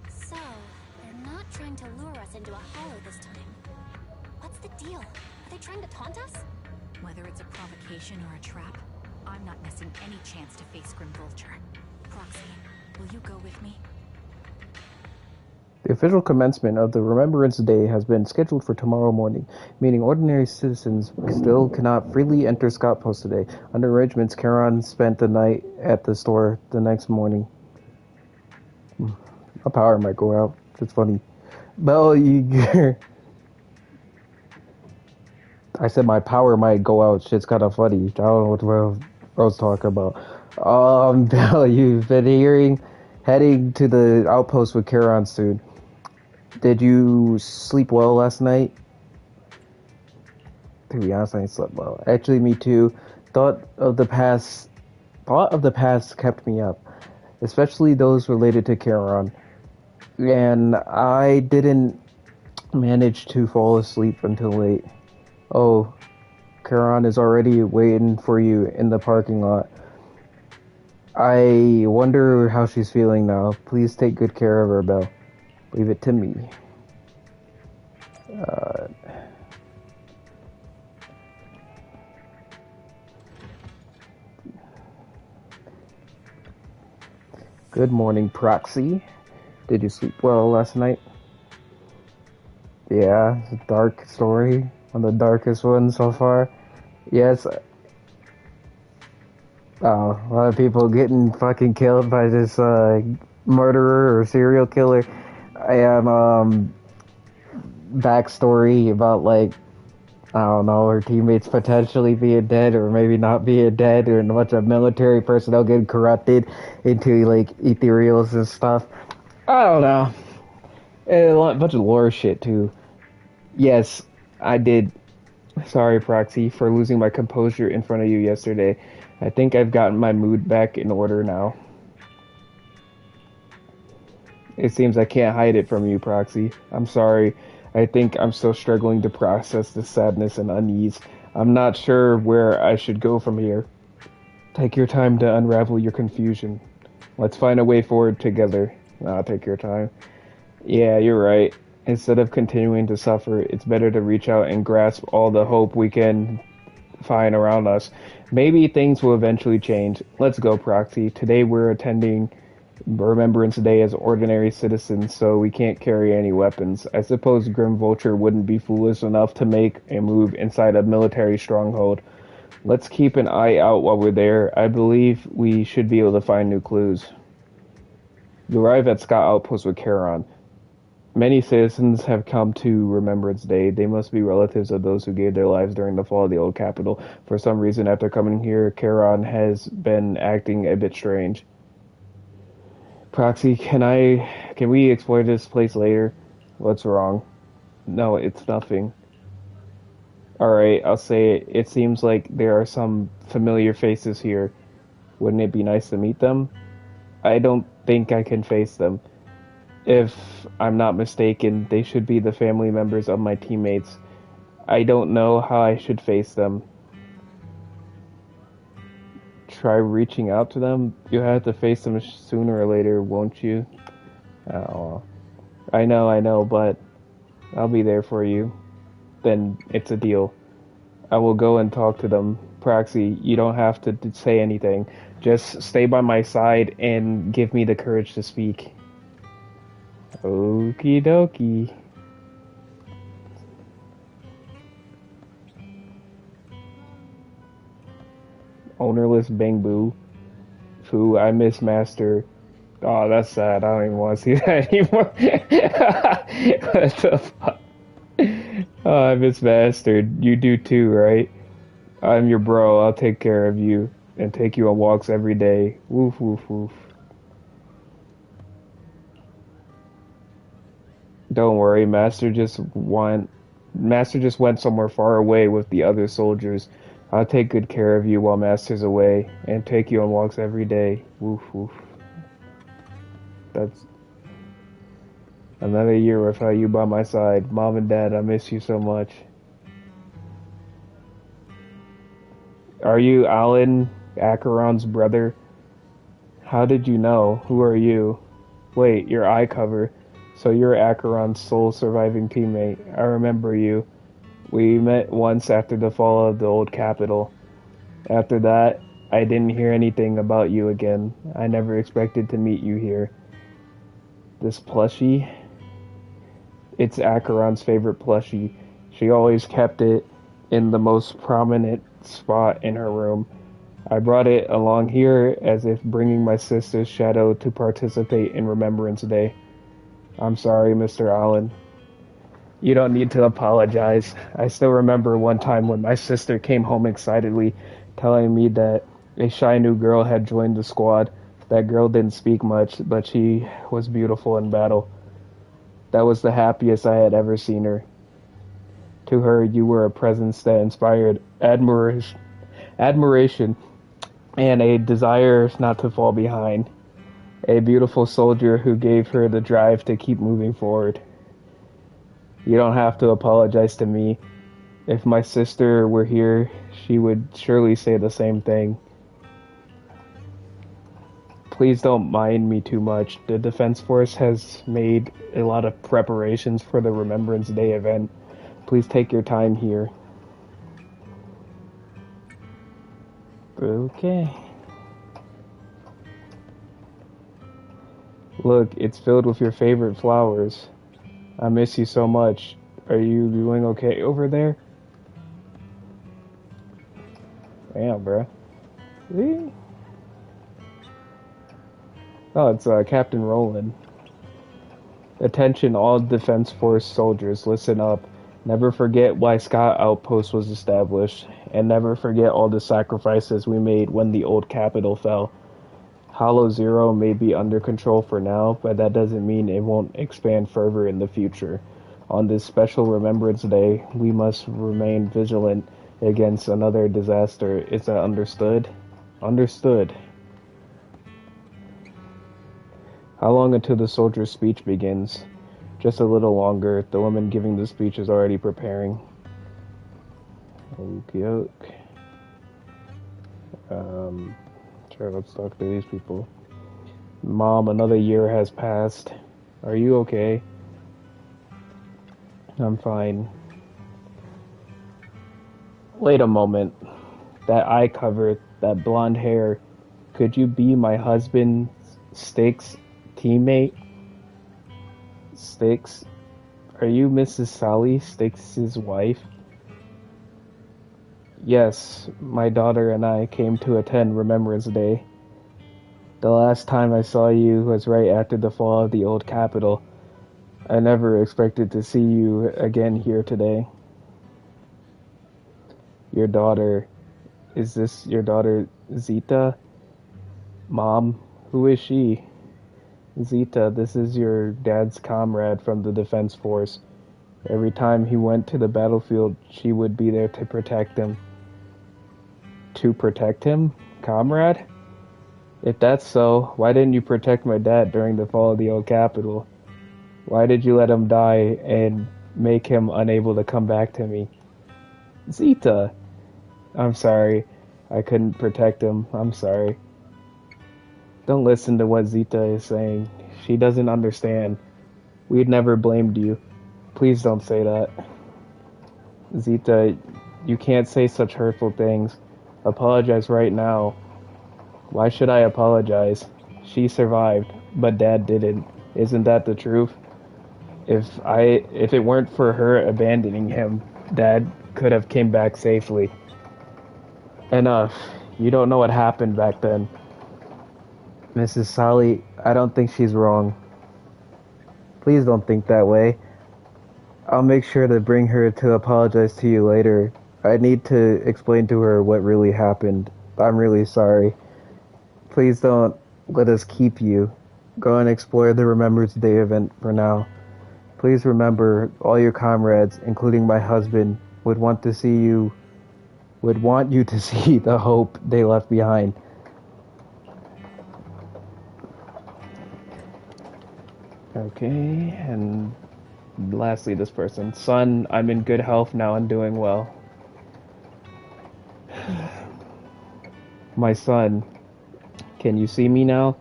So, they're not trying to lure us into a hollow this time. What's the deal? Are they trying to taunt us? Whether it's a provocation or a trap, I'm not missing any chance to face Grim Vulture. Proxy, will you go with me? The official commencement of the Remembrance Day has been scheduled for tomorrow morning, meaning ordinary citizens still cannot freely enter Scott Post today. Under arrangements, Charon spent the night at the store the next morning. My power might go out. It's funny. Bell, I said my power might go out. Shit's kind of funny. I don't know what I was talking about. Bell, you've been heading to the outpost with Charon soon. Did you sleep well last night? To be honest, I slept well. Actually, me too. Thought of the past kept me up, especially those related to Charon. And I didn't manage to fall asleep until late. Oh, Charon is already waiting for you in the parking lot. I wonder how she's feeling now. Please take good care of her, Belle. Leave it to me. Good morning, Proxy. Did you sleep well last night? Yeah, it's a dark story. One of the darkest ones so far. Yes. A lot of people getting fucking killed by this murderer or serial killer. I am backstory about like I don't know, her teammates potentially being dead or maybe not being dead, or a bunch of military personnel getting corrupted into like ethereals and stuff. I don't know. And a bunch of lore shit too. Yes, I did. Sorry, Proxy, for losing my composure in front of you yesterday. I think I've gotten my mood back in order now. It seems I can't hide it from you, Proxy. I'm sorry. I think I'm still struggling to process the sadness and unease. I'm not sure where I should go from here. Take your time to unravel your confusion. Let's find a way forward together. Take your time. Yeah, you're right. Instead of continuing to suffer, it's better to reach out and grasp all the hope we can find around us. Maybe things will eventually change. Let's go, Proxy. Today we're attending Remembrance Day as ordinary citizens, so we can't carry any weapons. I suppose Grim Vulture wouldn't be foolish enough to make a move inside a military stronghold. Let's keep an eye out while we're there. I believe we should be able to find new clues. You arrive at Scott Outpost with Charon. Many citizens have come to Remembrance Day. They must be relatives of those who gave their lives during the fall of the old capital. For some reason, after coming here, Charon has been acting a bit strange. Proxy, can we explore this place later? What's wrong? No, it's nothing. Alright, I'll say it. It seems like there are some familiar faces here. Wouldn't it be nice to meet them? I don't think I can face them. If I'm not mistaken, they should be the family members of my teammates. I don't know how I should face them. Try reaching out to them? You'll have to face them sooner or later, won't you? Oh, I know, but I'll be there for you. Then it's a deal. I will go and talk to them. Proxy, you don't have to say anything. Just stay by my side and give me the courage to speak. Okie dokie. Ownerless Bangbu. Foo, I miss Master. Oh, that's sad. I don't even want to see that anymore. What the fuck? Oh, I miss Master. You do too, right? I'm your bro. I'll take care of you and take you on walks every day. Woof, woof, woof. Don't worry, Master just went somewhere far away with the other soldiers. I'll take good care of you while Master's away and take you on walks every day. Woof woof. That's another year without you by my side. Mom and Dad, I miss you so much. Are you Alan, Acheron's brother? How did you know? Who are you? Wait, your eye cover. So you're Acheron's sole surviving teammate. I remember you. We met once after the fall of the old capital. After that, I didn't hear anything about you again. I never expected to meet you here. This plushie? It's Acheron's favorite plushie. She always kept it in the most prominent spot in her room. I brought it along here as if bringing my sister's shadow to participate in Remembrance Day. I'm sorry, Mr. Allen. You don't need to apologize. I still remember one time when my sister came home excitedly, telling me that a shy new girl had joined the squad. That girl didn't speak much, but she was beautiful in battle. That was the happiest I had ever seen her. To her, you were a presence that inspired admiration and a desire not to fall behind. A beautiful soldier who gave her the drive to keep moving forward. You don't have to apologize to me. If my sister were here, she would surely say the same thing. Please don't mind me too much. The Defense Force has made a lot of preparations for the Remembrance Day event. Please take your time here. Okay. Look, it's filled with your favorite flowers. I miss you so much. Are you doing okay over there? Damn, bro. See? Oh, it's Captain Roland. Attention all Defense Force soldiers, listen up. Never forget why Scott Outpost was established, and never forget all the sacrifices we made when the old capital fell. Hollow Zero may be under control for now, but that doesn't mean it won't expand further in the future. On this special Remembrance Day, we must remain vigilant against another disaster. Is that understood? Understood. How long until the soldier's speech begins? Just a little longer. The woman giving the speech is already preparing. Okey-doke. Sure, let's talk to these people. Mom, another year has passed. Are you okay? I'm fine. Wait a moment. That eye cover, that blonde hair. Could you be my husband, Styx' teammate? Styx? Are you Mrs. Sally, Styx' wife? Yes, my daughter and I came to attend Remembrance Day. The last time I saw you was right after the fall of the old capital. I never expected to see you again here today. Your daughter, is this your daughter Zita? Mom, who is she? Zita, this is your dad's comrade from the Defense Force. Every time he went to the battlefield, she would be there to protect him. To protect him? Comrade? If that's so, why didn't you protect my dad during the fall of the old capital? Why did you let him die and make him unable to come back to me? Zita! I'm sorry. I couldn't protect him. I'm sorry. Don't listen to what Zita is saying. She doesn't understand. We'd never blamed you. Please don't say that. Zita, you can't say such hurtful things. Apologize right now. Why should I apologize? She survived, but Dad didn't. Isn't that the truth? If it weren't for her abandoning him, Dad could have came back safely. Enough. You don't know what happened back then. Mrs. Sally, I don't think she's wrong. Please don't think that way. I'll make sure to bring her to apologize to you later. I need to explain to her what really happened. I'm really sorry. Please don't let us keep you. Go and explore the Remembrance Day event for now. Please remember, all your comrades, including my husband, would want you to see the hope they left behind. Okay, and lastly this person. Son, I'm in good health now and doing well. My son, can you see me now?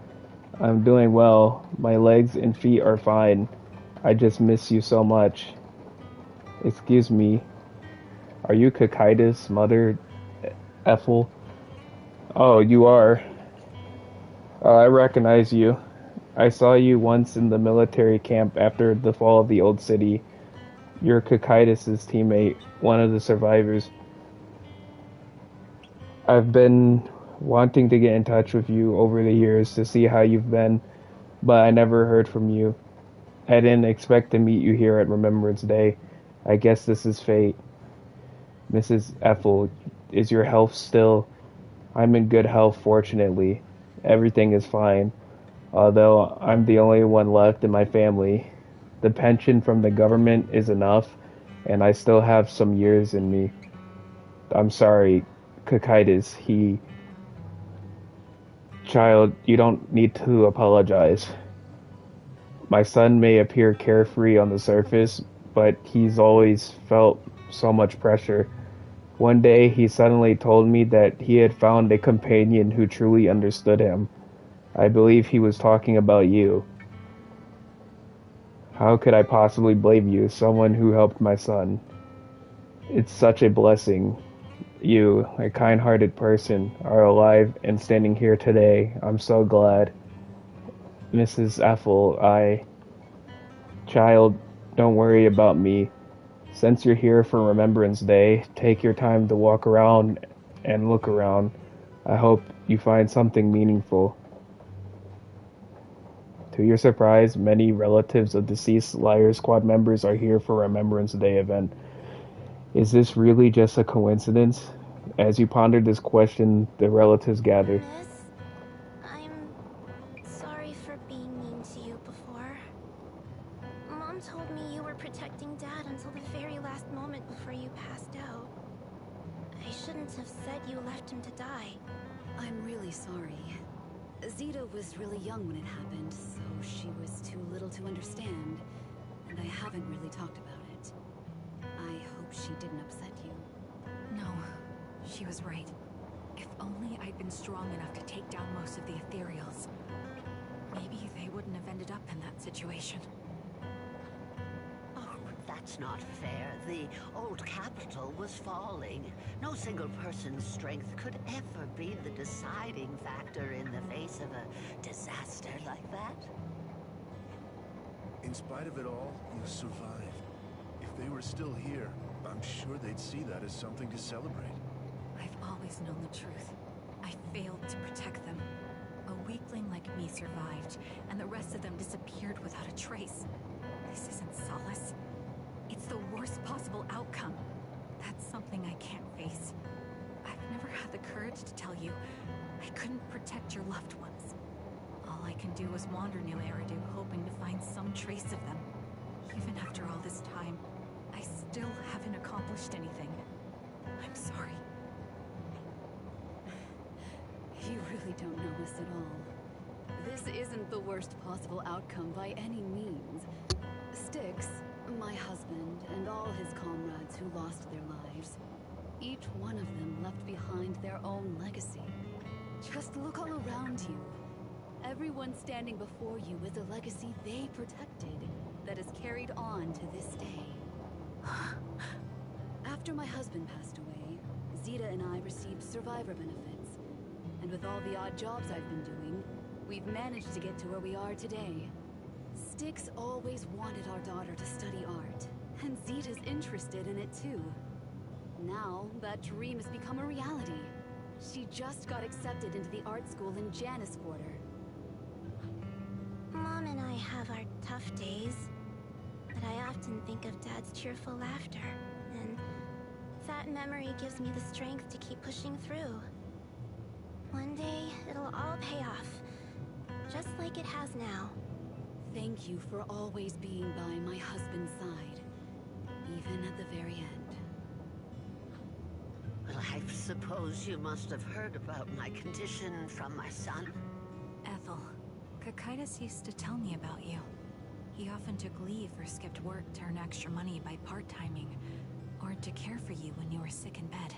I'm doing well. My legs and feet are fine. I just miss you so much. Excuse me. Are you Kakaitis, Mother Ethel? Oh, you are. I recognize you. I saw you once in the military camp after the fall of the old city. You're Kakaitis' teammate, one of the survivors. I've been wanting to get in touch with you over the years to see how you've been, but I never heard from you. I didn't expect to meet you here at Remembrance Day. I guess this is fate. Mrs. Ethel, is your health still? I'm in good health, fortunately. Everything is fine, although I'm the only one left in my family. The pension from the government is enough, and I still have some years in me. I'm sorry, Kakaitis. Child, you don't need to apologize. My son may appear carefree on the surface, but he's always felt so much pressure. One day he suddenly told me that he had found a companion who truly understood him. I believe he was talking about you. How could I possibly blame you, someone who helped my son? It's such a blessing. You, a kind-hearted person, are alive and standing here today. I'm so glad. Mrs. Ethel, Child, don't worry about me. Since you're here for Remembrance Day, take your time to walk around and look around. I hope you find something meaningful. To your surprise, many relatives of deceased Liar Squad members are here for Remembrance Day event. Is this really just a coincidence? As you ponder this question, the relatives gather. Miss, I'm sorry for being mean to you before. Mom told me you were protecting Dad until the very last moment before you passed out. I shouldn't have said you left him to die. I'm really sorry. Zeta was really young when it happened, so she was too little to understand, and I haven't really talked about it. I hope she didn't upset you. No, she was right. If only I'd been strong enough to take down most of the ethereals. Maybe they wouldn't have ended up in that situation. Oh, that's not fair. The old capital was falling. No single person's strength could ever be the deciding factor in the face of a disaster like that. In spite of it all, you survived. If they were still here, I'm sure they'd see that as something to celebrate. I've always known the truth. I failed to protect them. A weakling like me survived, and the rest of them disappeared without a trace. This isn't solace. It's the worst possible outcome. That's something I can't face. I've never had the courage to tell you I couldn't protect your loved ones. All I can do is wander New Eridu, hoping to find some trace of them. Even after all this time, I still haven't accomplished anything. I'm sorry. You really don't know us at all. This isn't the worst possible outcome by any means. Styx, my husband, and all his comrades who lost their lives, each one of them left behind their own legacy. Just look all around you. Everyone standing before you is a legacy they protected that is carried on to this day. After my husband passed away, Zeta and I received survivor benefits. And with all the odd jobs I've been doing, we've managed to get to where we are today. Styx always wanted our daughter to study art, and Zeta's interested in it too. Now, that dream has become a reality. She just got accepted into the art school in Janus Quarter. Mom and I have our tough days, but I often think of Dad's cheerful laughter, and that memory gives me the strength to keep pushing through. One day, it'll all pay off, just like it has now. Thank you for always being by my husband's side, even at the very end. Well, I suppose you must have heard about my condition from my son. Ethel, Kakaitis used to tell me about you. He often took leave or skipped work to earn extra money by part-timing, or to care for you when you were sick in bed.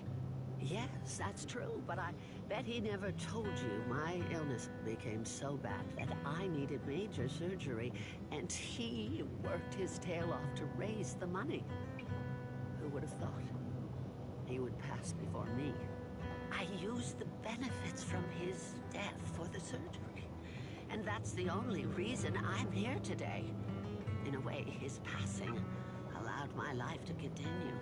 Yes, that's true, but I bet he never told you my illness became so bad that I needed major surgery, and he worked his tail off to raise the money. Who would have thought he would pass before me? I used the benefits from his death for the surgery, And that's the only reason I'm here today. In a way, his passing allowed my life to continue.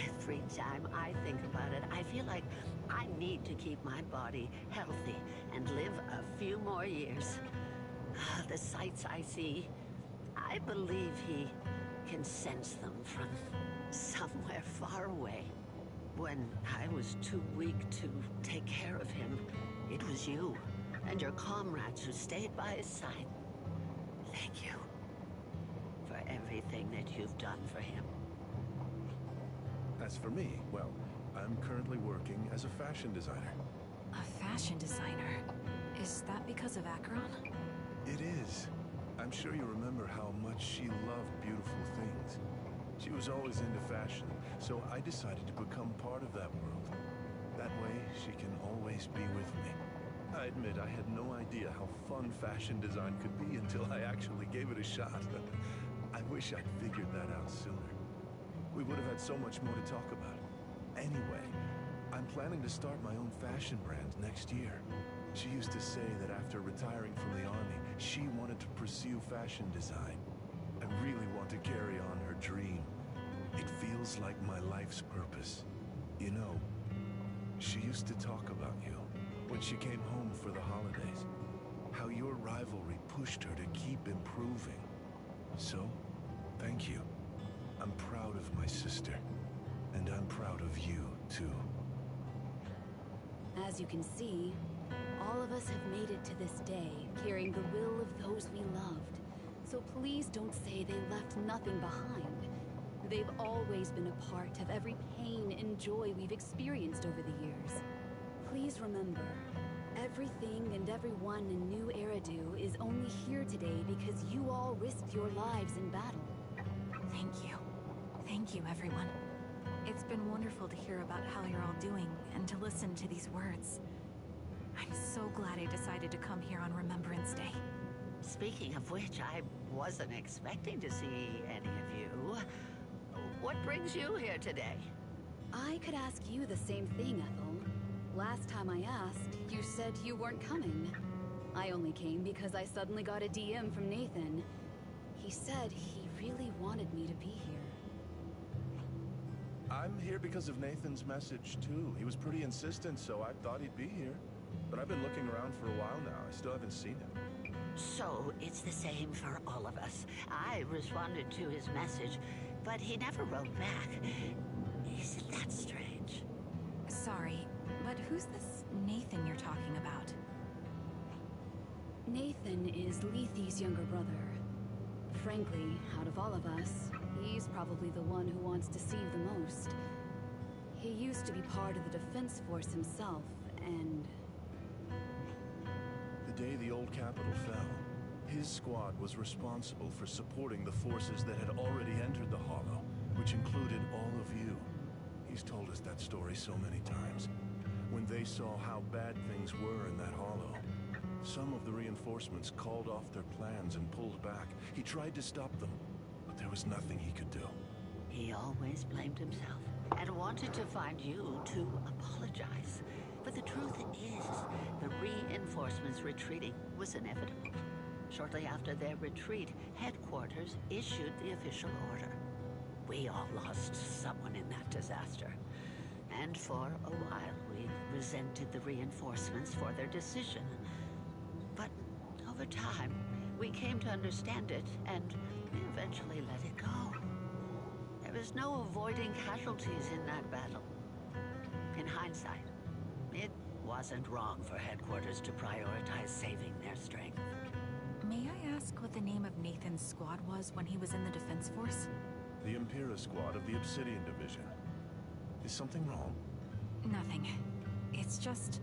Every time I think about it, I feel like I need to keep my body healthy and live a few more years. The sights I see, I believe he can sense them from somewhere far away. When I was too weak to take care of him, it was you and your comrades who stayed by his side. Thank you for everything that you've done for him. As for me, well, I'm currently working as a fashion designer. A fashion designer? Is that because of Acheron? It is. I'm sure you remember how much she loved beautiful things. She was always into fashion, so I decided to become part of that world. That way, she can always be with me. I admit I had no idea how fun fashion design could be until I actually gave it a shot. I wish I'd figured that out sooner. We would have had so much more to talk about. Anyway, I'm planning to start my own fashion brand next year. She used to say that after retiring from the army, she wanted to pursue fashion design. I really want to carry on her dream. It feels like my life's purpose. You know, she used to talk about you when she came home for the holidays. How your rivalry pushed her to keep improving. So, thank you. I'm proud of my sister. And I'm proud of you, too. As you can see, all of us have made it to this day, carrying the will of those we loved. So please don't say they left nothing behind. They've always been a part of every pain and joy we've experienced over the years. Please remember, everything and everyone in New Eridu is only here today because you all risked your lives in battle. Thank you. Thank you, everyone. It's been wonderful to hear about how you're all doing and to listen to these words. I'm so glad I decided to come here on Remembrance Day. Speaking of which, I wasn't expecting to see any of you. What brings you here today? I could ask you the same thing, Ethel. Last time I asked, you said you weren't coming. I only came because I suddenly got a DM from Nathan. He said he really wanted me to be here. I'm here because of Nathan's message, too. He was pretty insistent, so I thought he'd be here. But I've been looking around for a while now. I still haven't seen him. So, it's the same for all of us. I responded to his message, but he never wrote back. Isn't that strange? Sorry, but who's this Nathan you're talking about? Nathan is Lethe's younger brother. Frankly, out of all of us, he's probably the one who wants to see the most. He used to be part of the defense force himself, and... The day the old capital fell, his squad was responsible for supporting the forces that had already entered the Hollow, which included all of you. He's told us that story so many times. When they saw how bad things were in that Hollow, some of the reinforcements called off their plans and pulled back. He tried to stop them, but there was nothing he could do. He always blamed himself and wanted to find you to apologize. But the truth is, the reinforcements retreating was inevitable. Shortly after their retreat, headquarters issued the official order. We all lost someone in that disaster. And for a while, we resented the reinforcements for their decision. But over time, we came to understand it and eventually let it go. There was no avoiding casualties in that battle. In hindsight, it wasn't wrong for headquarters to prioritize saving their strength. May I ask what the name of Nathan's squad was when he was in the defense force? The Impera squad of the Obsidian Division. Is something wrong? Nothing. It's just...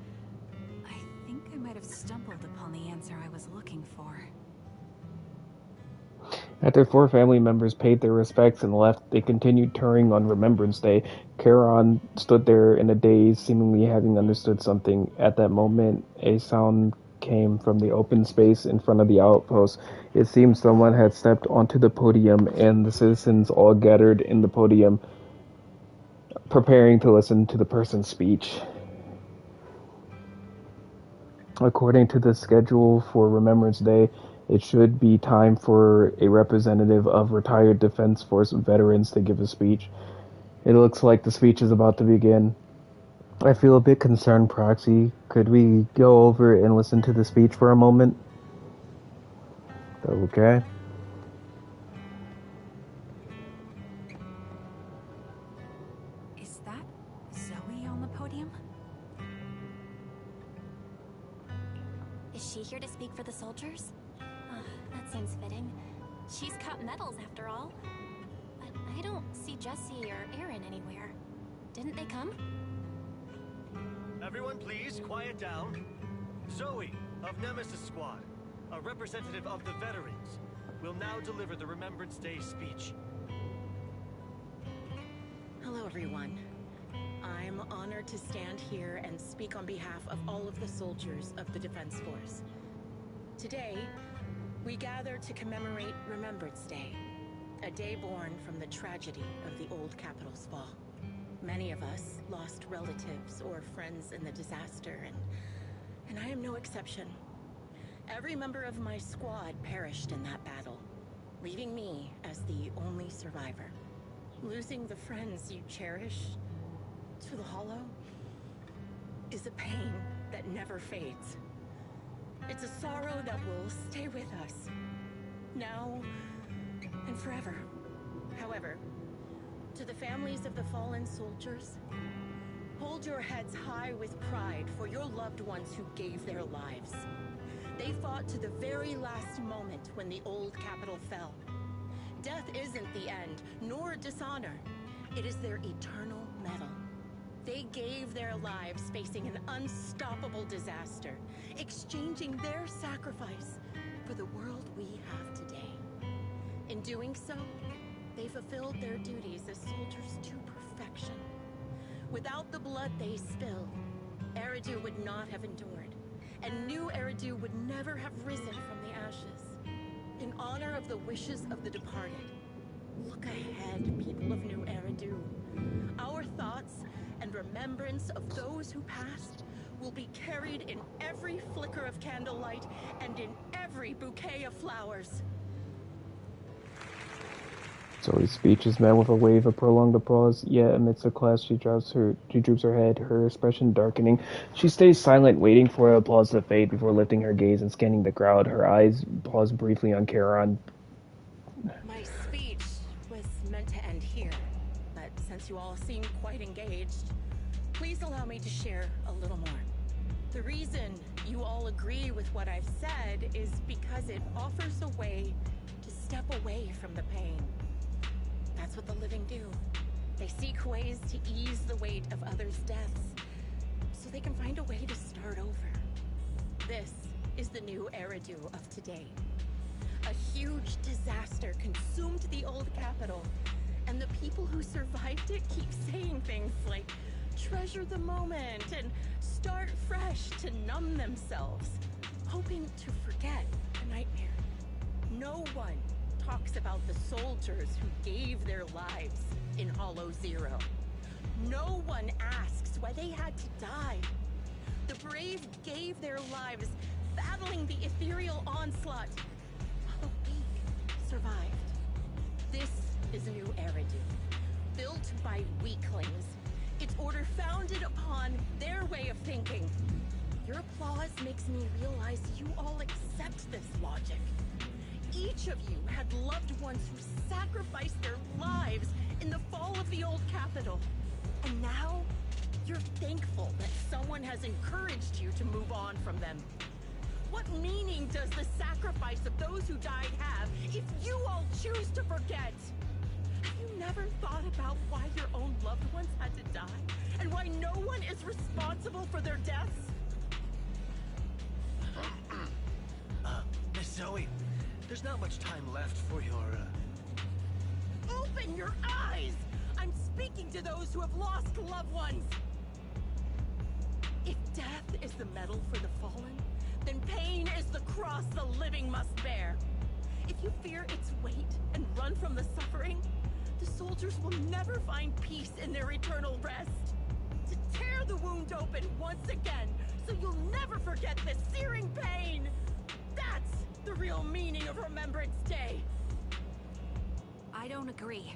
I think I might have stumbled upon the answer I was looking for. After 4 family members paid their respects and left, they continued touring on Remembrance Day. Charon stood there in a daze, seemingly having understood something. At that moment, a sound came from the open space in front of the outpost. It seemed someone had stepped onto the podium, and the citizens all gathered in the podium, preparing to listen to the person's speech. According to the schedule for Remembrance Day, it should be time for a representative of retired Defense Force veterans to give a speech. It looks like the speech is about to begin. I feel a bit concerned, Proxy. Could we go over and listen to the speech for a moment? Okay. Is that Zoe on the podium? Is she here to speak for the soldiers? That seems fitting. She's got medals after all. But I don't see Jesse or Aaron anywhere. Didn't they come? Everyone please, quiet down. Zoe, of Nemesis Squad, a representative of the veterans, will now deliver the Remembrance Day speech. Hello, everyone. I'm honored to stand here and speak on behalf of all of the soldiers of the Defense Force. Today, we gather to commemorate Remembrance Day, a day born from the tragedy of the old capital's fall. Many of us lost relatives or friends in the disaster, and I am no exception. Every member of my squad perished in that battle, leaving me as the only survivor. Losing the friends you cherish to the Hollow is a pain that never fades. It's a sorrow that will stay with us, now and forever. However, to the families of the fallen soldiers, hold your heads high with pride for your loved ones who gave their lives. They fought to the very last moment when the old capital fell. Death isn't the end, nor dishonor. It is their eternal medal. They gave their lives facing an unstoppable disaster, exchanging their sacrifice for the world we have today. In doing so, they fulfilled their duties as soldiers to perfection. Without the blood they spilled, Eridu would not have endured, and new Eridu would never have risen from the ashes. In honor of the wishes of the departed, look ahead, people of New Eridu. Our thoughts and remembrance of those who passed will be carried in every flicker of candlelight and in every bouquet of flowers. Zoe's speech is met with a wave of prolonged applause, yet amidst the class she droops her head, her expression darkening. She stays silent, waiting for the applause to fade before lifting her gaze and scanning the crowd. Her eyes pause briefly on Charon. My speech was meant to end here, but since you all seem quite engaged, please allow me to share a little more. The reason you all agree with what I've said is because it offers a way to step away from the pain. That's what the living do. They seek ways to ease the weight of others' deaths, so they can find a way to start over. This is the new Eridu of today. A huge disaster consumed the old capital, and the people who survived it keep saying things like, treasure the moment and start fresh to numb themselves, hoping to forget the nightmare. No one talks about the soldiers who gave their lives in Hollow Zero. No one asks why they had to die. The brave gave their lives battling the ethereal onslaught, while the weak survived. This is a new Eridu, built by weaklings. Its order founded upon their way of thinking. Your applause makes me realize you all accept this logic. Each of you had loved ones who sacrificed their lives in the fall of the old capital. And now, you're thankful that someone has encouraged you to move on from them. What meaning does the sacrifice of those who died have if you all choose to forget? Have you never thought about why your own loved ones had to die? And why no one is responsible for their deaths? Miss Zoe, there's not much time left for your, Open your eyes! I'm speaking to those who have lost loved ones! If death is the medal for the fallen, then pain is the cross the living must bear. If you fear its weight and run from the suffering, the soldiers will never find peace in their eternal rest. To tear the wound open once again, so you'll never forget this searing pain! That's the real meaning of Remembrance Day! I don't agree.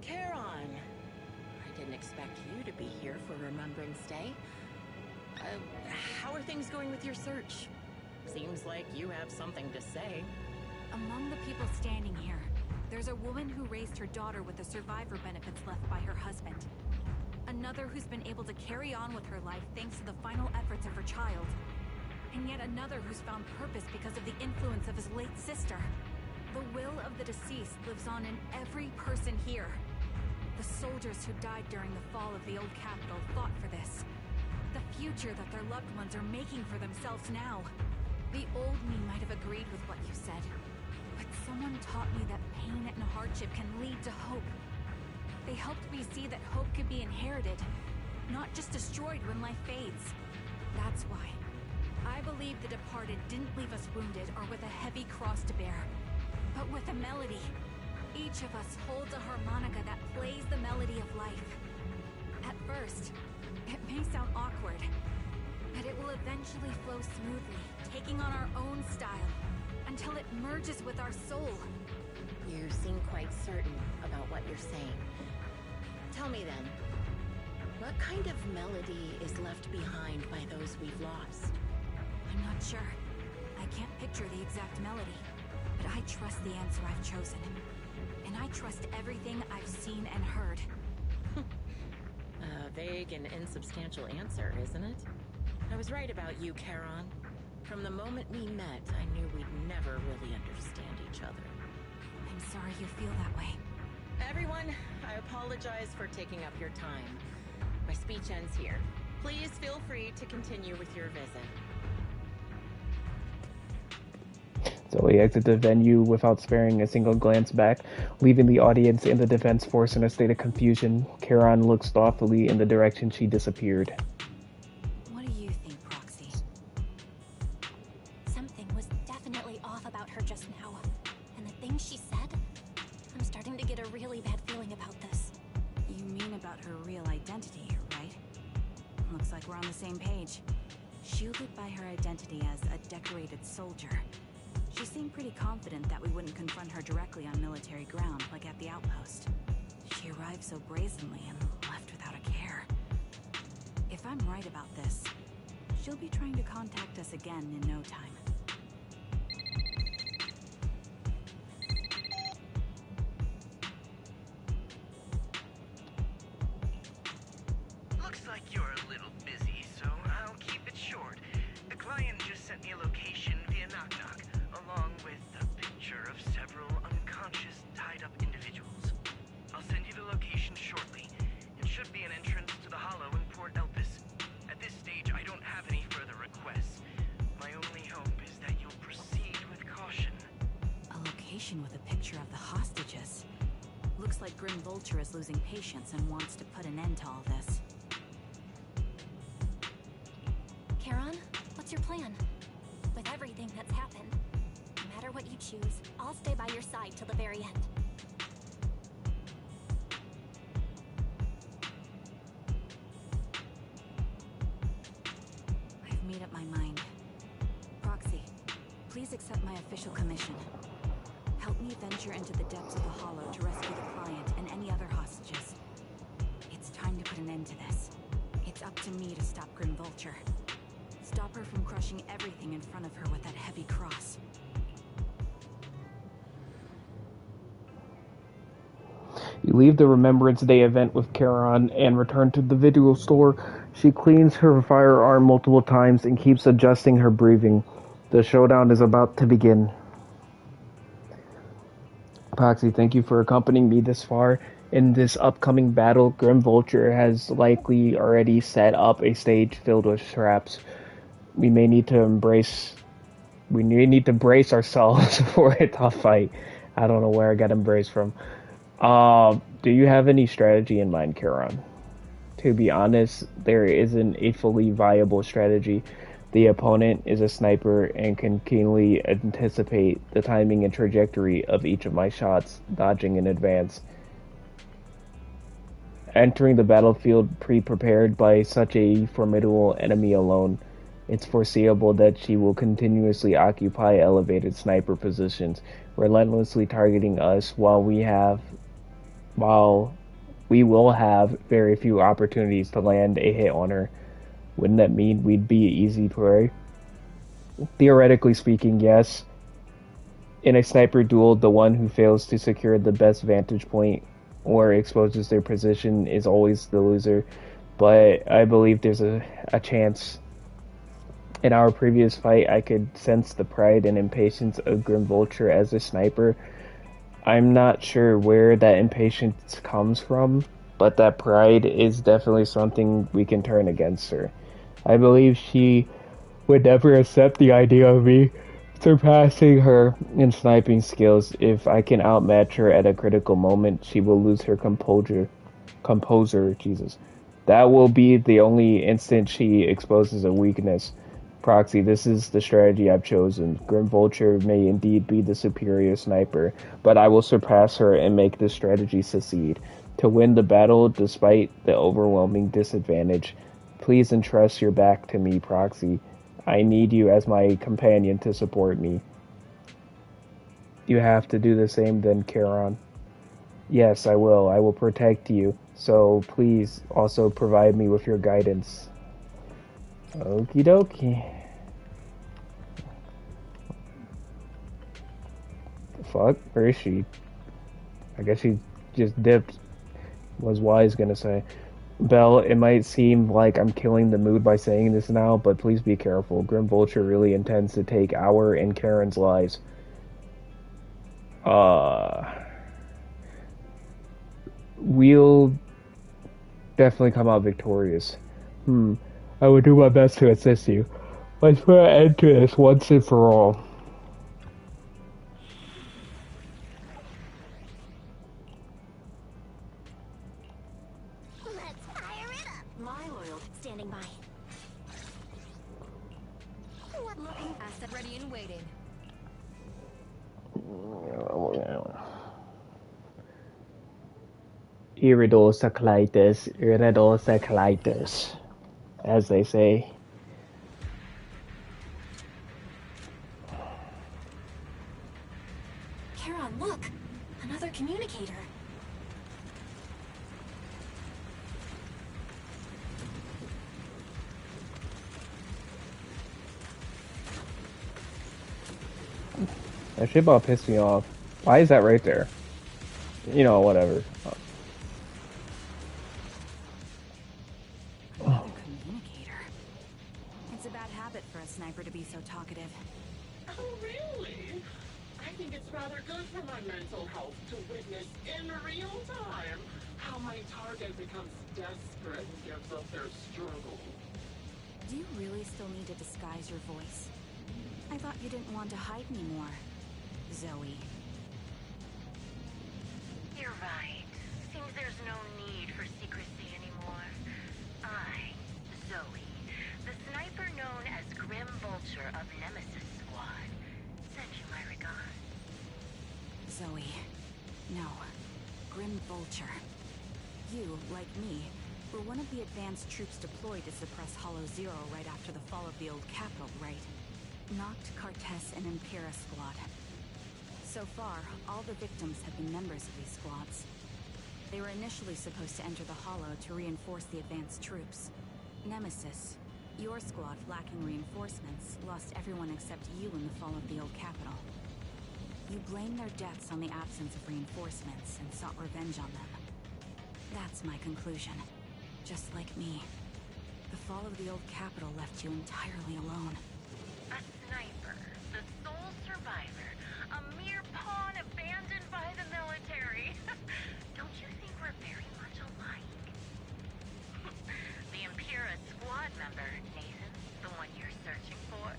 Charon, I didn't expect you to be here for Remembrance Day. How are things going with your search? Seems like you have something to say. Among the people standing here, there's a woman who raised her daughter with the survivor benefits left by her husband. Another who's been able to carry on with her life thanks to the final efforts of her child. And yet another who's found purpose because of the influence of his late sister. The will of the deceased lives on in every person here. The soldiers who died during the fall of the old capital fought for this. The future that their loved ones are making for themselves now. The old me might have agreed with what you said, but someone taught me that pain and hardship can lead to hope. They helped me see that hope could be inherited, not just destroyed when life fades. That's why I believe the departed didn't leave us wounded or with a heavy cross to bear, but with a melody. Each of us holds a harmonica that plays the melody of life. At first, it may sound awkward, but it will eventually flow smoothly, taking on our own style, until it merges with our soul. You seem quite certain about what you're saying. Tell me then, what kind of melody is left behind by those we've lost? I'm not sure. I can't picture the exact melody, but I trust the answer I've chosen. And I trust everything I've seen and heard. A vague and insubstantial answer, isn't it? I was right about you, Charon. From the moment we met, I knew we'd never really understand each other. I'm sorry you feel that way. Everyone, I apologize for taking up your time. My speech ends here. Please feel free to continue with your visit. Zoe exits the venue without sparing a single glance back, leaving the audience and the defense force in a state of confusion. Charon looks thoughtfully in the direction she disappeared. What do you think, Proxy? Something was definitely off about her just now. And the things she said, I'm starting to get a really bad feeling about this. You mean about her real identity, right? Looks like we're on the same page. Shielded by her identity as a decorated soldier. She seemed pretty confident that we wouldn't confront her directly on military ground, like at the outpost. She arrived so brazenly and left without a care. If I'm right about this, she'll be trying to contact us again in no time. Looks like you're a little busy, so I'll keep it short. The client just sent me a location via Knock Knock, along with a picture of several unconscious, tied-up individuals. I'll send you the location shortly. It should be an entrance to the Hollow in Port Elpis. At this stage, I don't have any further requests. My only hope is that you'll proceed with caution. A location with a picture of the hostages. Looks like Grim Vulture is losing patience and wants to put an end to all this. Charon, what's your plan? With everything that's happened, no matter what you choose, I'll stay by your side till the very end. I've made up my mind. Proxy, please accept my official commission. Help me venture into the depths of the Hollow to rescue the client and any other hostages. It's time to put an end to this. It's up to me to stop Grim Vulture. Stop her from crushing everything in front of her with that heavy cross. You leave the Remembrance Day event with Charon and return to the video store. She cleans her firearm multiple times and keeps adjusting her breathing. The showdown is about to begin. Proxy, thank you for accompanying me this far. In this upcoming battle, Grim Vulture has likely already set up a stage filled with traps. We may need to brace ourselves for a tough fight. I don't know where I got embraced from. Do you have any strategy in mind, Charon? To be honest, there isn't a fully viable strategy. The opponent is a sniper and can keenly anticipate the timing and trajectory of each of my shots, dodging in advance. entering the battlefield pre-prepared by such a formidable enemy alone, it's foreseeable that she will continuously occupy elevated sniper positions, relentlessly targeting us while we will have very few opportunities to land a hit on her. Wouldn't that mean we'd be easy prey? Theoretically speaking, yes. In a sniper duel, the one who fails to secure the best vantage point or exposes their position is always the loser. But I believe there's a chance. In our previous fight, I could sense the pride and impatience of Grim Vulture as a sniper. I'm not sure where that impatience comes from, but that pride is definitely something we can turn against her. I believe she would never accept the idea of me surpassing her in sniping skills. If I can outmatch her at a critical moment, she will lose her composure, Jesus. That will be the only instant she exposes a weakness. Proxy, this is the strategy I've chosen. Grim Vulture may indeed be the superior sniper, but I will surpass her and make this strategy succeed. To win the battle despite the overwhelming disadvantage, please entrust your back to me, Proxy. I need you as my companion to support me. You have to do the same then, Charon. Yes, I will. I will protect you. So please also provide me with your guidance. Okie dokie. The fuck? Where is she? I guess she just dipped. Was Wise gonna say. Belle, it might seem like I'm killing the mood by saying this now, but please be careful. Grim Vulture really intends to take our and Karen's lives. We'll definitely come out victorious. I will do my best to assist you. Let's put an end to this once and for all. Let's fire it up. My loyal standing by. Looking asset ready and waiting. Iridocyclitis, as they say. Charon, look! Another communicator. That shit about pissed me off. Why is that right there? You know, whatever. Communicator. It's a bad habit for a sniper to be so talkative. Oh, really? I think it's rather good for my mental health to witness in real time how my target becomes desperate and gives up their struggle. Do you really still need to disguise your voice? I thought you didn't want to hide anymore, Zoe. You're right. Seems there's no need for secrecy anymore. I, Zoe, the sniper known as Grim Vulture of Nemesis Squad, send you my regards. Zoe. No. Grim Vulture. You, like me, were one of the advanced troops deployed to suppress Hollow Zero right after the fall of the old capital, right? Noct, Cartes, and Impera Squad. So far, all the victims have been members of these squads. They were initially supposed to enter the Hollow to reinforce the advanced troops. Nemesis, your squad lacking reinforcements, lost everyone except you in the fall of the old capital. You blamed their deaths on the absence of reinforcements and sought revenge on them. That's my conclusion. Just like me. The fall of the old capital left you entirely alone. A sniper, the sole survivor, a mere pawn abandoned by the military. Don't you think we're very much alike? The Impera squad member, Nathan, the one you're searching for,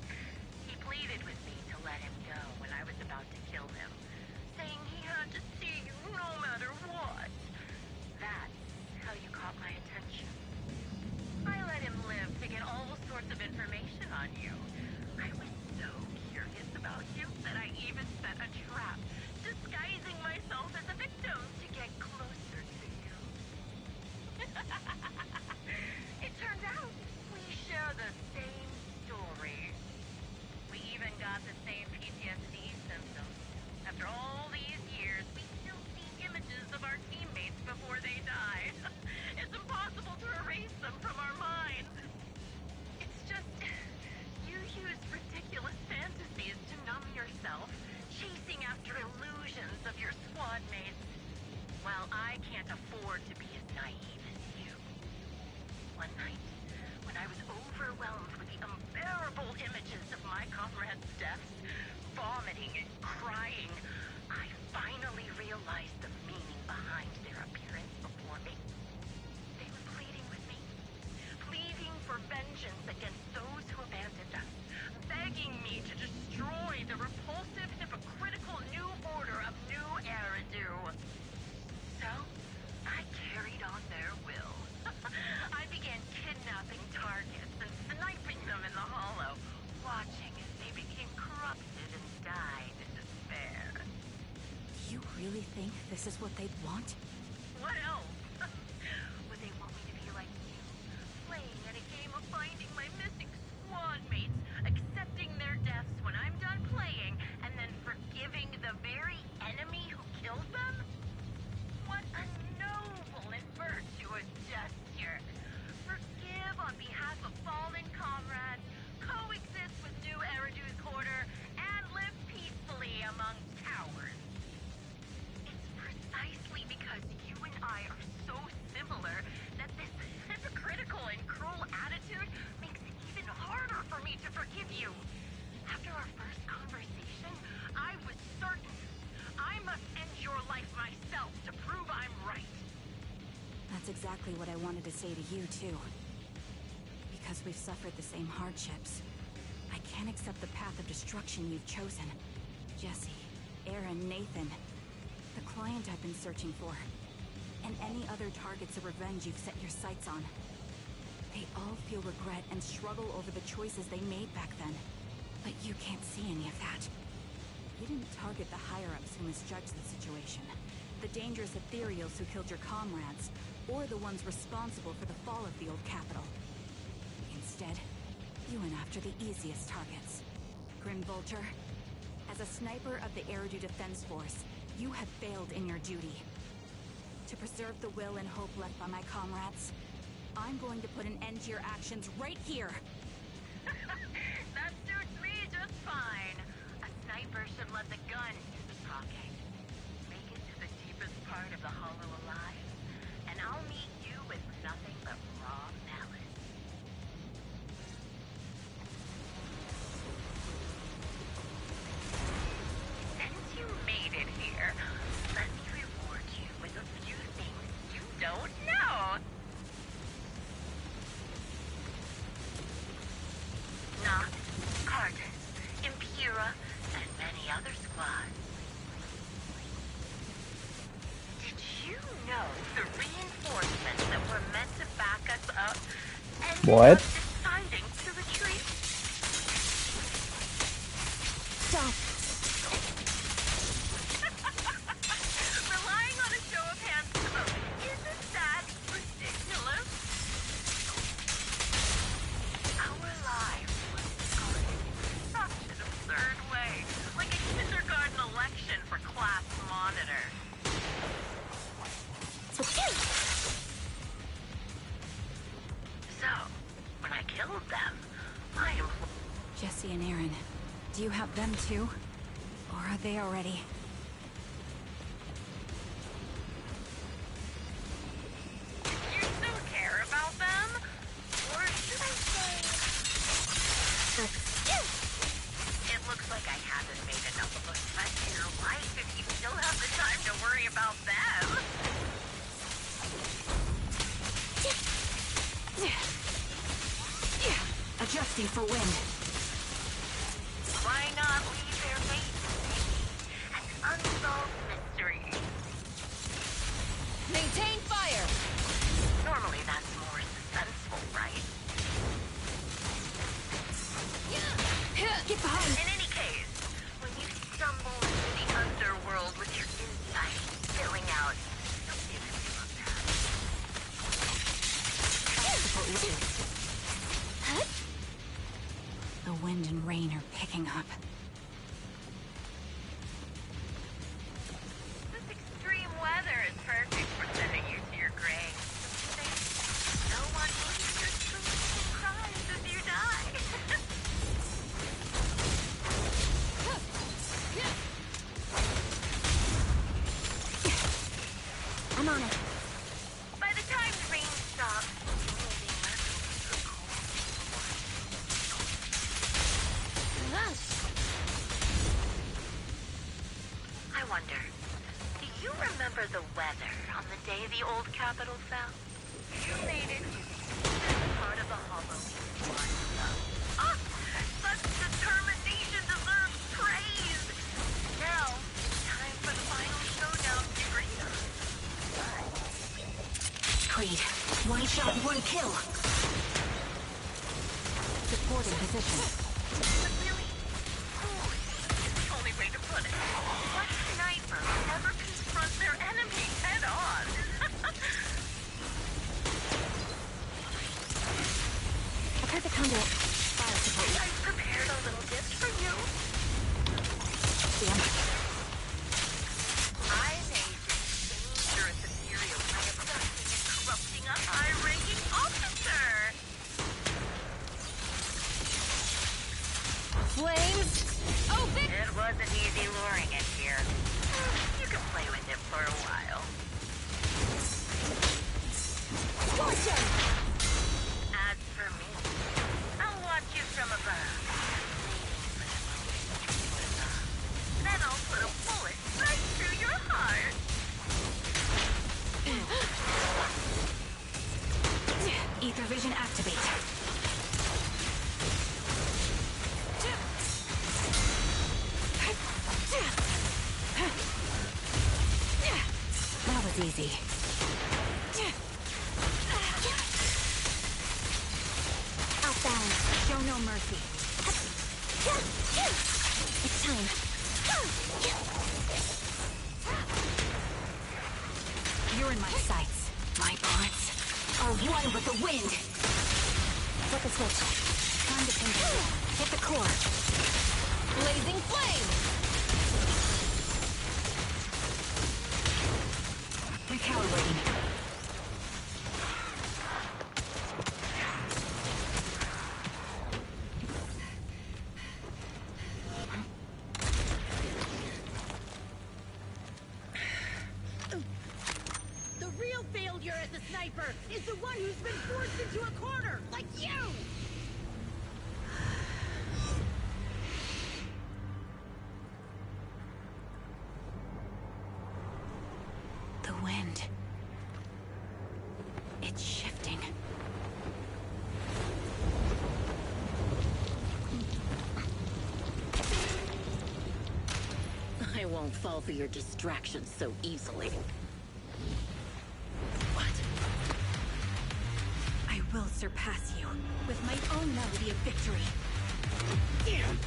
he pleaded with me to let him go when I was about to kill him, saying he had to see you no matter what. That's how you caught my attention. I let him live to get all sorts of information on you. afford to be as naive as you. One night, when I was overwhelmed with the unbearable images of my comrades' deaths, vomiting and crying, I finally realized the meaning behind their appearance before me. They were pleading with me, pleading for vengeance against those who abandoned us, begging me to destroy the repulsive, hypocritical new order of New Eridu. So, I carried on their will. I began kidnapping targets and sniping them in the hollow, watching as they became corrupted and died in despair. Do you really think this is what they'd want? What else? Would they want me to be like you, playing at a game of finding my missing squad mates, accepting their deaths when I'm done playing, and then forgiving the very enemy who killed them? What a noble and virtuous gesture! Forgive on behalf of fallen comrades, coexist with New Eridu's quarter, and live peacefully among cowards. It's precisely because you and I are so similar that this hypocritical and cruel attitude makes it even harder for me to forgive you. After our first conversation, I was certain I must end your life myself to prove I'm right. That's exactly what I wanted to say to you, too. Because we've suffered the same hardships. I can't accept the path of destruction you've chosen. Jesse, Aaron, Nathan, the client I've been searching for, and any other targets of revenge you've set your sights on. They all feel regret and struggle over the choices they made back then. But you can't see any of that. You didn't target the higher-ups who misjudged the situation, the dangerous ethereals who killed your comrades, or the ones responsible for the fall of the old capital. Instead, you went after the easiest targets. Grim Vulture, as a sniper of the Eridu Defense Force, you have failed in your duty. To preserve the will and hope left by my comrades, I'm going to put an end to your actions right here. That suits me just fine. A sniper should let the gun do the talking. Make it to the deepest part of the hollow alive, and I'll meet you with nothing but raw malice. Since you made it here, let me reward you with a few things you don't know. Noct, Cardus, Impura, and many other squads. Did you know the reinforcements that were meant to back us up ended What? up deciding to retreat? Stop! Relying on a show of hands to vote, isn't that ridiculous? Our lives were scarred in such an absurd way, like a kindergarten election for class monitor. So, when I killed them, I implored... Jesse and Aaron, do you have them too? Or are they already... You still care about them? Or should I say... It looks like I haven't made enough of a mess in your life if you still have the time to worry about them. Adjusting for wind. Why not leave their mates, maybe? An unsolved mystery. Maintain fire! Normally that's more suspenseful, right? Get behind! In any case, when you stumble into the underworld with your insight spilling out, don't give it up that. The wind and rain are picking up. This extreme weather is perfect for sending you to your grave. No one will hear your screaming cries as you die. I'm on it. wonder, do you remember the weather on the day the old capital fell? You made it to this part of the hollow you once loved. Ah! Such determination deserves praise! Now, time for the final showdown to greet us. Creed, one shot, one kill. Supporting position. But really, cool is the only way to put it. What sniper never confronts their enemy head on? I've heard the conduit. Fire support. I prepared a little gift for you. Damn. I made this dangerous material by abducting and corrupting a high-ranking officer. Flames! Open! It wasn't easy luring it here. You can play with it for a while. Scorcher! As for me, I'll watch you from above, waiting for the moment to put it on. Then I'll put a bullet right through your heart. Ether vision activate. That was easy. Outbound. Show no mercy. It's time. You're in my sights. My bullets are one with the wind. Flip a switch. Time to control. Hit the core. Blazing flame! Recalibrating. The real failure as a sniper is the one who's been forced into a corner, like you! The wind. It's shifting. I won't fall for your distractions so easily. What? I will surpass you with my own melody of victory. And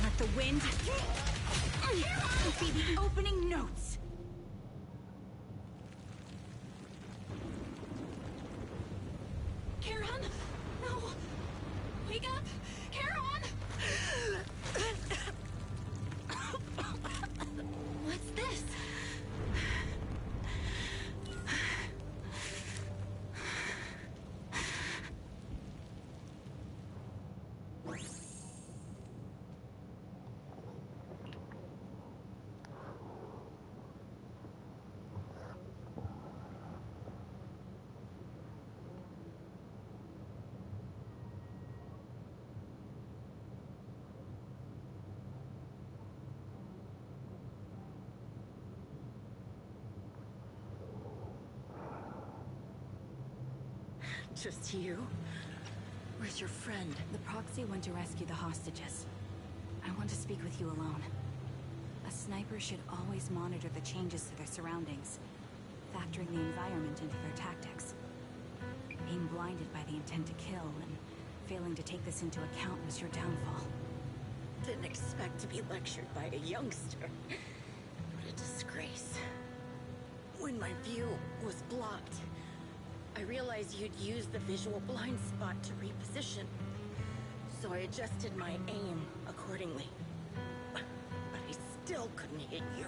let the wind be the opening notes. Charon? No! Wake up! Charon! What's this? Just you? Where's your friend? The proxy went to rescue the hostages. I want to speak with you alone. A sniper should always monitor the changes to their surroundings, factoring the environment into their tactics. Being blinded by the intent to kill and failing to take this into account was your downfall. Didn't expect to be lectured by a youngster. What a disgrace. When my view was blocked, I realized you'd used the visual blind spot to reposition. So I adjusted my aim accordingly. But I still couldn't hit you.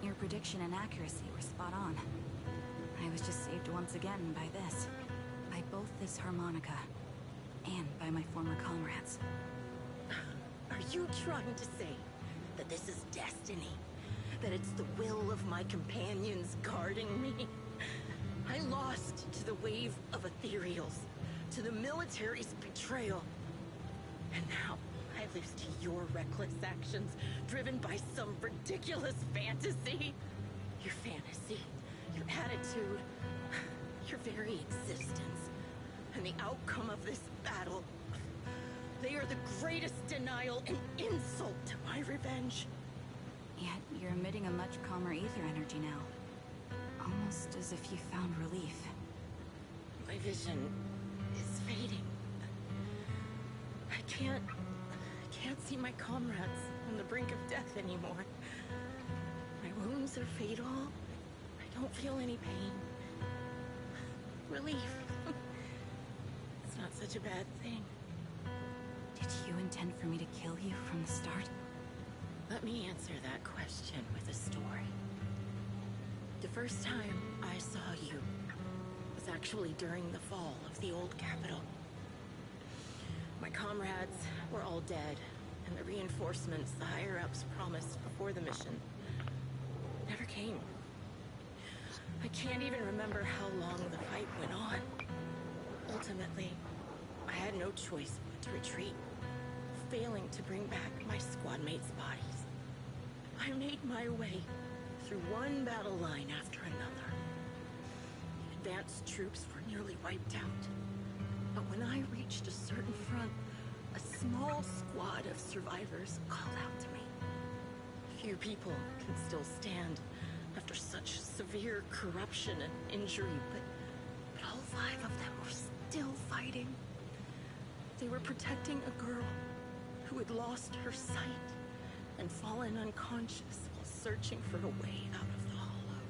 Your prediction and accuracy were spot on. I was just saved once again by this. By both this harmonica and by my former comrades. Are you trying to say that this is destiny? That it's the will of my companions guarding me? I lost to the wave of ethereals, to the military's betrayal. And now I lose to your reckless actions driven by some ridiculous fantasy? Your fantasy, your attitude, your very existence, and the outcome of this battle. They are the greatest denial and insult to my revenge. Yet you're emitting a much calmer ether energy now. Almost as if you found relief. My vision is fading. I can't see my comrades on the brink of death anymore. My wounds are fatal. I don't feel any pain. Relief. It's not such a bad thing. Did you intend for me to kill you from the start? Let me answer that question with a story. The first time I saw you was actually during the fall of the old capital. My comrades were all dead, and the reinforcements the higher-ups promised before the mission never came. I can't even remember how long the fight went on. Ultimately, I had no choice but to retreat, failing to bring back my squad mates' bodies. I made my way through one battle line after another. The advanced troops were nearly wiped out. But when I reached a certain front, a small squad of survivors called out to me. Few people can still stand after such severe corruption and injury, but all 5 of them were still fighting. They were protecting a girl who had lost her sight and fallen unconscious while searching for a way out of the hollow.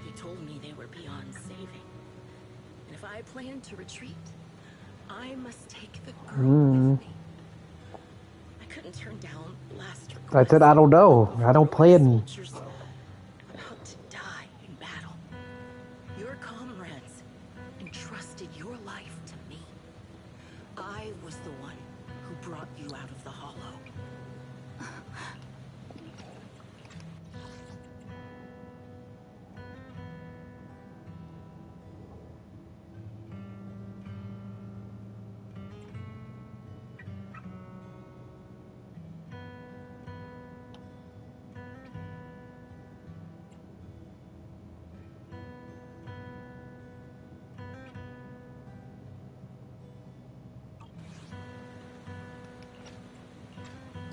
They told me they were beyond saving. And if I planned to retreat, I must take the girl with me. I couldn't turn down last request. I said I don't know. I don't plan. About to die in battle. Your comrades entrusted your life to me. I was the one who brought you out of the hollow.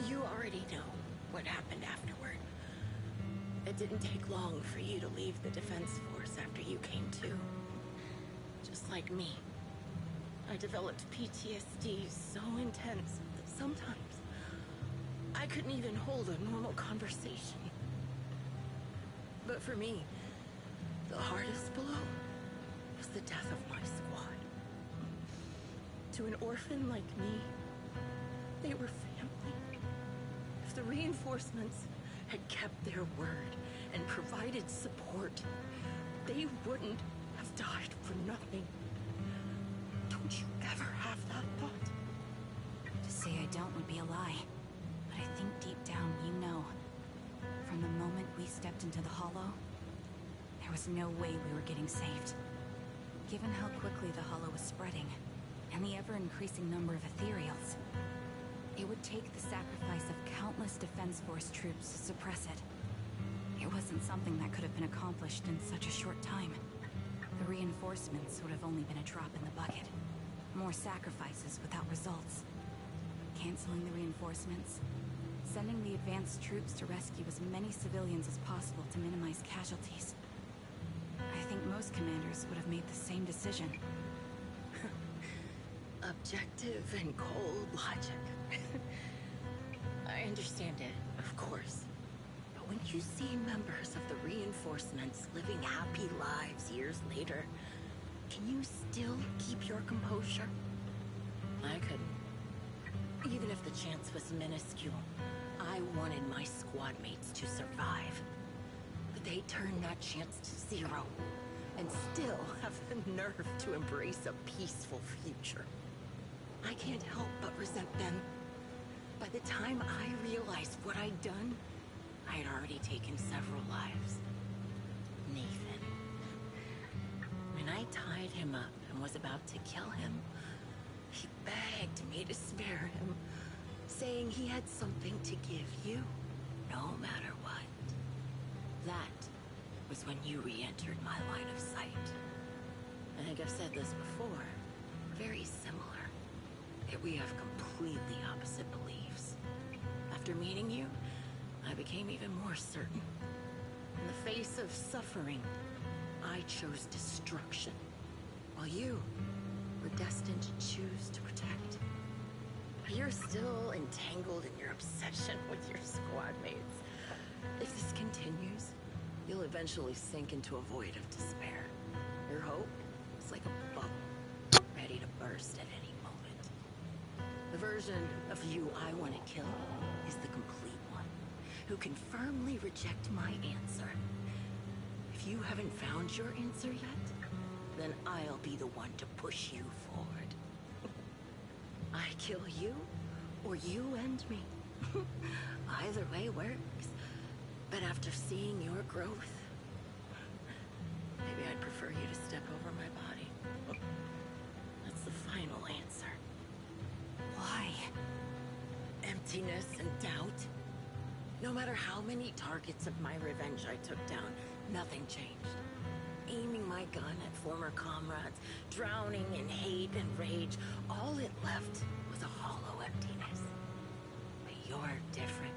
You already know what happened afterward. It didn't take long for you to leave the Defense Force after you came to. Just like me. I developed PTSD so intense that sometimes I couldn't even hold a normal conversation. But for me, the hardest blow was the death of my squad. To an orphan like me, they were family. If the reinforcements had kept their word and provided support, they wouldn't have died for nothing. Don't you ever have that thought? To say I don't would be a lie. But I think deep down you know. From the moment we stepped into the hollow, there was no way we were getting saved. Given how quickly the hollow was spreading, and the ever-increasing number of ethereals, it would take the sacrifice of countless Defense Force troops to suppress it. It wasn't something that could have been accomplished in such a short time. The reinforcements would have only been a drop in the bucket. More sacrifices without results. Canceling the reinforcements, sending the advanced troops to rescue as many civilians as possible to minimize casualties. I think most commanders would have made the same decision. Objective and cold logic. I understand it, of course. But when you see members of the reinforcements living happy lives years later, can you still keep your composure? I couldn't. Even if the chance was minuscule, I wanted my squad mates to survive. But they turned that chance to 0, and still have the nerve to embrace a peaceful future. I can't help but resent them. By the time I realized what I'd done, I had already taken several lives. Nathan. When I tied him up and was about to kill him, he begged me to spare him. saying he had something to give you, no matter what. That was when you re-entered my line of sight. I think I've said this before. Very similar. Yet we have completely opposite beliefs. After meeting you, I became even more certain. In the face of suffering, I chose destruction, while you were destined to choose to protect. You're still entangled in your obsession with your squad mates. If this continues, you'll eventually sink into a void of despair. Your hope is like a bubble, ready to burst at any moment. The version of you I want to kill is the complete one, who can firmly reject my answer. If you haven't found your answer yet, then I'll be the one to push you forward. I kill you, or you end me. Either way works. But after seeing your growth, maybe I'd prefer you to step over my body. That's the final answer. Why? Emptiness and doubt. No matter how many targets of my revenge I took down, nothing changed. Aiming my gun at former comrades, drowning in hate and rage, all it left was a hollow emptiness. But you're different.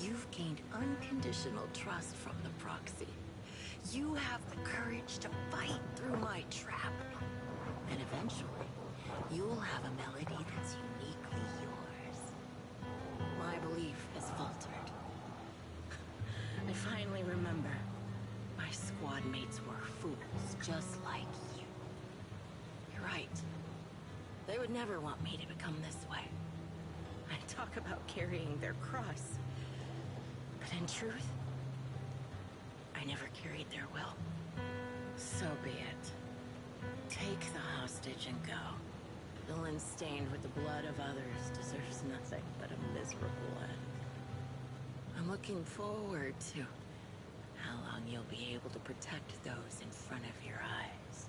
You've gained unconditional trust from the proxy. You have the courage to fight through my trap. And eventually, you'll have a melody that's uniquely yours. My belief has faltered. I finally remember. My squad mates were fools, just like you. You're right. They would never want me to become this way. I talk about carrying their cross. But in truth, I never carried their will. So be it. Take the hostage and go. Villain stained with the blood of others deserves nothing but a miserable end. I'm looking forward to how long you'll be able to protect those in front of your eyes.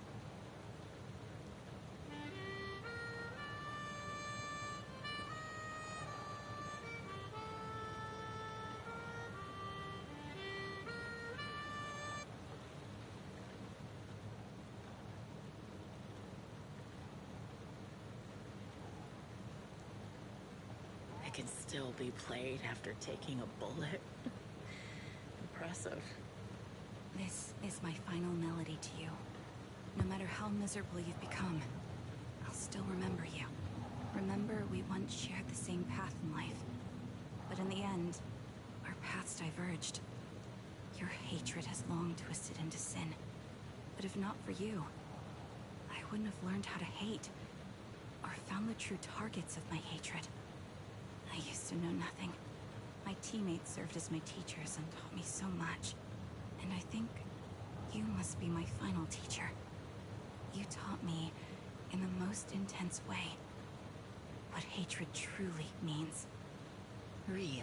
I can still be played after taking a bullet. Impressive. This is my final melody to you. No matter how miserable you've become, I'll still remember you. Remember we once shared the same path in life. But in the end, our paths diverged. Your hatred has long twisted into sin. But if not for you, I wouldn't have learned how to hate, or found the true targets of my hatred. I used to know nothing. My teammates served as my teachers and taught me so much. And I think you must be my final teacher. You taught me, in the most intense way, what hatred truly means. Really?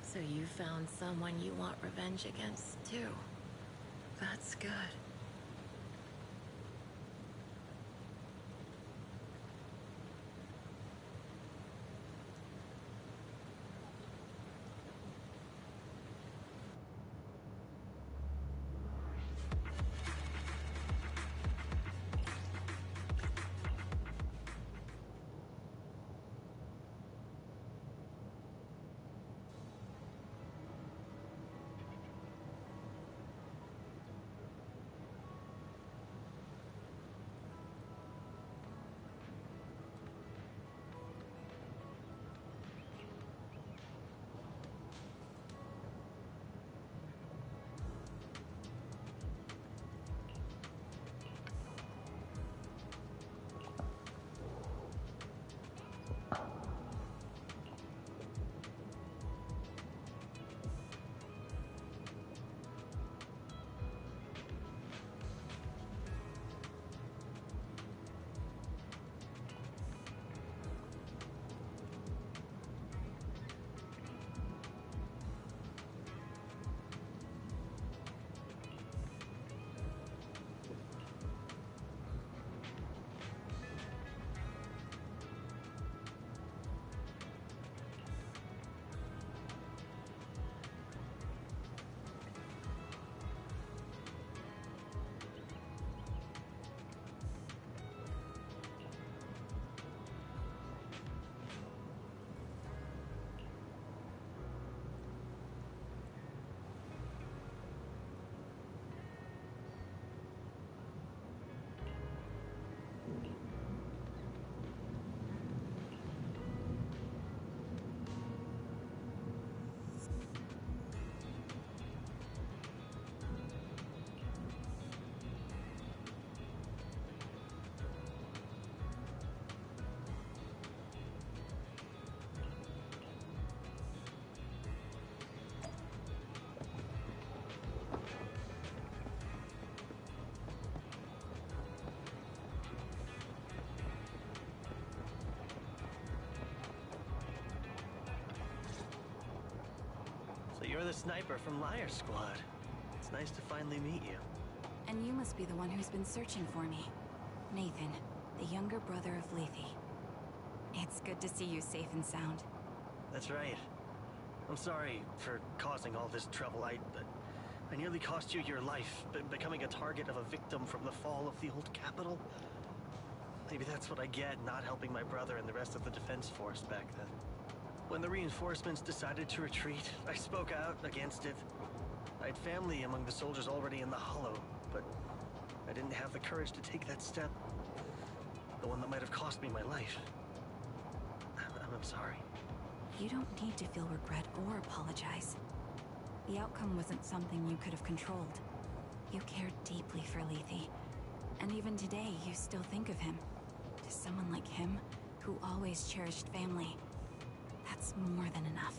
So you found someone you want revenge against, too. That's good. the sniper from Liar Squad. It's nice to finally meet you. And you must be the one who's been searching for me. Nathan, the younger brother of Lethe. It's good to see you safe and sound. That's right. I'm sorry for causing all this trouble. I nearly cost you your life, becoming a target of a victim from the fall of the old capital. Maybe that's what I get not helping my brother and the rest of the defense force back then. When the reinforcements decided to retreat, I spoke out against it. I had family among the soldiers already in the Hollow, but I didn't have the courage to take that step. The one that might have cost me my life. I'm sorry. You don't need to feel regret or apologize. The outcome wasn't something you could have controlled. You cared deeply for Lethe, and even today you still think of him. To someone like him, who always cherished family, that's more than enough.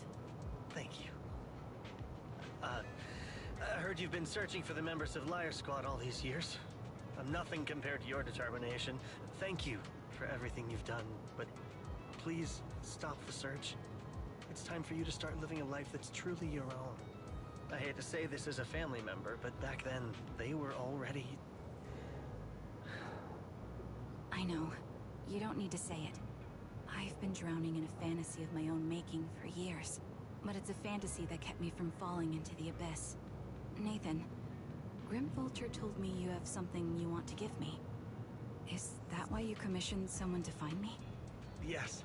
Thank you. I heard you've been searching for the members of Liar Squad all these years. I'm nothing compared to your determination. Thank you for everything you've done, but please stop the search. It's time for you to start living a life that's truly your own. I hate to say this as a family member, but back then, they were already... I know. You don't need to say it. I've been drowning in a fantasy of my own making for years. But it's a fantasy that kept me from falling into the abyss. Nathan, Grim Vulture told me you have something you want to give me. Is that why you commissioned someone to find me? Yes.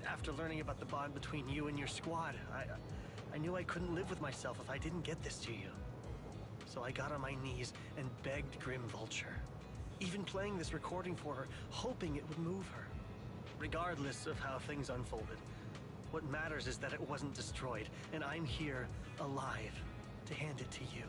After learning about the bond between you and your squad, I knew I couldn't live with myself if I didn't get this to you. So I got on my knees and begged Grim Vulture. Even playing this recording for her, hoping it would move her. Regardless of how things unfolded, what matters is that it wasn't destroyed, and I'm here, alive, to hand it to you.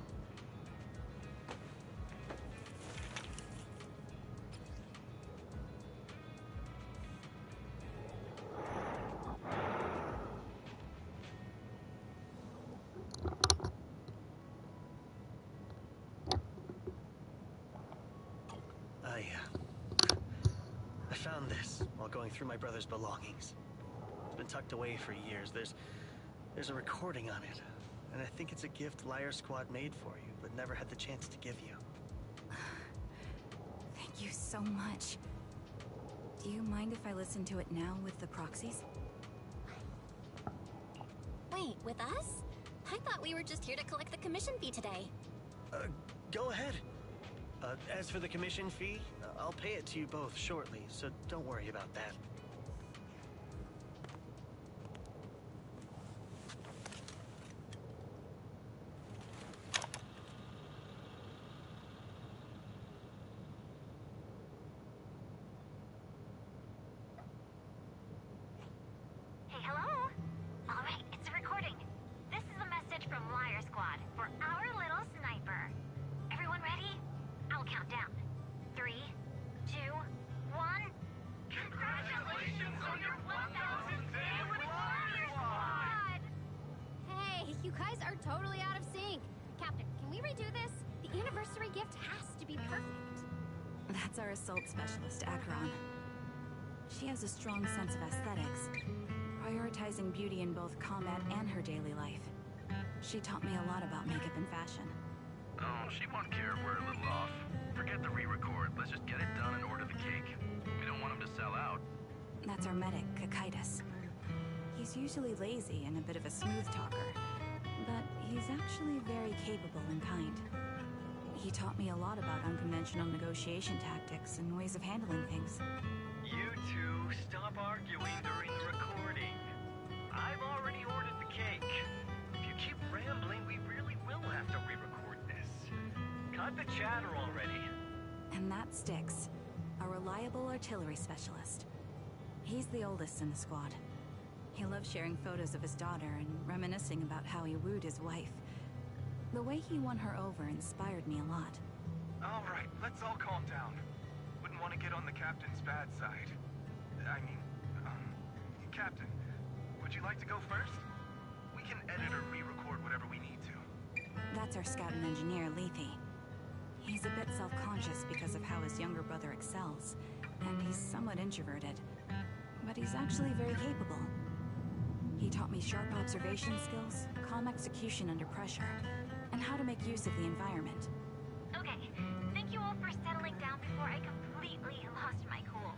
I found this while going through my brother's belongings. It's been tucked away for years. There's a recording on it, and I think it's a gift Liar Squad made for you, but never had the chance to give you. Thank you so much. Do you mind if I listen to it now with the proxies? Wait, with us? I thought we were just here to collect the commission fee today. Go ahead. As for the commission fee, I'll pay it to you both shortly, so don't worry about that. Hey, hello? Alright, it's a recording. This is a message from Liar Squad for our little sniper. Everyone ready? I'll count down. 3, 2, 1. Congratulations on your 1000th day with Liar Squad! Hey, you guys are totally out of sync. Captain, can we redo this? The anniversary gift has to be perfect. That's our assault specialist, Acheron. She has a strong sense of aesthetics, prioritizing beauty in both combat and her daily life. She taught me a lot about makeup and fashion. Oh, she won't care if we're a little off. Forget the re-record. Let's just get it done and order the cake. We don't want him to sell out. That's our medic, Kakaitis. He's usually lazy and a bit of a smooth talker, but he's actually very capable and kind. He taught me a lot about unconventional negotiation tactics and ways of handling things. You two, stop arguing during the recording. I've already ordered the cake. If you keep rambling, we really will have to re-record this. Cut the chatter already. And that sticks. A reliable artillery specialist. He's the oldest in the squad. He loves sharing photos of his daughter and reminiscing about how he wooed his wife. The way he won her over inspired me a lot. All right, let's all calm down. Wouldn't want to get on the captain's bad side. Captain, would you like to go first? We can edit or re-record whatever we need to. That's our scout and engineer, Lethe. He's a bit self-conscious because of how his younger brother excels, and he's somewhat introverted. But he's actually very capable. He taught me sharp observation skills, calm execution under pressure, and how to make use of the environment. Okay, thank you all for settling down before I completely lost my cool.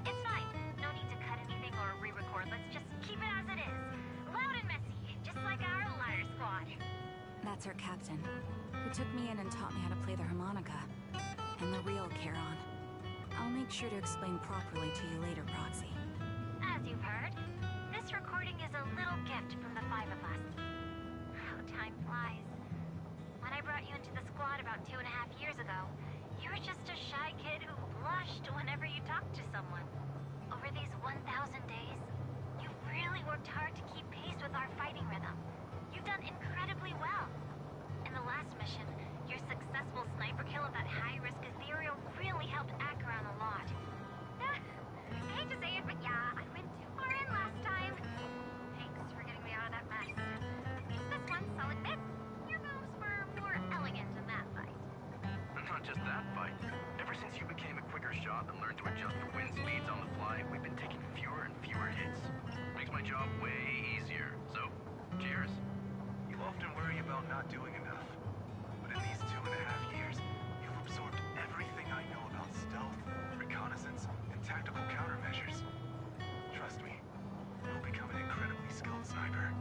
It's fine. No need to cut anything or re-record. Let's just keep it as it is. Loud and messy, just like our liar squad. That's our captain, who took me in and taught me how to play the harmonica. And the real Charon. I'll make sure to explain properly to you later, Proxy. As you've heard, this recording is a little gift from the 5 of us. How time flies. When I brought you into the squad about 2.5 years ago, you were just a shy kid who blushed whenever you talked to someone. Over these 1,000 days, you've really worked hard to keep pace with our fighting rhythm. You've done incredibly well. In the last mission, your successful sniper kill of that high-risk ethereal really helped Acheron a lot. I hate to say it, but yeah, I went too far in last time. Thanks for getting me out of that mess. This one, I'll admit, your moves were more elegant in that fight. Not just that fight. Ever since you became a quicker shot and learned to adjust for wind speeds on the fly, we've been taking fewer and fewer hits. Makes my job way easier. So, cheers. You often worry about not doing enough. But in these 2.5 years, you've absorbed everything I know about stealth, reconnaissance, and tactical countermeasures. Trust me, you'll become an incredibly skilled sniper.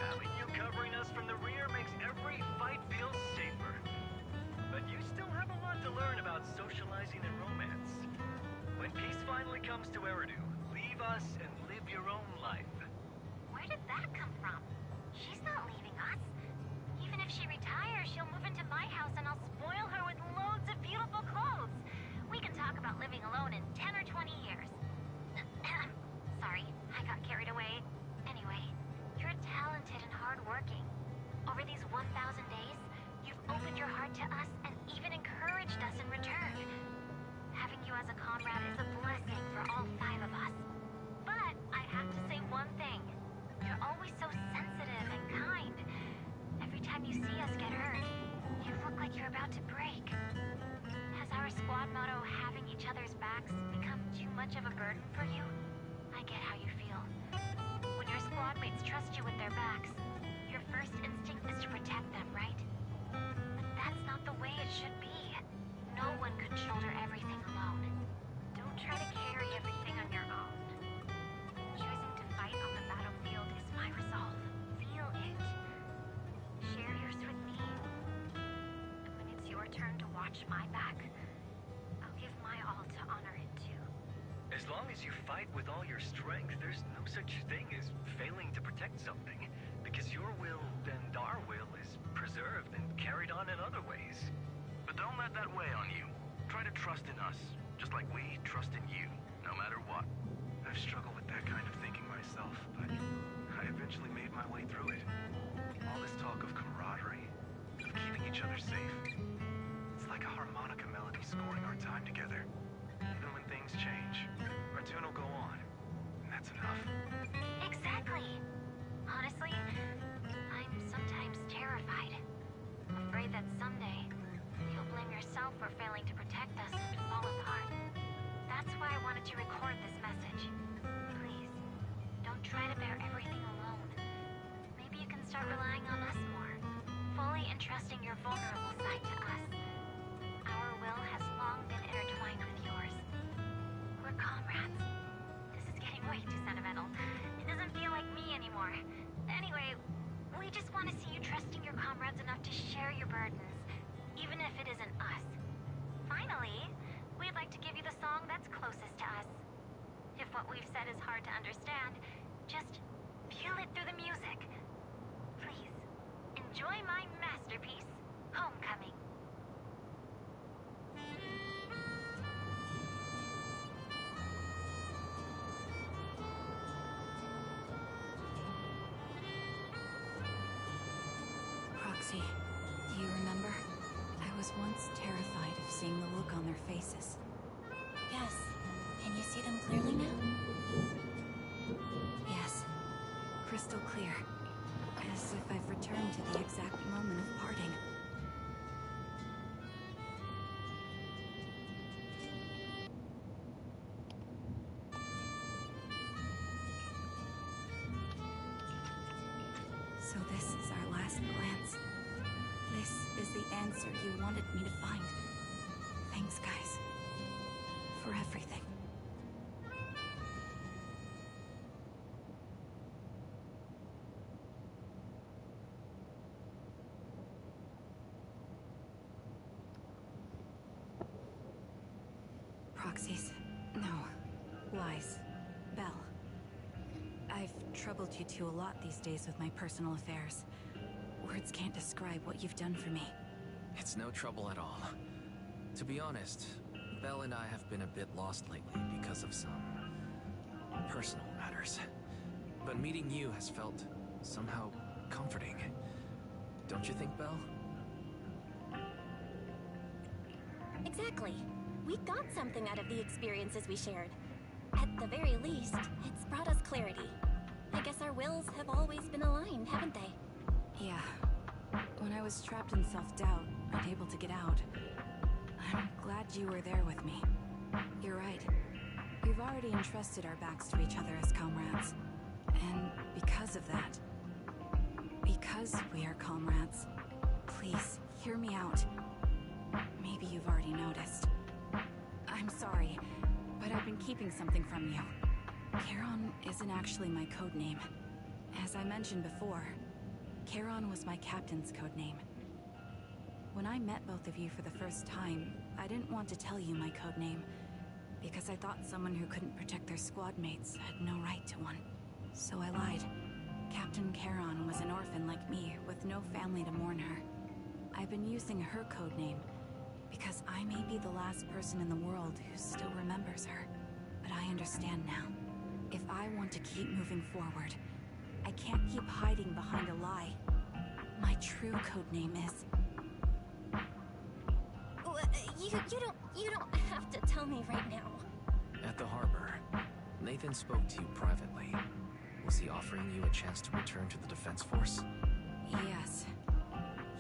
Having you covering us from the rear makes every fight feel safer. But you still have a lot to learn about socializing and romance. When peace finally comes to Eridu, leave us and live your own life. Where did that come from? She's not leaving us. Even if she retires, she'll move into my house and I'll spoil her with loads of beautiful clothes. We can talk about living alone in 10 or 20 years. Sorry, I got carried away. Anyway, you're talented and hardworking. Over these 1,000 days, you've opened your heart to us and even encouraged us in return. Having you as a comrade is a blessing for all 5 of us. But I have to say one thing. You're always so sensitive and kind. Every time you see us get hurt, you look like you're about to break. Has our squad motto, having each other's backs, become too much of a burden for you? I get how you feel. When your squad mates trust you with their backs, your first instinct is to protect them, right? But that's not the way it should be. No one could shoulder everything alone. Don't try to carry everything on your own. Choosing to fight on the battlefield is my resolve. Feel it. Share yours with me. And when it's your turn to watch my back, I'll give my all to honor it too. As long as you fight with all your strength, there's no such thing as failing to protect something, because your will and our will is preserved and carried on in other ways. But don't let that weigh on you. Try to trust in us, just like we trust in you, no matter what. I've struggled with that kind of thinking myself, but I eventually made my way through it. All this talk of camaraderie, of keeping each other safe. It's like a harmonica melody scoring our time together. Even when things change, our tune will go on, and that's enough. Exactly. Honestly, I'm sometimes terrified. Afraid that someday you'll blame yourself for failing to protect us and fall apart. That's why I wanted to record this message. Please, don't try to bear everything alone. Maybe you can start relying on us more, fully entrusting your vulnerable side to us. Our will has long been intertwined with yours. We're comrades. This is getting way too sentimental. It doesn't feel like me anymore. Anyway, we just want to see you trusting your comrades enough to share your burdens, even if it isn't us. Finally, we'd like to give you the song that's closest to us. If what we've said is hard to understand, just feel it through the music. Please, enjoy my masterpiece, Homecoming. Proxy, do you remember? I was once terrified of seeing the look on their faces. Yes. Can you see them clearly now? Yes. Crystal clear. As if I've returned to the exact moment of parting. So this is our last glance. This is the answer you wanted me to find. Thanks, guys. For everything. Proxies. No. Lies. Belle. I've troubled you two a lot these days with my personal affairs. Words can't describe what you've done for me. It's no trouble at all. To be honest, Belle and I have been a bit lost lately because of some personal matters. But meeting you has felt somehow comforting. Don't you think, Belle? Exactly. We got something out of the experiences we shared. At the very least, it's brought us clarity. I guess our wills have always been aligned, haven't they? Yeah. When I was trapped in self-doubt, unable to get out, I'm glad you were there with me. You're right. We've already entrusted our backs to each other as comrades. And because of that, because we are comrades, please, hear me out. Maybe you've already noticed. I'm sorry, but I've been keeping something from you. Charon isn't actually my code name. As I mentioned before, Charon was my captain's code name. When I met both of you for the first time, I didn't want to tell you my code name, because I thought someone who couldn't protect their squad mates had no right to one. So I lied. Captain Charon was an orphan like me, with no family to mourn her. I've been using her code name, because I may be the last person in the world who still remembers her. But I understand now. If I want to keep moving forward, I can't keep hiding behind a lie. My true code name is... You don't have to tell me right now. At the harbor, Nathan spoke to you privately. Was he offering you a chance to return to the Defense Force? Yes.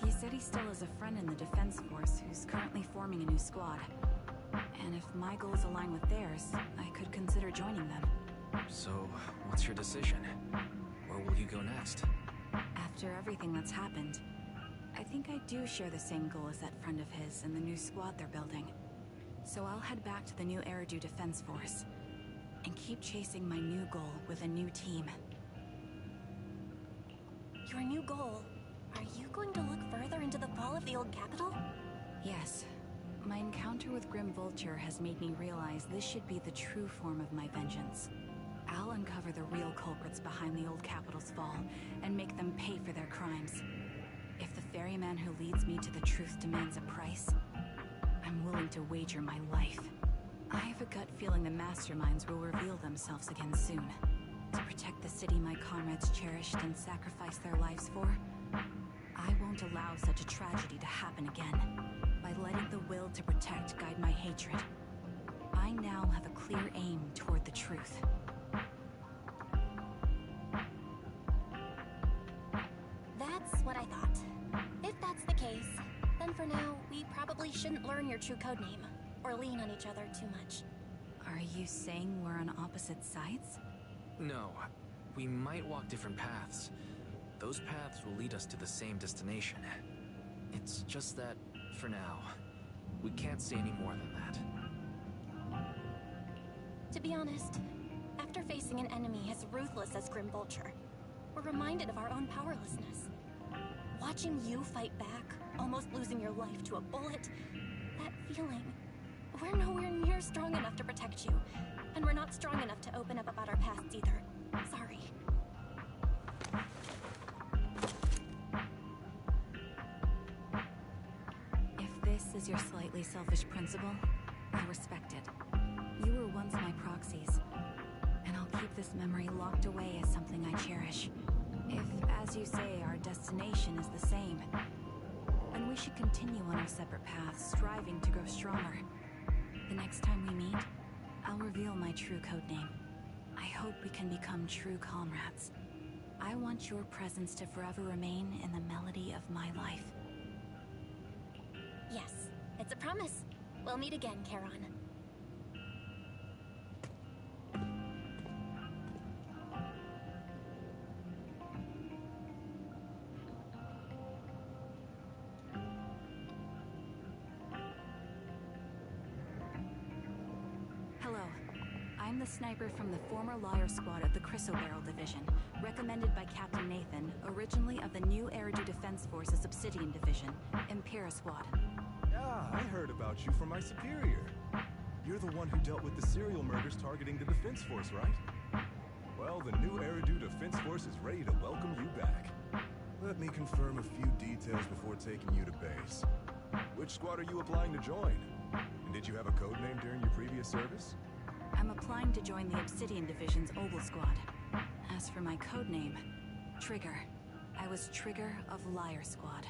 He said he still has a friend in the Defense Force who's currently forming a new squad. And if my goals align with theirs, I could consider joining them. So, what's your decision? Where will you go next? After everything that's happened, I think I do share the same goal as that friend of his and the new squad they're building. So I'll head back to the new Eridu Defense Force and keep chasing my new goal with a new team. Your new goal? Are you going to look further into the fall of the old capital? Yes. My encounter with Grim Vulture has made me realize this should be the true form of my vengeance. I'll uncover the real culprits behind the old capital's fall and make them pay for their crimes. If the ferryman who leads me to the truth demands a price, I'm willing to wager my life. I have a gut feeling the masterminds will reveal themselves again soon. To protect the city my comrades cherished and sacrificed their lives for, I won't allow such a tragedy to happen again. By letting the will to protect guide my hatred, I now have a clear aim toward the truth. That's what I thought. If that's the case, then for now, we probably shouldn't learn your true codename, or lean on each other too much. Are you saying we're on opposite sides? No. We might walk different paths. Those paths will lead us to the same destination. It's just that, for now, we can't say any more than that. To be honest, after facing an enemy as ruthless as Grim Vulture, we're reminded of our own powerlessness. Watching you fight back, almost losing your life to a bullet, that feeling, we're nowhere near strong enough to protect you, and we're not strong enough to open up about our pasts either. Sorry. If this is your slightly selfish principle, I respect it. You were once my proxies, and I'll keep this memory locked away as something I cherish. If, as you say, our destination is the same, then we should continue on our separate paths, striving to grow stronger. The next time we meet, I'll reveal my true codename. I hope we can become true comrades. I want your presence to forever remain in the melody of my life. Yes, it's a promise. We'll meet again, Charon. the sniper from the former Liar Squad of the Chrysoberyl Division, recommended by Captain Nathan, originally of the new Eridu Defense Force's Obsidian Division, Impera Squad. Yeah, I heard about you from my superior. You're the one who dealt with the serial murders targeting the Defense Force, right? Well, the new Eridu Defense Force is ready to welcome you back. Let me confirm a few details before taking you to base. Which squad are you applying to join? And did you have a code name during your previous service? I'm applying to join the Obsidian Division's Ogle Squad. As for my code name, Trigger. I was Trigger of Liar Squad.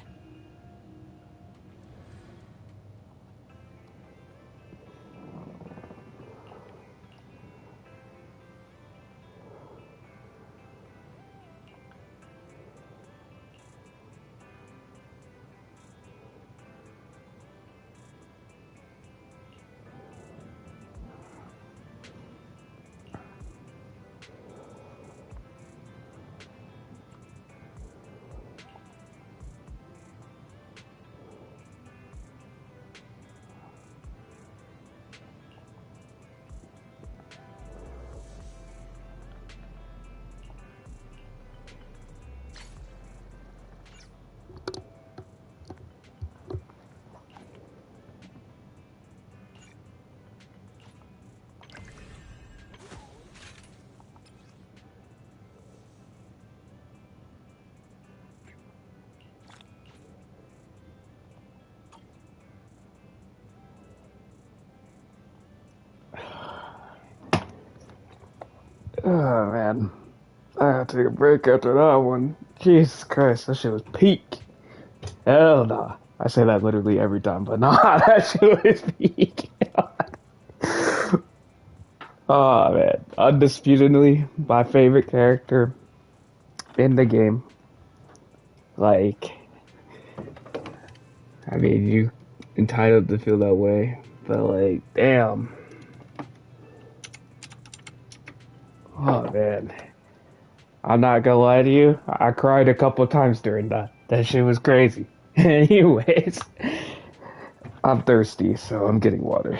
Oh man, I had to take a break after that one. Jesus Christ, that shit was peak. Hell nah. I say that literally every time, but nah, that shit was peak. Oh man, undisputedly my favorite character in the game. Like, I mean, you entitled to feel that way, but like, damn. Oh man, I'm not gonna lie to you. I cried a couple times during that. That shit was crazy. Anyways, I'm thirsty, so I'm getting water.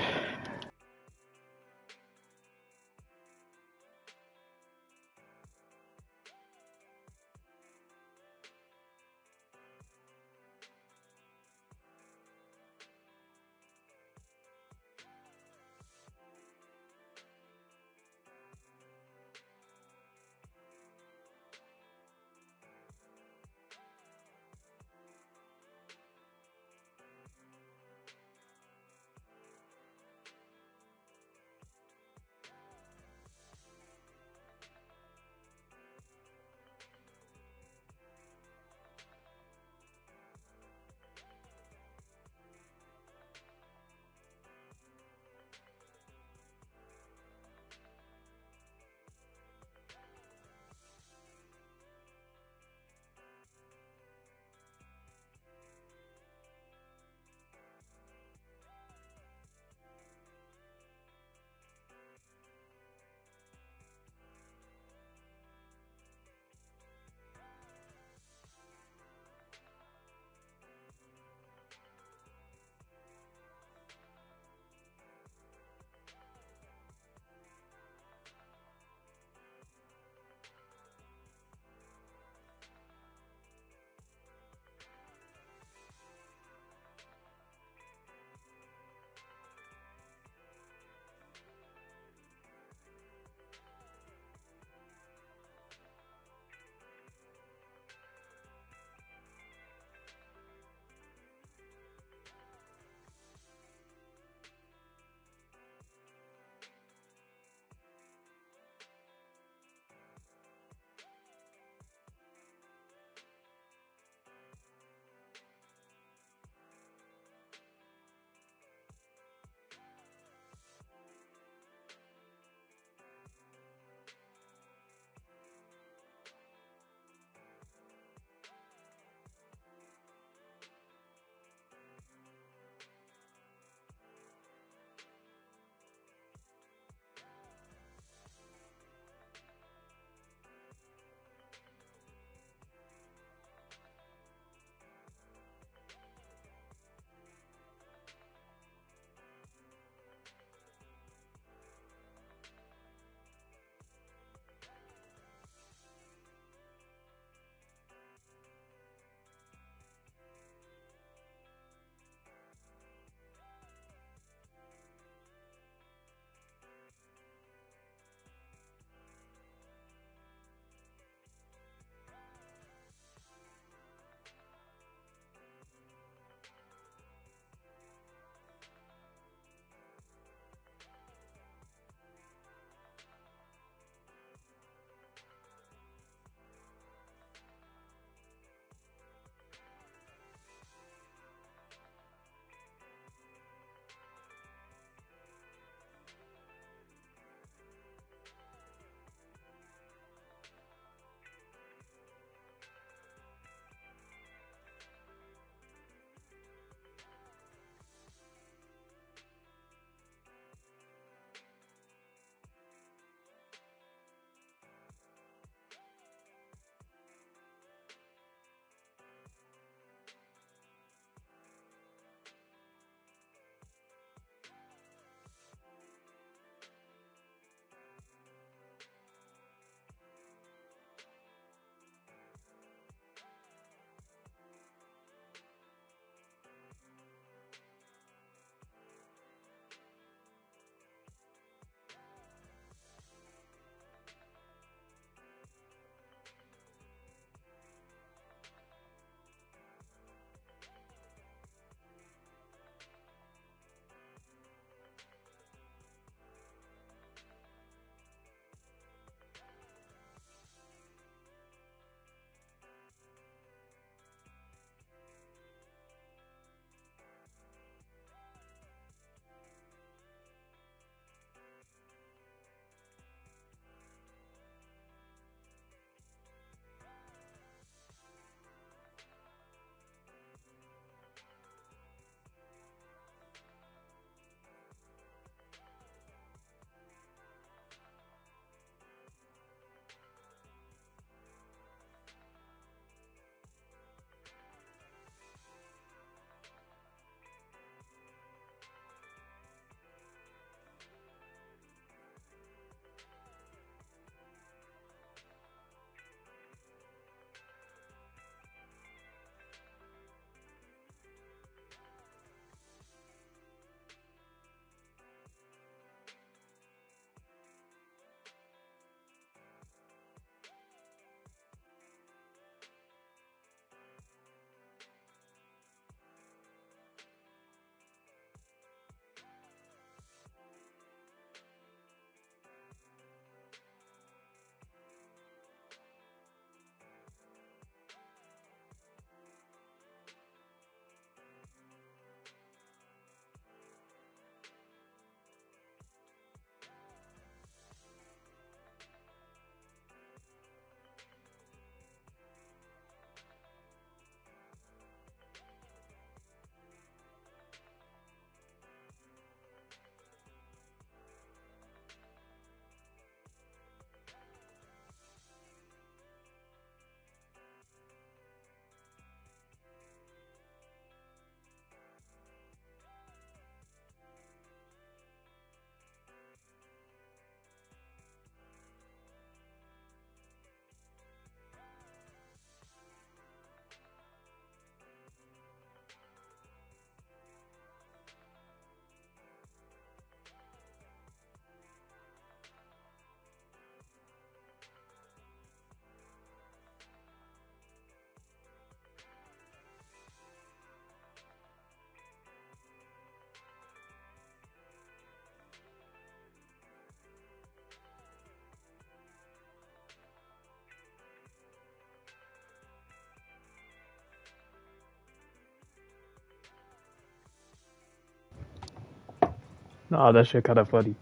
Nah, that shit kind of funny.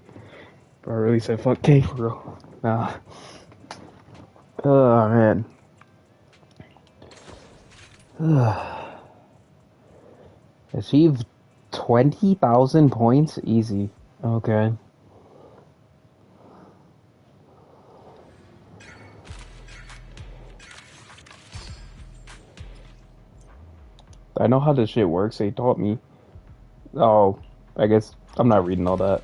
Bro, I really said fuck K for real. Nah. Oh man. Achieved 20,000 points? Easy. Okay. I know how this shit works. They taught me. Oh, I guess I'm not reading all that.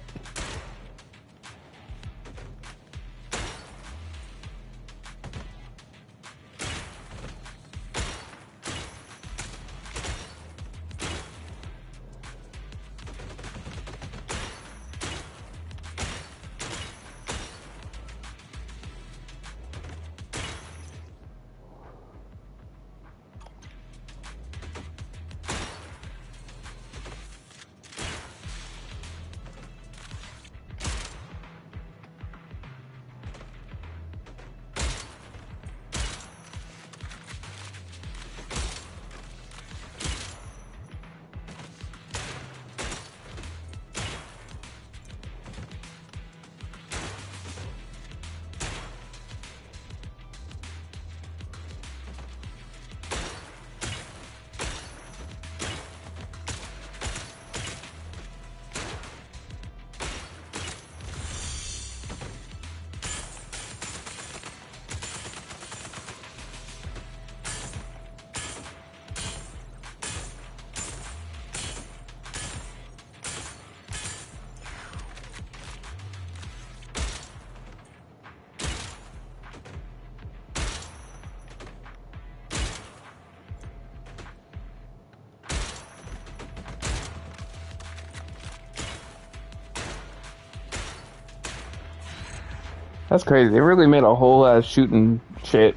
That's crazy. They really made a whole ass shooting shit.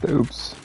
Oops.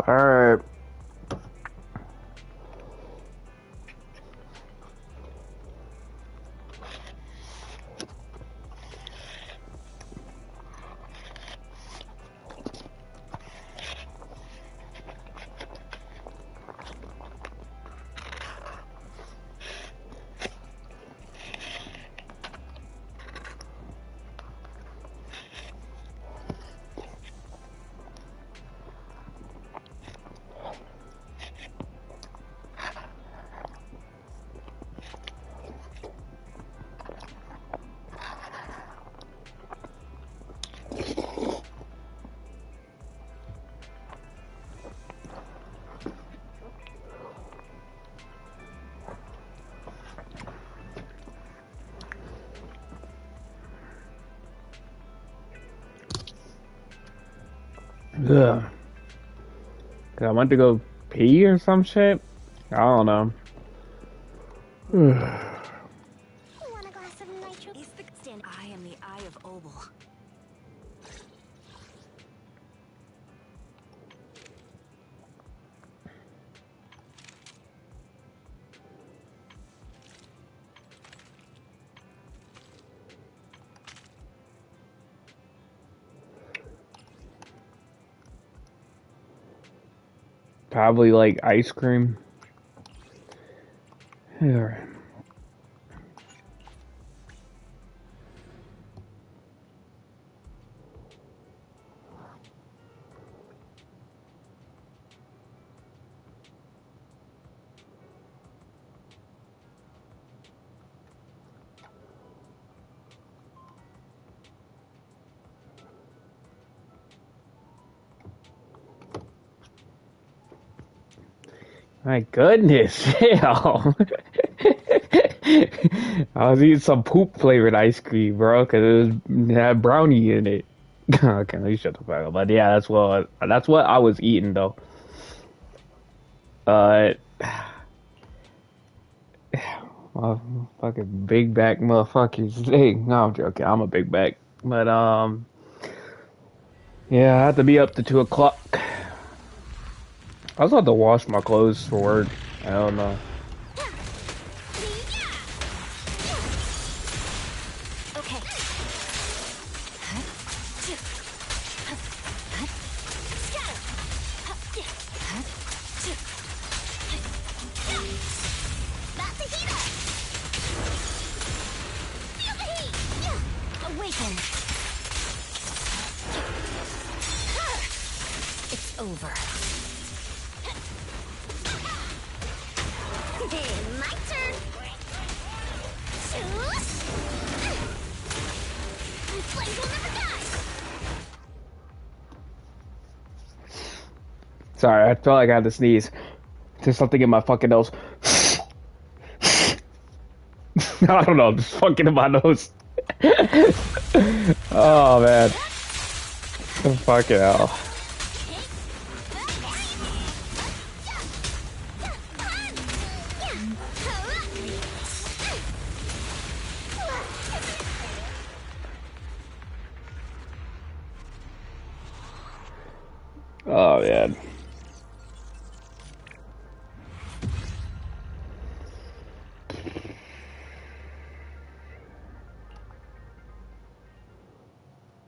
Alright. Ugh. I went to go pee or some shit. I don't know. Want a glass of nitro? I am the Eye of Obel. Probably like ice cream. Alright. My goodness, hell. I was eating some poop flavored ice cream, bro, because it had brownie in it. Okay, let me shut the fuck up. But yeah, that's what I was eating though. Uh, fucking big back motherfuckers. Hey, no, I'm joking. I'm a big back, but yeah, I have to be up to 2 o'clock. I was about to wash my clothes for work. I don't know. It's over. My turn. Flames will never die. Sorry, I felt like I had to sneeze. There's something in my fucking nose. I don't know, just fucking in my nose. Oh man. Fucking hell. Oh man.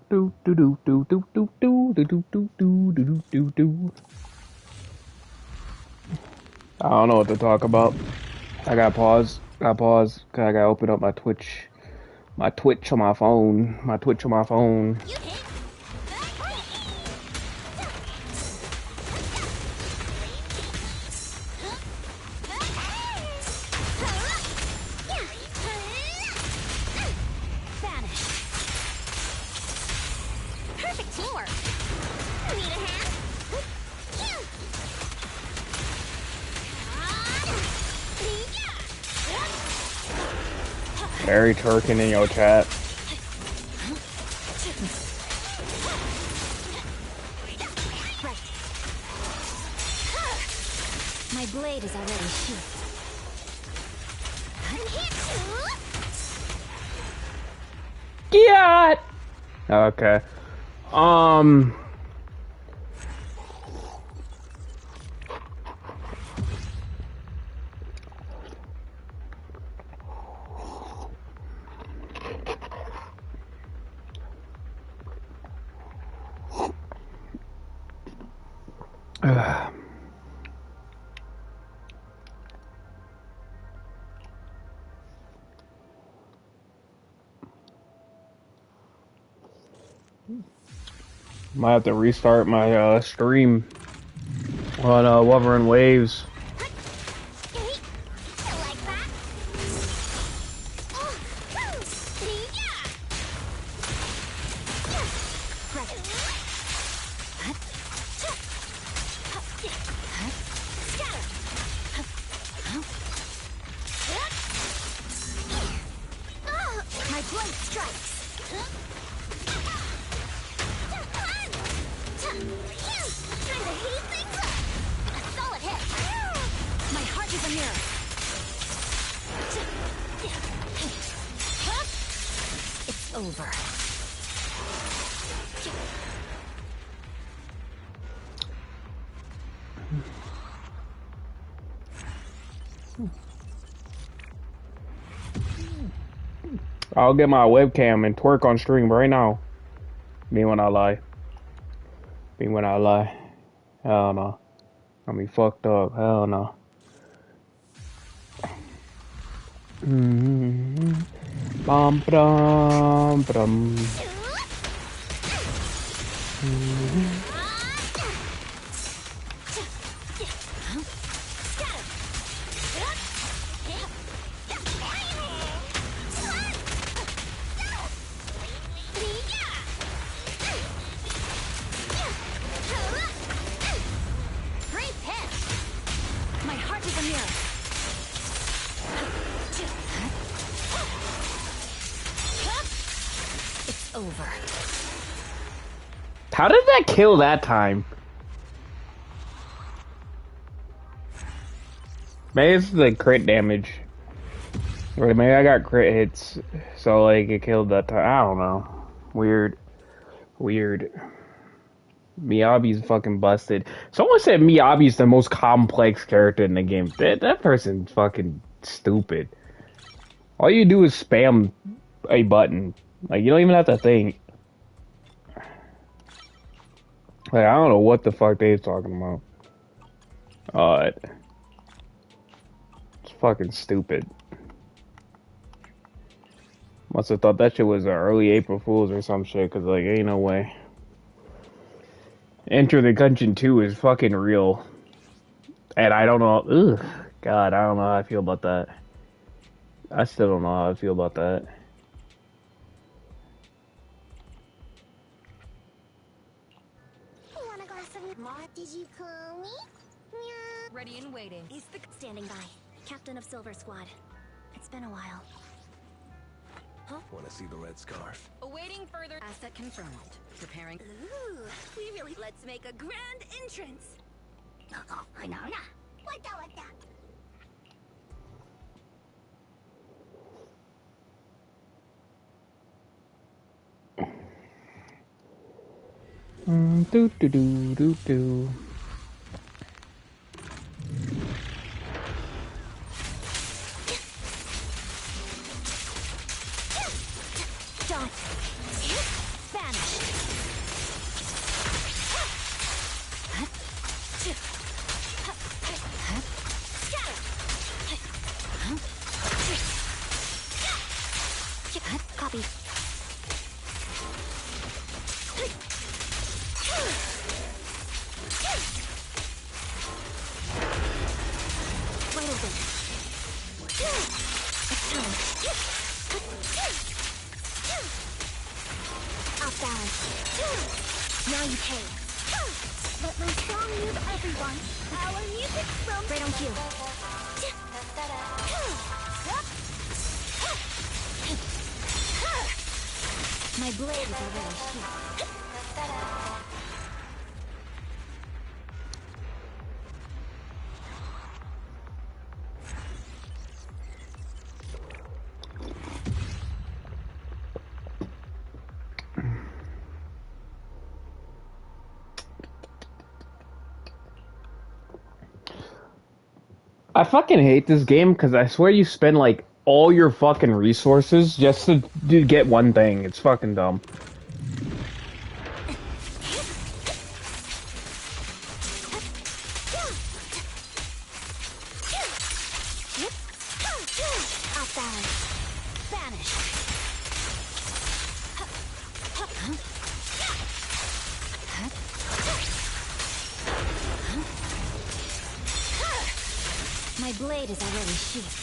Do do do do do do do do do do do do do do. I don't know what to talk about. I gotta pause. Cause I gotta open up my Twitch. My Twitch on my phone. My Twitch on my phone. Perfect teamwork. Need a hand? Harry Turkin in your chat. My blade is already sheathed. Yeah. Okay. Might have to restart my stream on Wuthering Waves. I'll get my webcam and twerk on stream right now. Me when I lie. Me when I lie. Hell no. I mean, fucked up. Hell no. Bum bum bum. How did that kill that time? Maybe it's the crit damage. Or maybe I got crit hits, so like it killed that time. I don't know. Weird. Weird. Miyabi's fucking busted. Someone said Miyabi's the most complex character in the game. That person's fucking stupid. All you do is spam a button. Like, you don't even have to think. Like, I don't know what the fuck they was talking about. It's fucking stupid. Must have thought that shit was an early April Fool's or some shit, cause like, ain't no way. Enter the Gungeon 2 is fucking real. And I don't know, ugh, God, I don't know how I feel about that. I still don't know how I feel about that. Want a glass of water? Did you call me? Yeah. Ready and waiting. He's the standing by. Captain of Silver Squad. It's been a while. Huh? Want to see the red scarf? Awaiting further asset confirmed. Preparing. Ooh, we really let's make a grand entrance. I know. What the? Do do do do do. Dot. Vanish. Copy. Wide open. It's time. Off balance. Now you pay. Let my song move everyone. Our music from right on cue. My blade is already here. I fucking hate this game because I swear you spend like all your fucking resources just to get one thing. It's fucking dumb. Off balance. Vanish. My blade is already sheathed.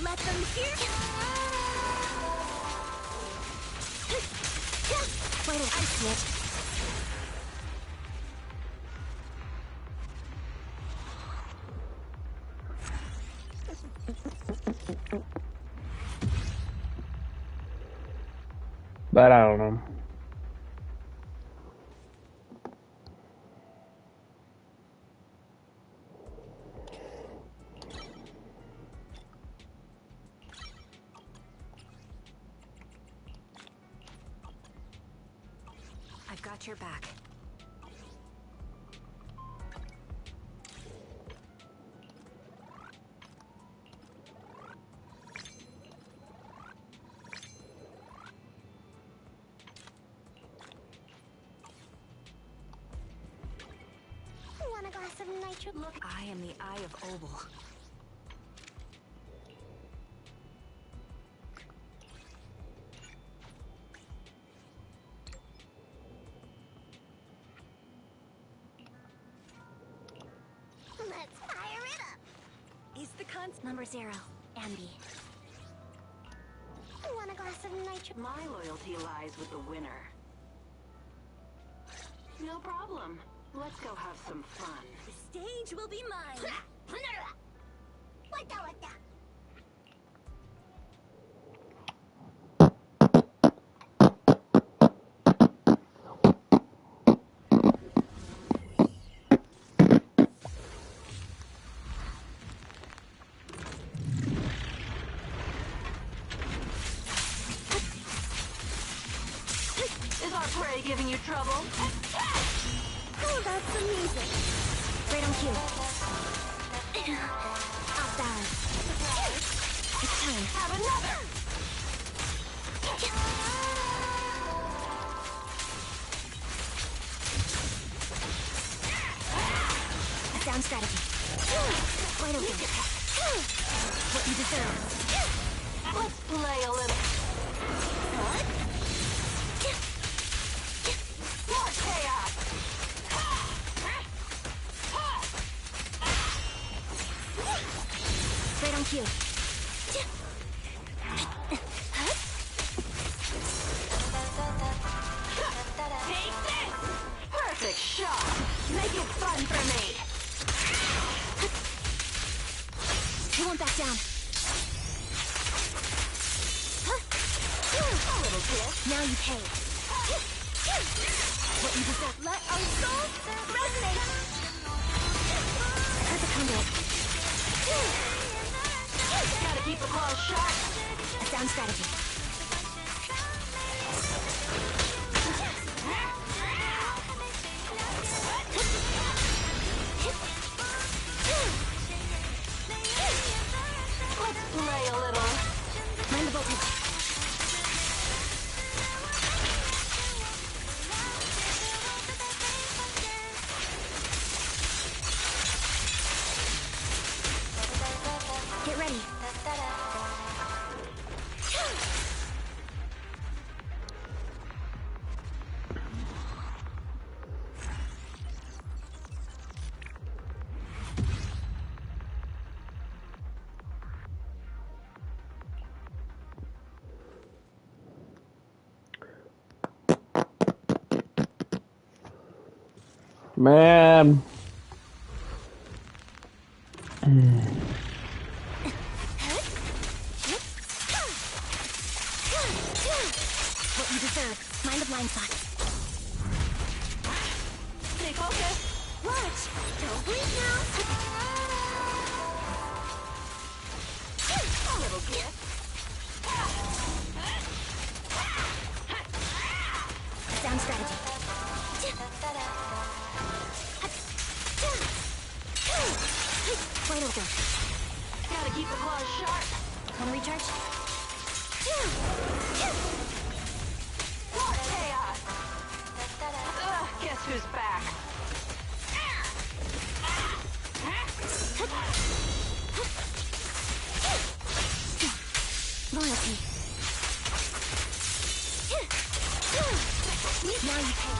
Let them hear. Wait, I see it. But I don't know. I've got your back. Want a glass of nitro? Look, I am the Eye of Obel. Let's fire it up. Is the const Number 0, Ambi. Want a glass of nitro? My loyalty lies with the winner. No problem. Let's go have some fun. The stage will be mine. Is our prey giving you trouble? Oh, that's some music. Right on cue. Off balance. It's time. Have another! Sound strategy. Wide open. What you deserve. Let's play a little. More chaos! Right on cue. Take this! Perfect shot! Make it fun for me! I won't back down. A little kiss. Now you pay. What you deserve. Let our souls resonate. I heard the conduit. Gotta keep the claws sharp. A sound strategy. Let's play a little. Mind the voltage. Get ready. Man. What you deserve. Mind the blind spot. Stay focused. Watch. Don't blink now. A little gift. Sound strategy. Wide open. Gotta keep the claws sharp. Wanna recharge? More chaos. Guess who's back? Loyalty. Now you pay.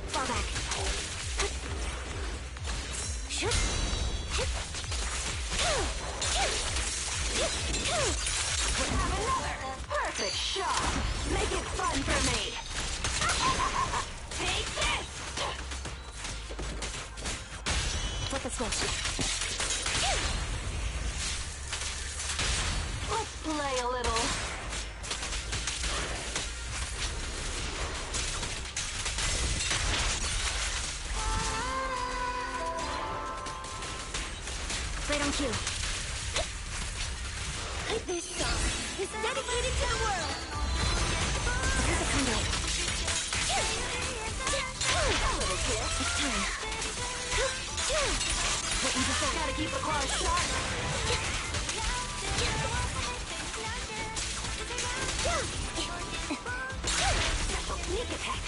Fall back. Have another perfect shot. Make it fun for me. Take this. Flip the switch. Let's play a little. Right on cue. This song is dedicated to the world. Here's the conduit. It's time. What you just Gotta keep the claws sharp. Special sneak attack.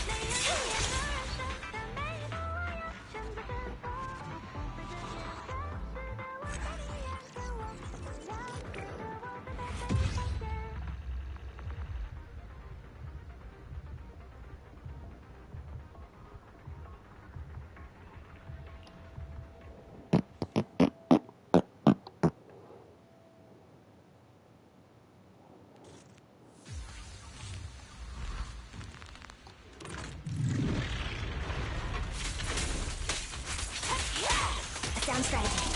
Down strategy.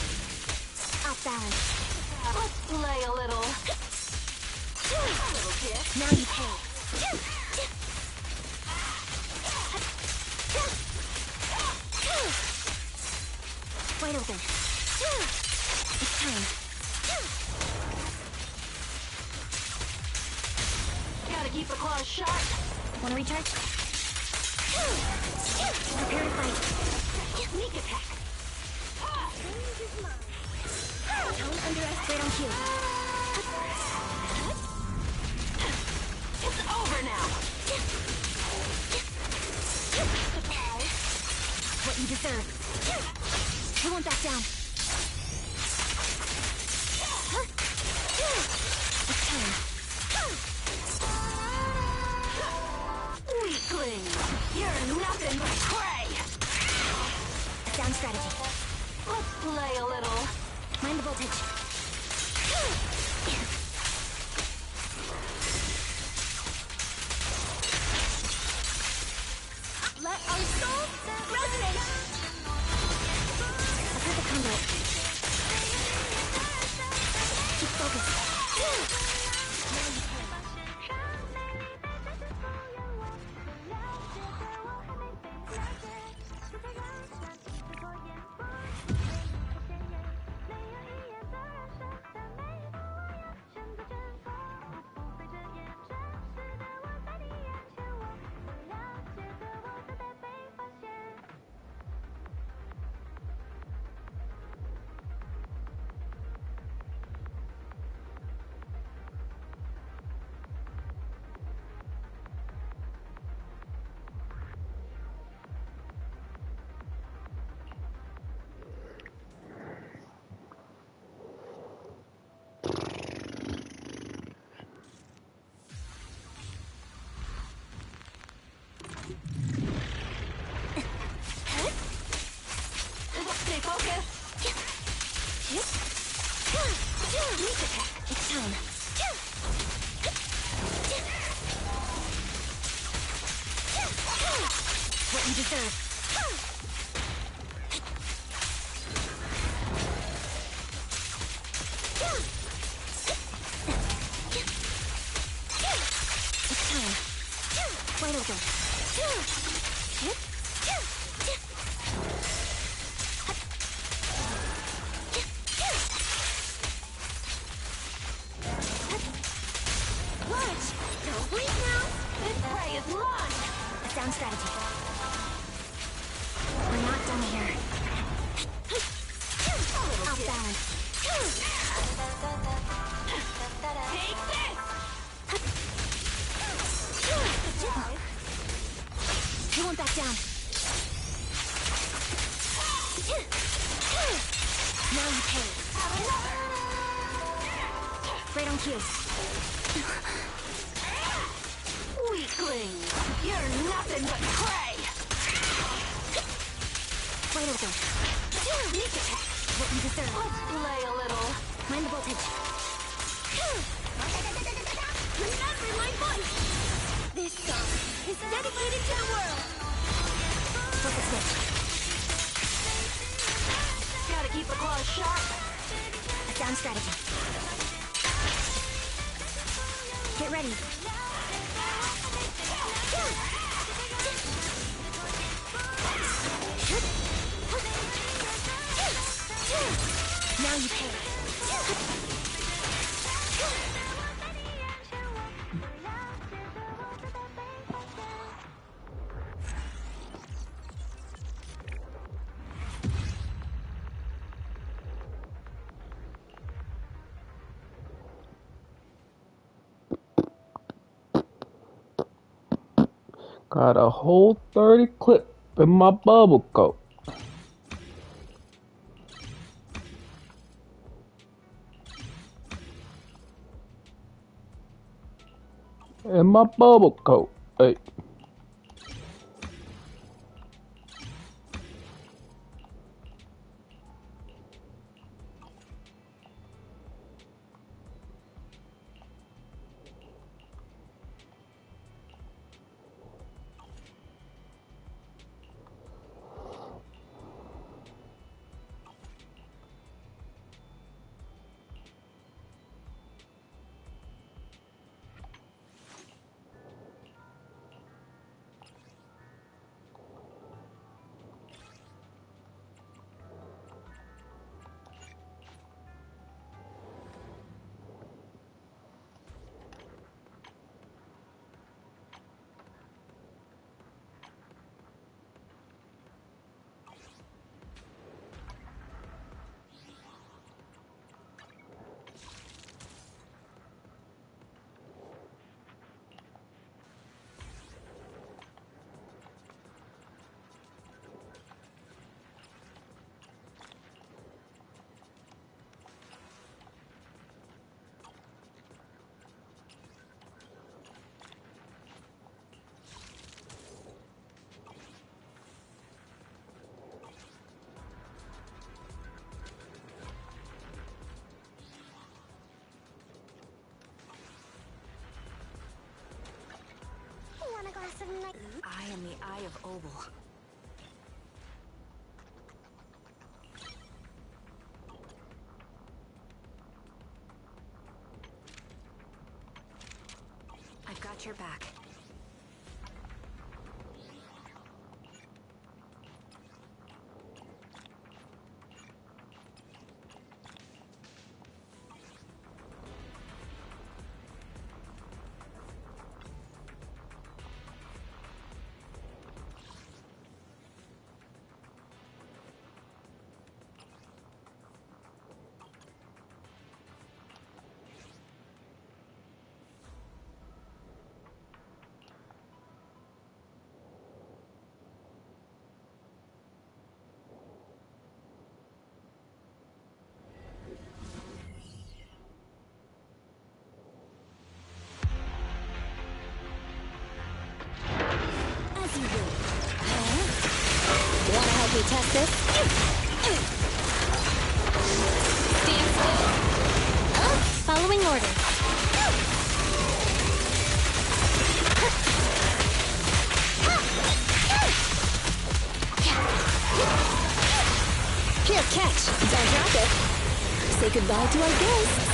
Off balance. Let's play a little. A little kick. Now you pay. Wide open. It's time. Gotta keep the claws sharp. Wanna recharge? Prepare to fight. Sneak attack. Don't underestimate on cue. It's over now. What you deserve. I won't back down. It's time. Weakling, you're nothing but prey. Down strategy. Let's play a little. Mind the voltage. Let our souls resonate. I've heard the conduit. Keep focused. Stay focused. Sneak attack. It's time. What you deserve. It's time. Wide open. Launch! Don't blink now! This prey is launched! A sound strategy. We're not done here. Off balance. Take this! won't back down. Now you pay. Right on cue. Weakling! You're nothing but prey! Wide open. Sneak attack. What you deserve. Let's play a little. Mind the voltage. Remember my voice! This song is dedicated to the world. Focus switch. Gotta keep the claws sharp. A sound strategy. Get ready. Now you pay. Got a whole 30 clip in my bubble coat. In my bubble coat. Hey. Want a glass of night? I am the Eye of Obel. I've got your back. As you will. Wanna help me test this? Stand still. Oh, following order. Here, catch. Don't drop it. Say goodbye to our guests.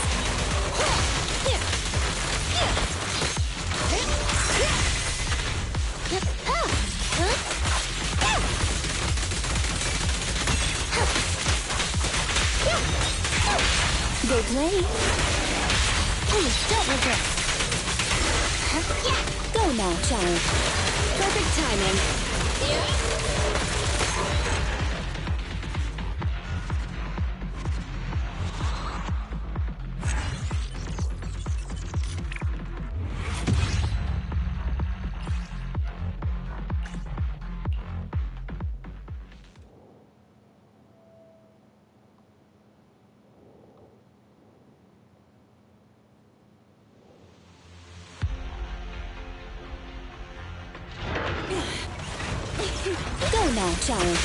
Go play. Please don't regret. Go now, child. Perfect timing. Go now, child.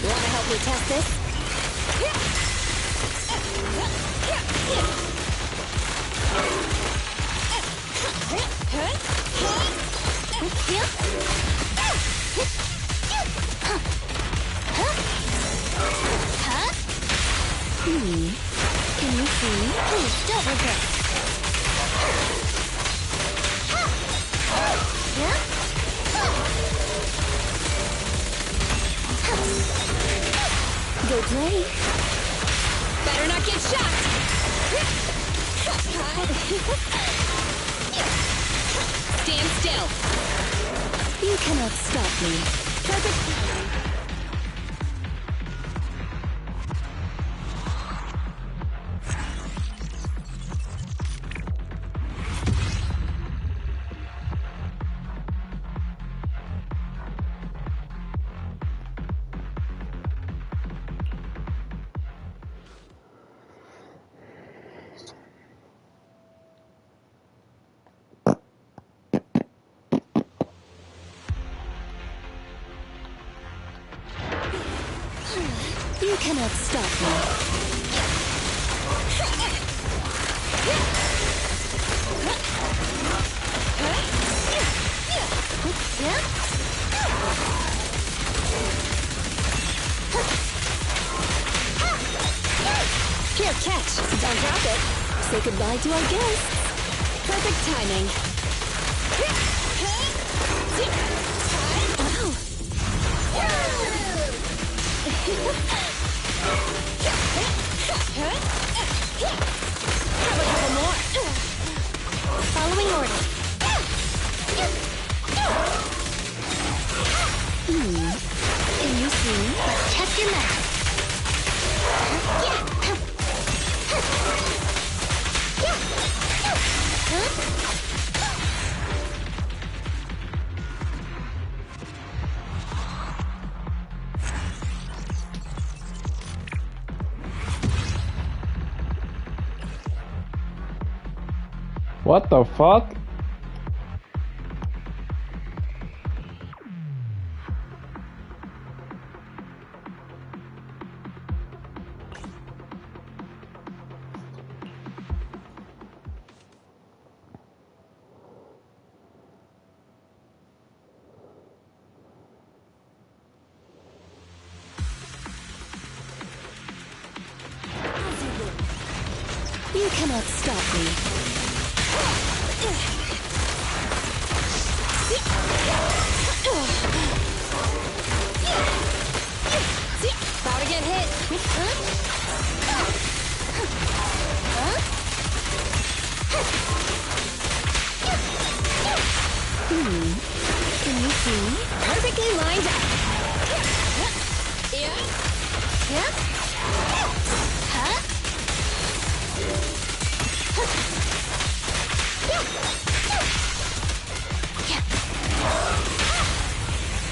Wanna help me test this? Can you see? Please don't regret. Go play. Better not get shot. Stand still. You cannot stop me. Perfect. You cannot stop me. Here, catch. Don't drop it. Say goodbye to our guests. Perfect timing. Have a couple more. Following order. Can you see? Let's test your math. What the fuck? You cannot stop me. About to get hit. Can you see? Perfectly lined up. Yeah.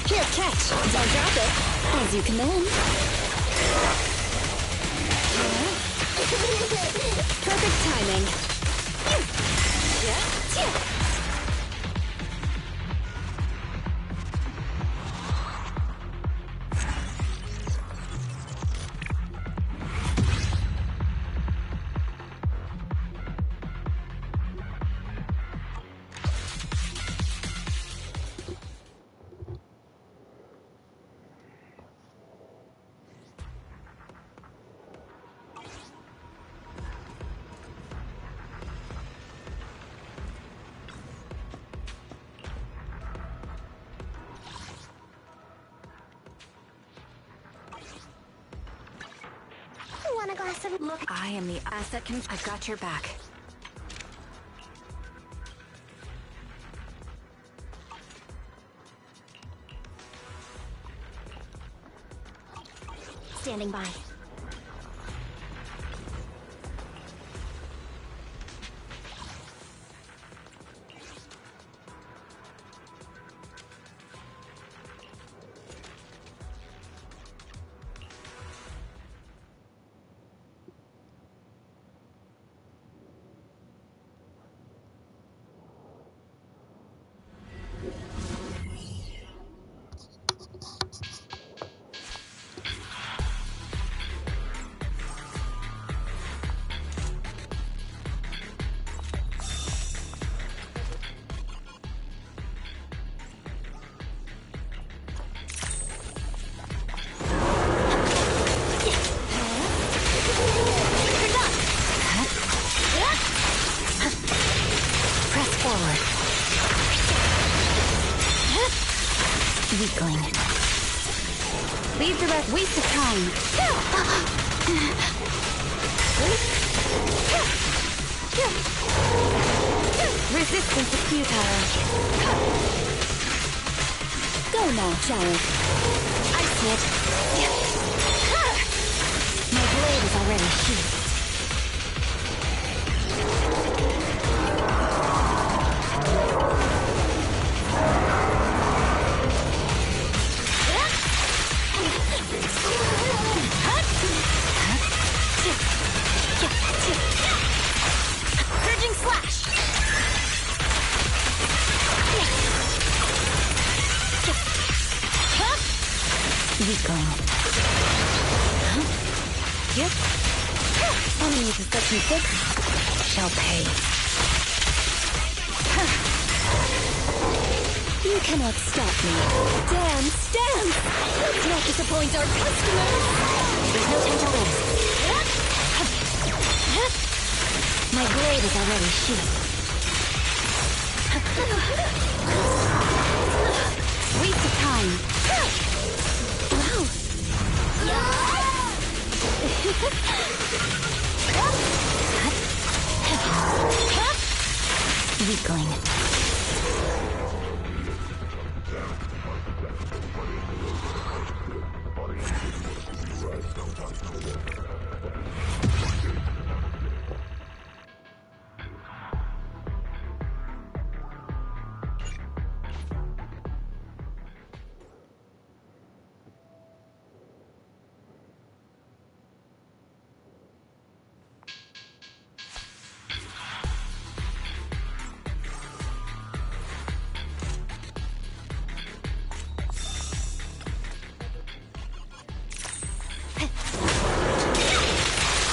Here, catch. Don't drop it. As you command. Perfect timing. Want a glass of... Look, I am the asset I've got your back. Standing by. Weakling. Leave the rest. Waste of time. Resistance is futile. Go now, child. I see it. My blade is already sheathed. Surging slash! Weakling. Yep. Enemies who set me sick shall pay. You cannot stop me. Dance, dance! Let's not disappoint our customers! There's no time to lose. My blade is already sheathed. Waste of time. Wow. Weakling.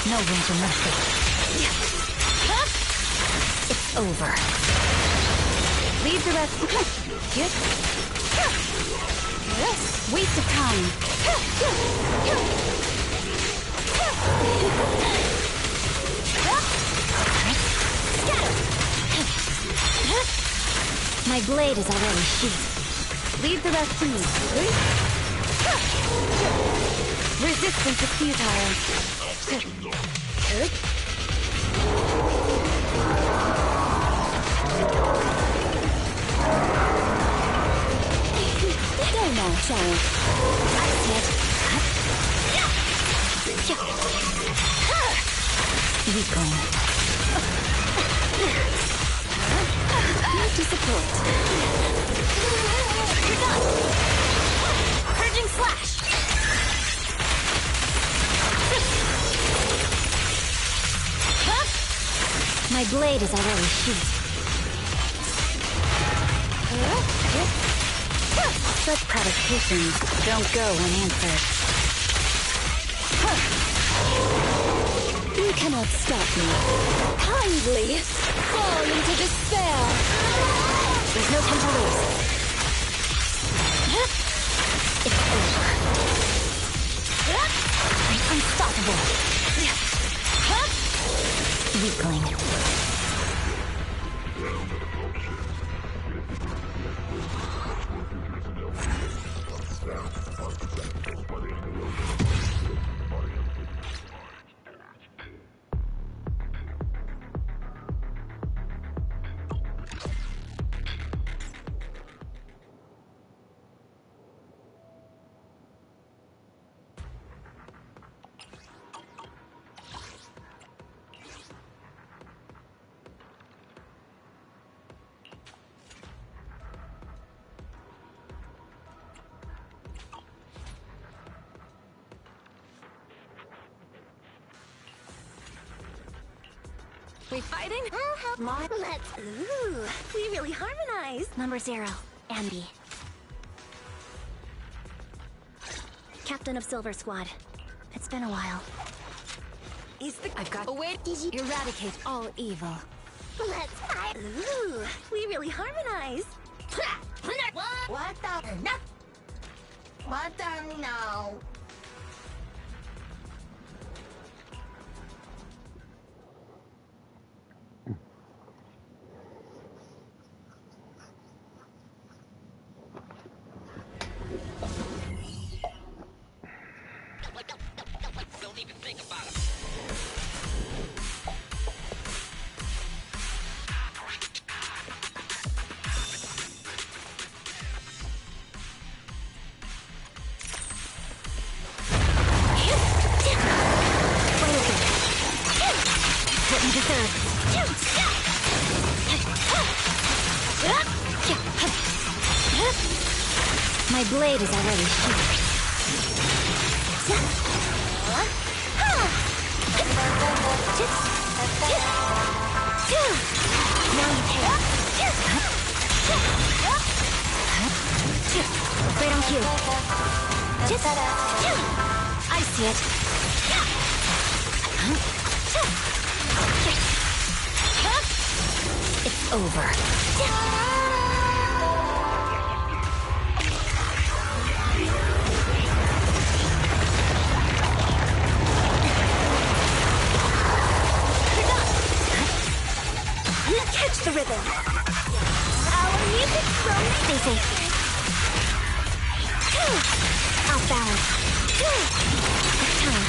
No room for mercy. It's over. Leave the rest. Waste of time. My blade is already sheathed. Leave the rest to me. Resistance is futile. Go now, child. I see it. Weakling. Not to support. You're done. Purging slash. My blade is already sheathed. Such provocations don't go unanswered. You cannot stop me. Kindly fall into despair. There's no time to lose. It's over. I'm unstoppable. Weakling. We fighting? I'll help. Let's. Ooh, we really harmonize. Number 0, Ambi. Captain of Silver Squad. It's been a while. I've got. Wait. Eradicate all evil. Let's fight. Ooh, we really harmonize. What the? What the no? My blade is already sheathed. Now you pay. Right on cue. I see it. It's over. Catch the rhythm. Our music's from Stacy. Off balance. It's time.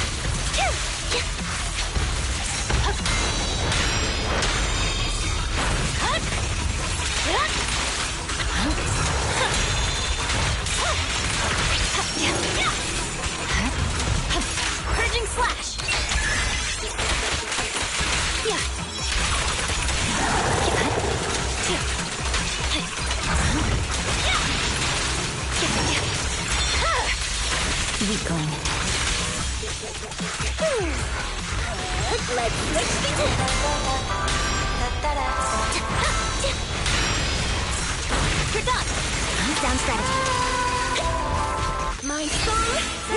Purging slash. Yeah. Weakling. Let's switch things. You're done. Sound strategy. My song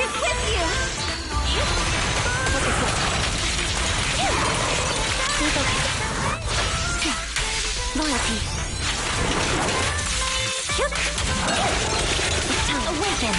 is with you. Focus it. Stay focused. Loyalty. It's time. Awaken.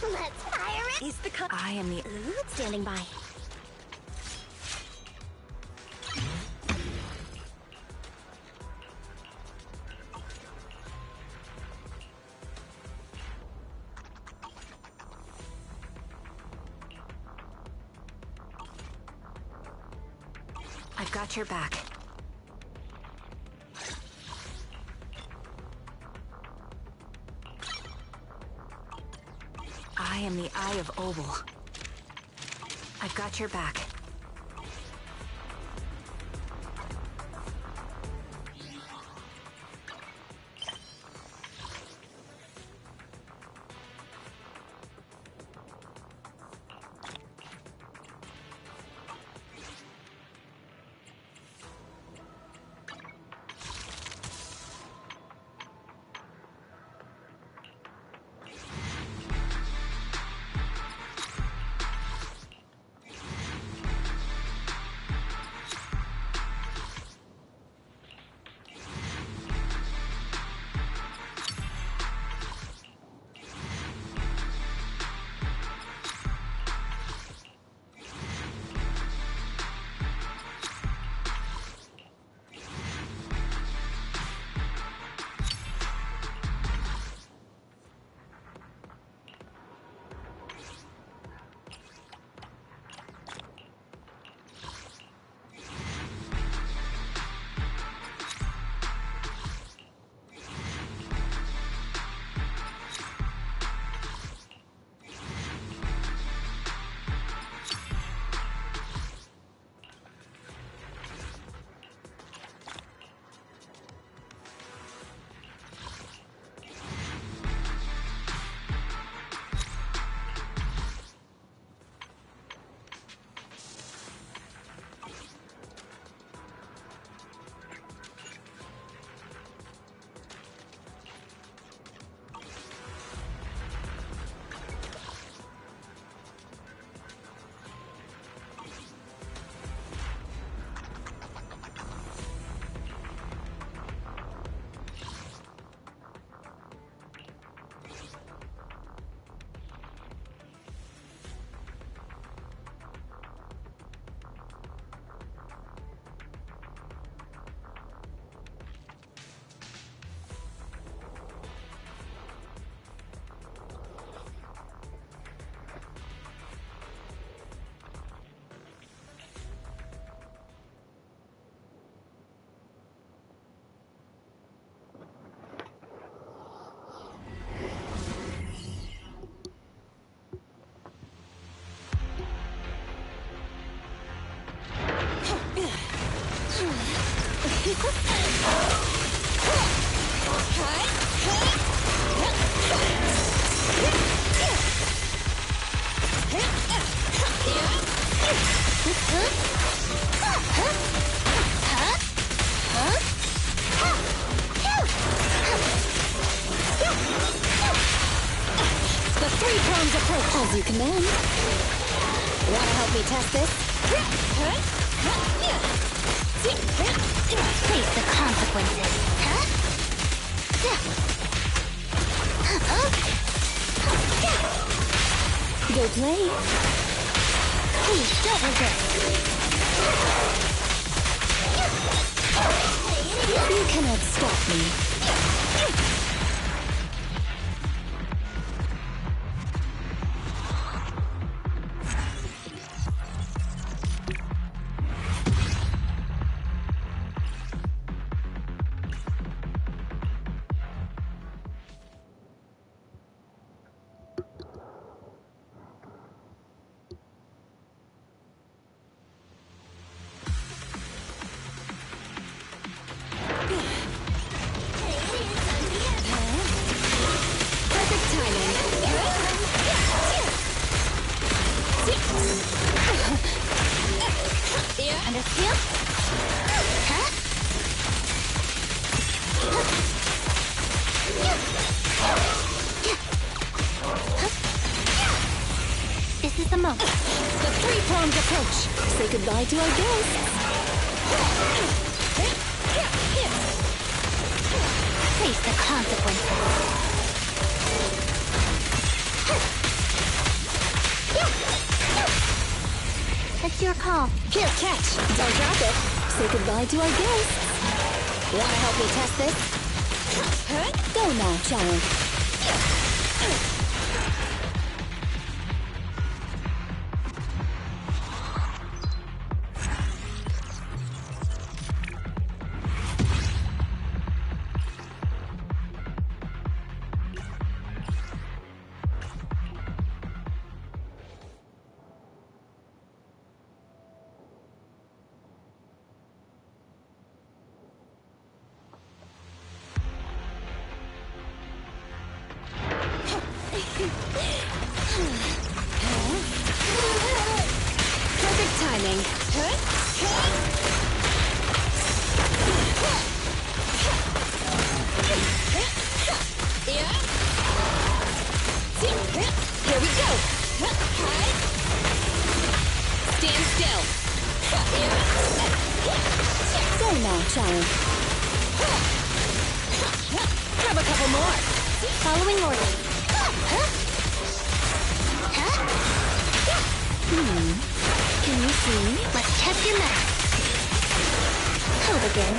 Let's fire it! Is the I am the standing by. I've got your back. I am the Eye of Obel. I've got your back. The three-pronged approach. As you command. Wanna help me test this? Face the consequences. Go play. Please don't resist. You cannot stop me. Understand? This is the moment. The three-pronged approach. Say goodbye to our ghosts. Face the consequences. It's your call. Here, catch. Don't drop it. Say goodbye to our guests. Wanna help me test this? Go now, child. Perfect timing. Here we go. Stand still. Go now, child. Grab a couple more. Following orders. Can you see me? Let's test your mettle. Hold again.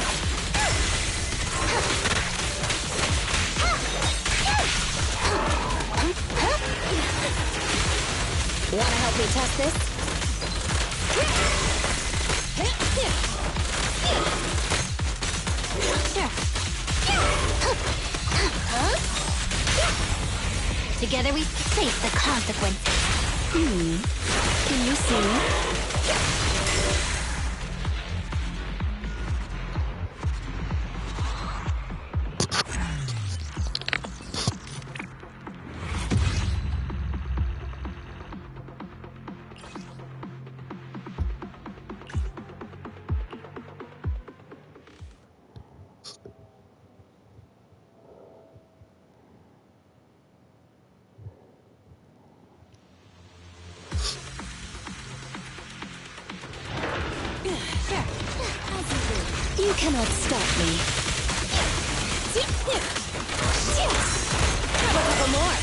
Wanna help me test this? Together we face the consequences. Can you see me? You cannot stop me. Grab a couple more.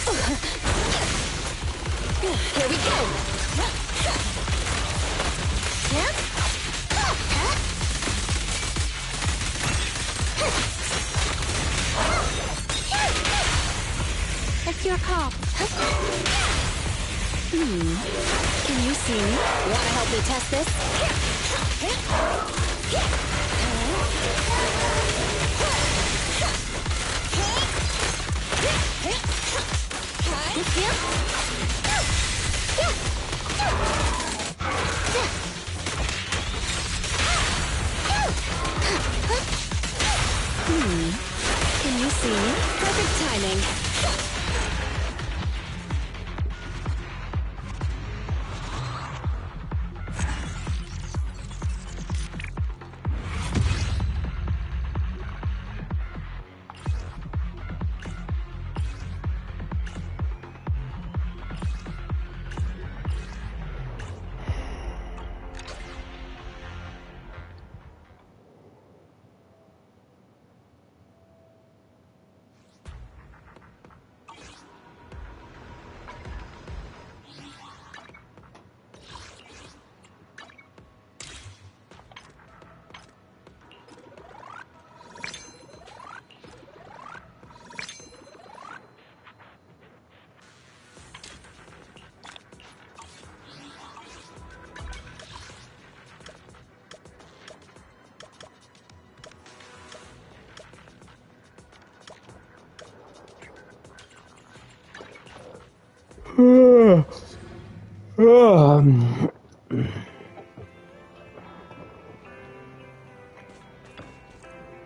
Here we go. It's your call. Can you see me? Wanna help me test this? timing.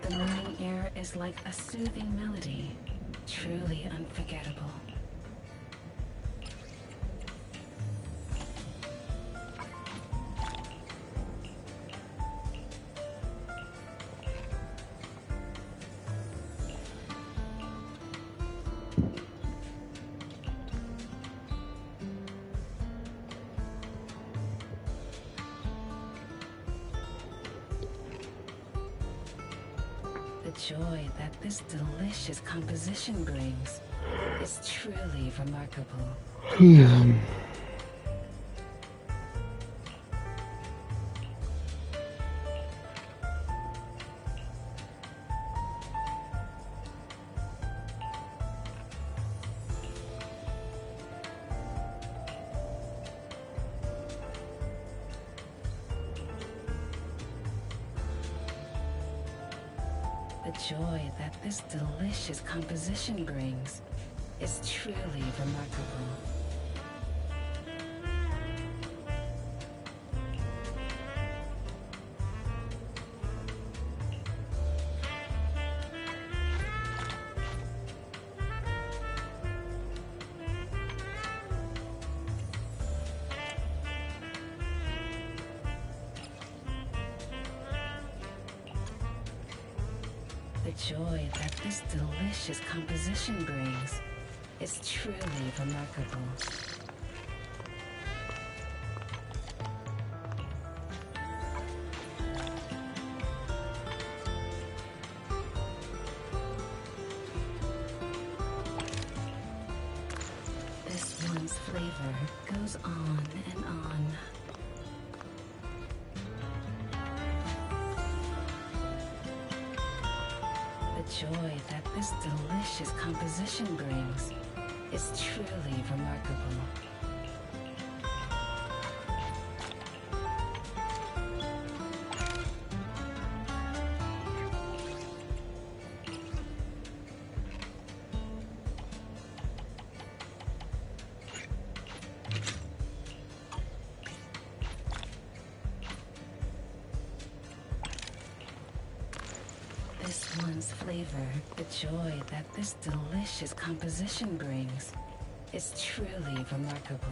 The morning air is like a soothing melody, truly unforgettable. The joy that this delicious composition brings is truly remarkable. The joy that this delicious composition brings is truly remarkable. The joy that this delicious composition brings is truly remarkable. This one's flavor goes on and on. The joy that this delicious composition brings is truly remarkable. This one's flavor, the joy that this delicious composition brings, is truly remarkable.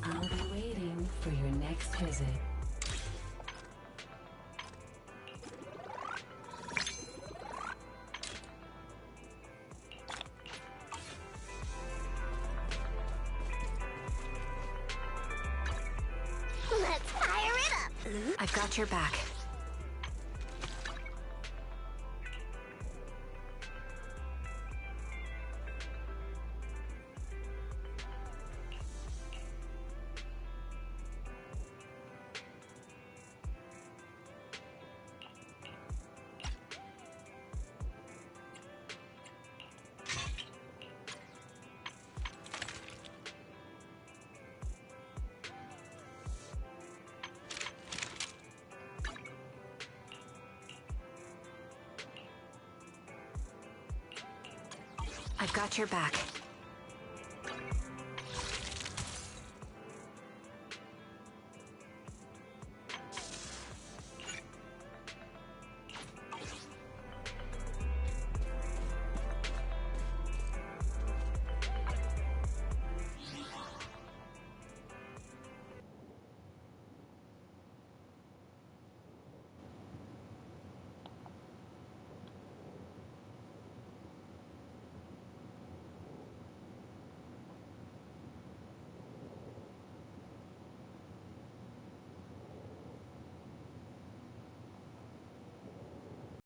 I'll be waiting for your next visit. Let's fire it up! I've got your back. I've got your back.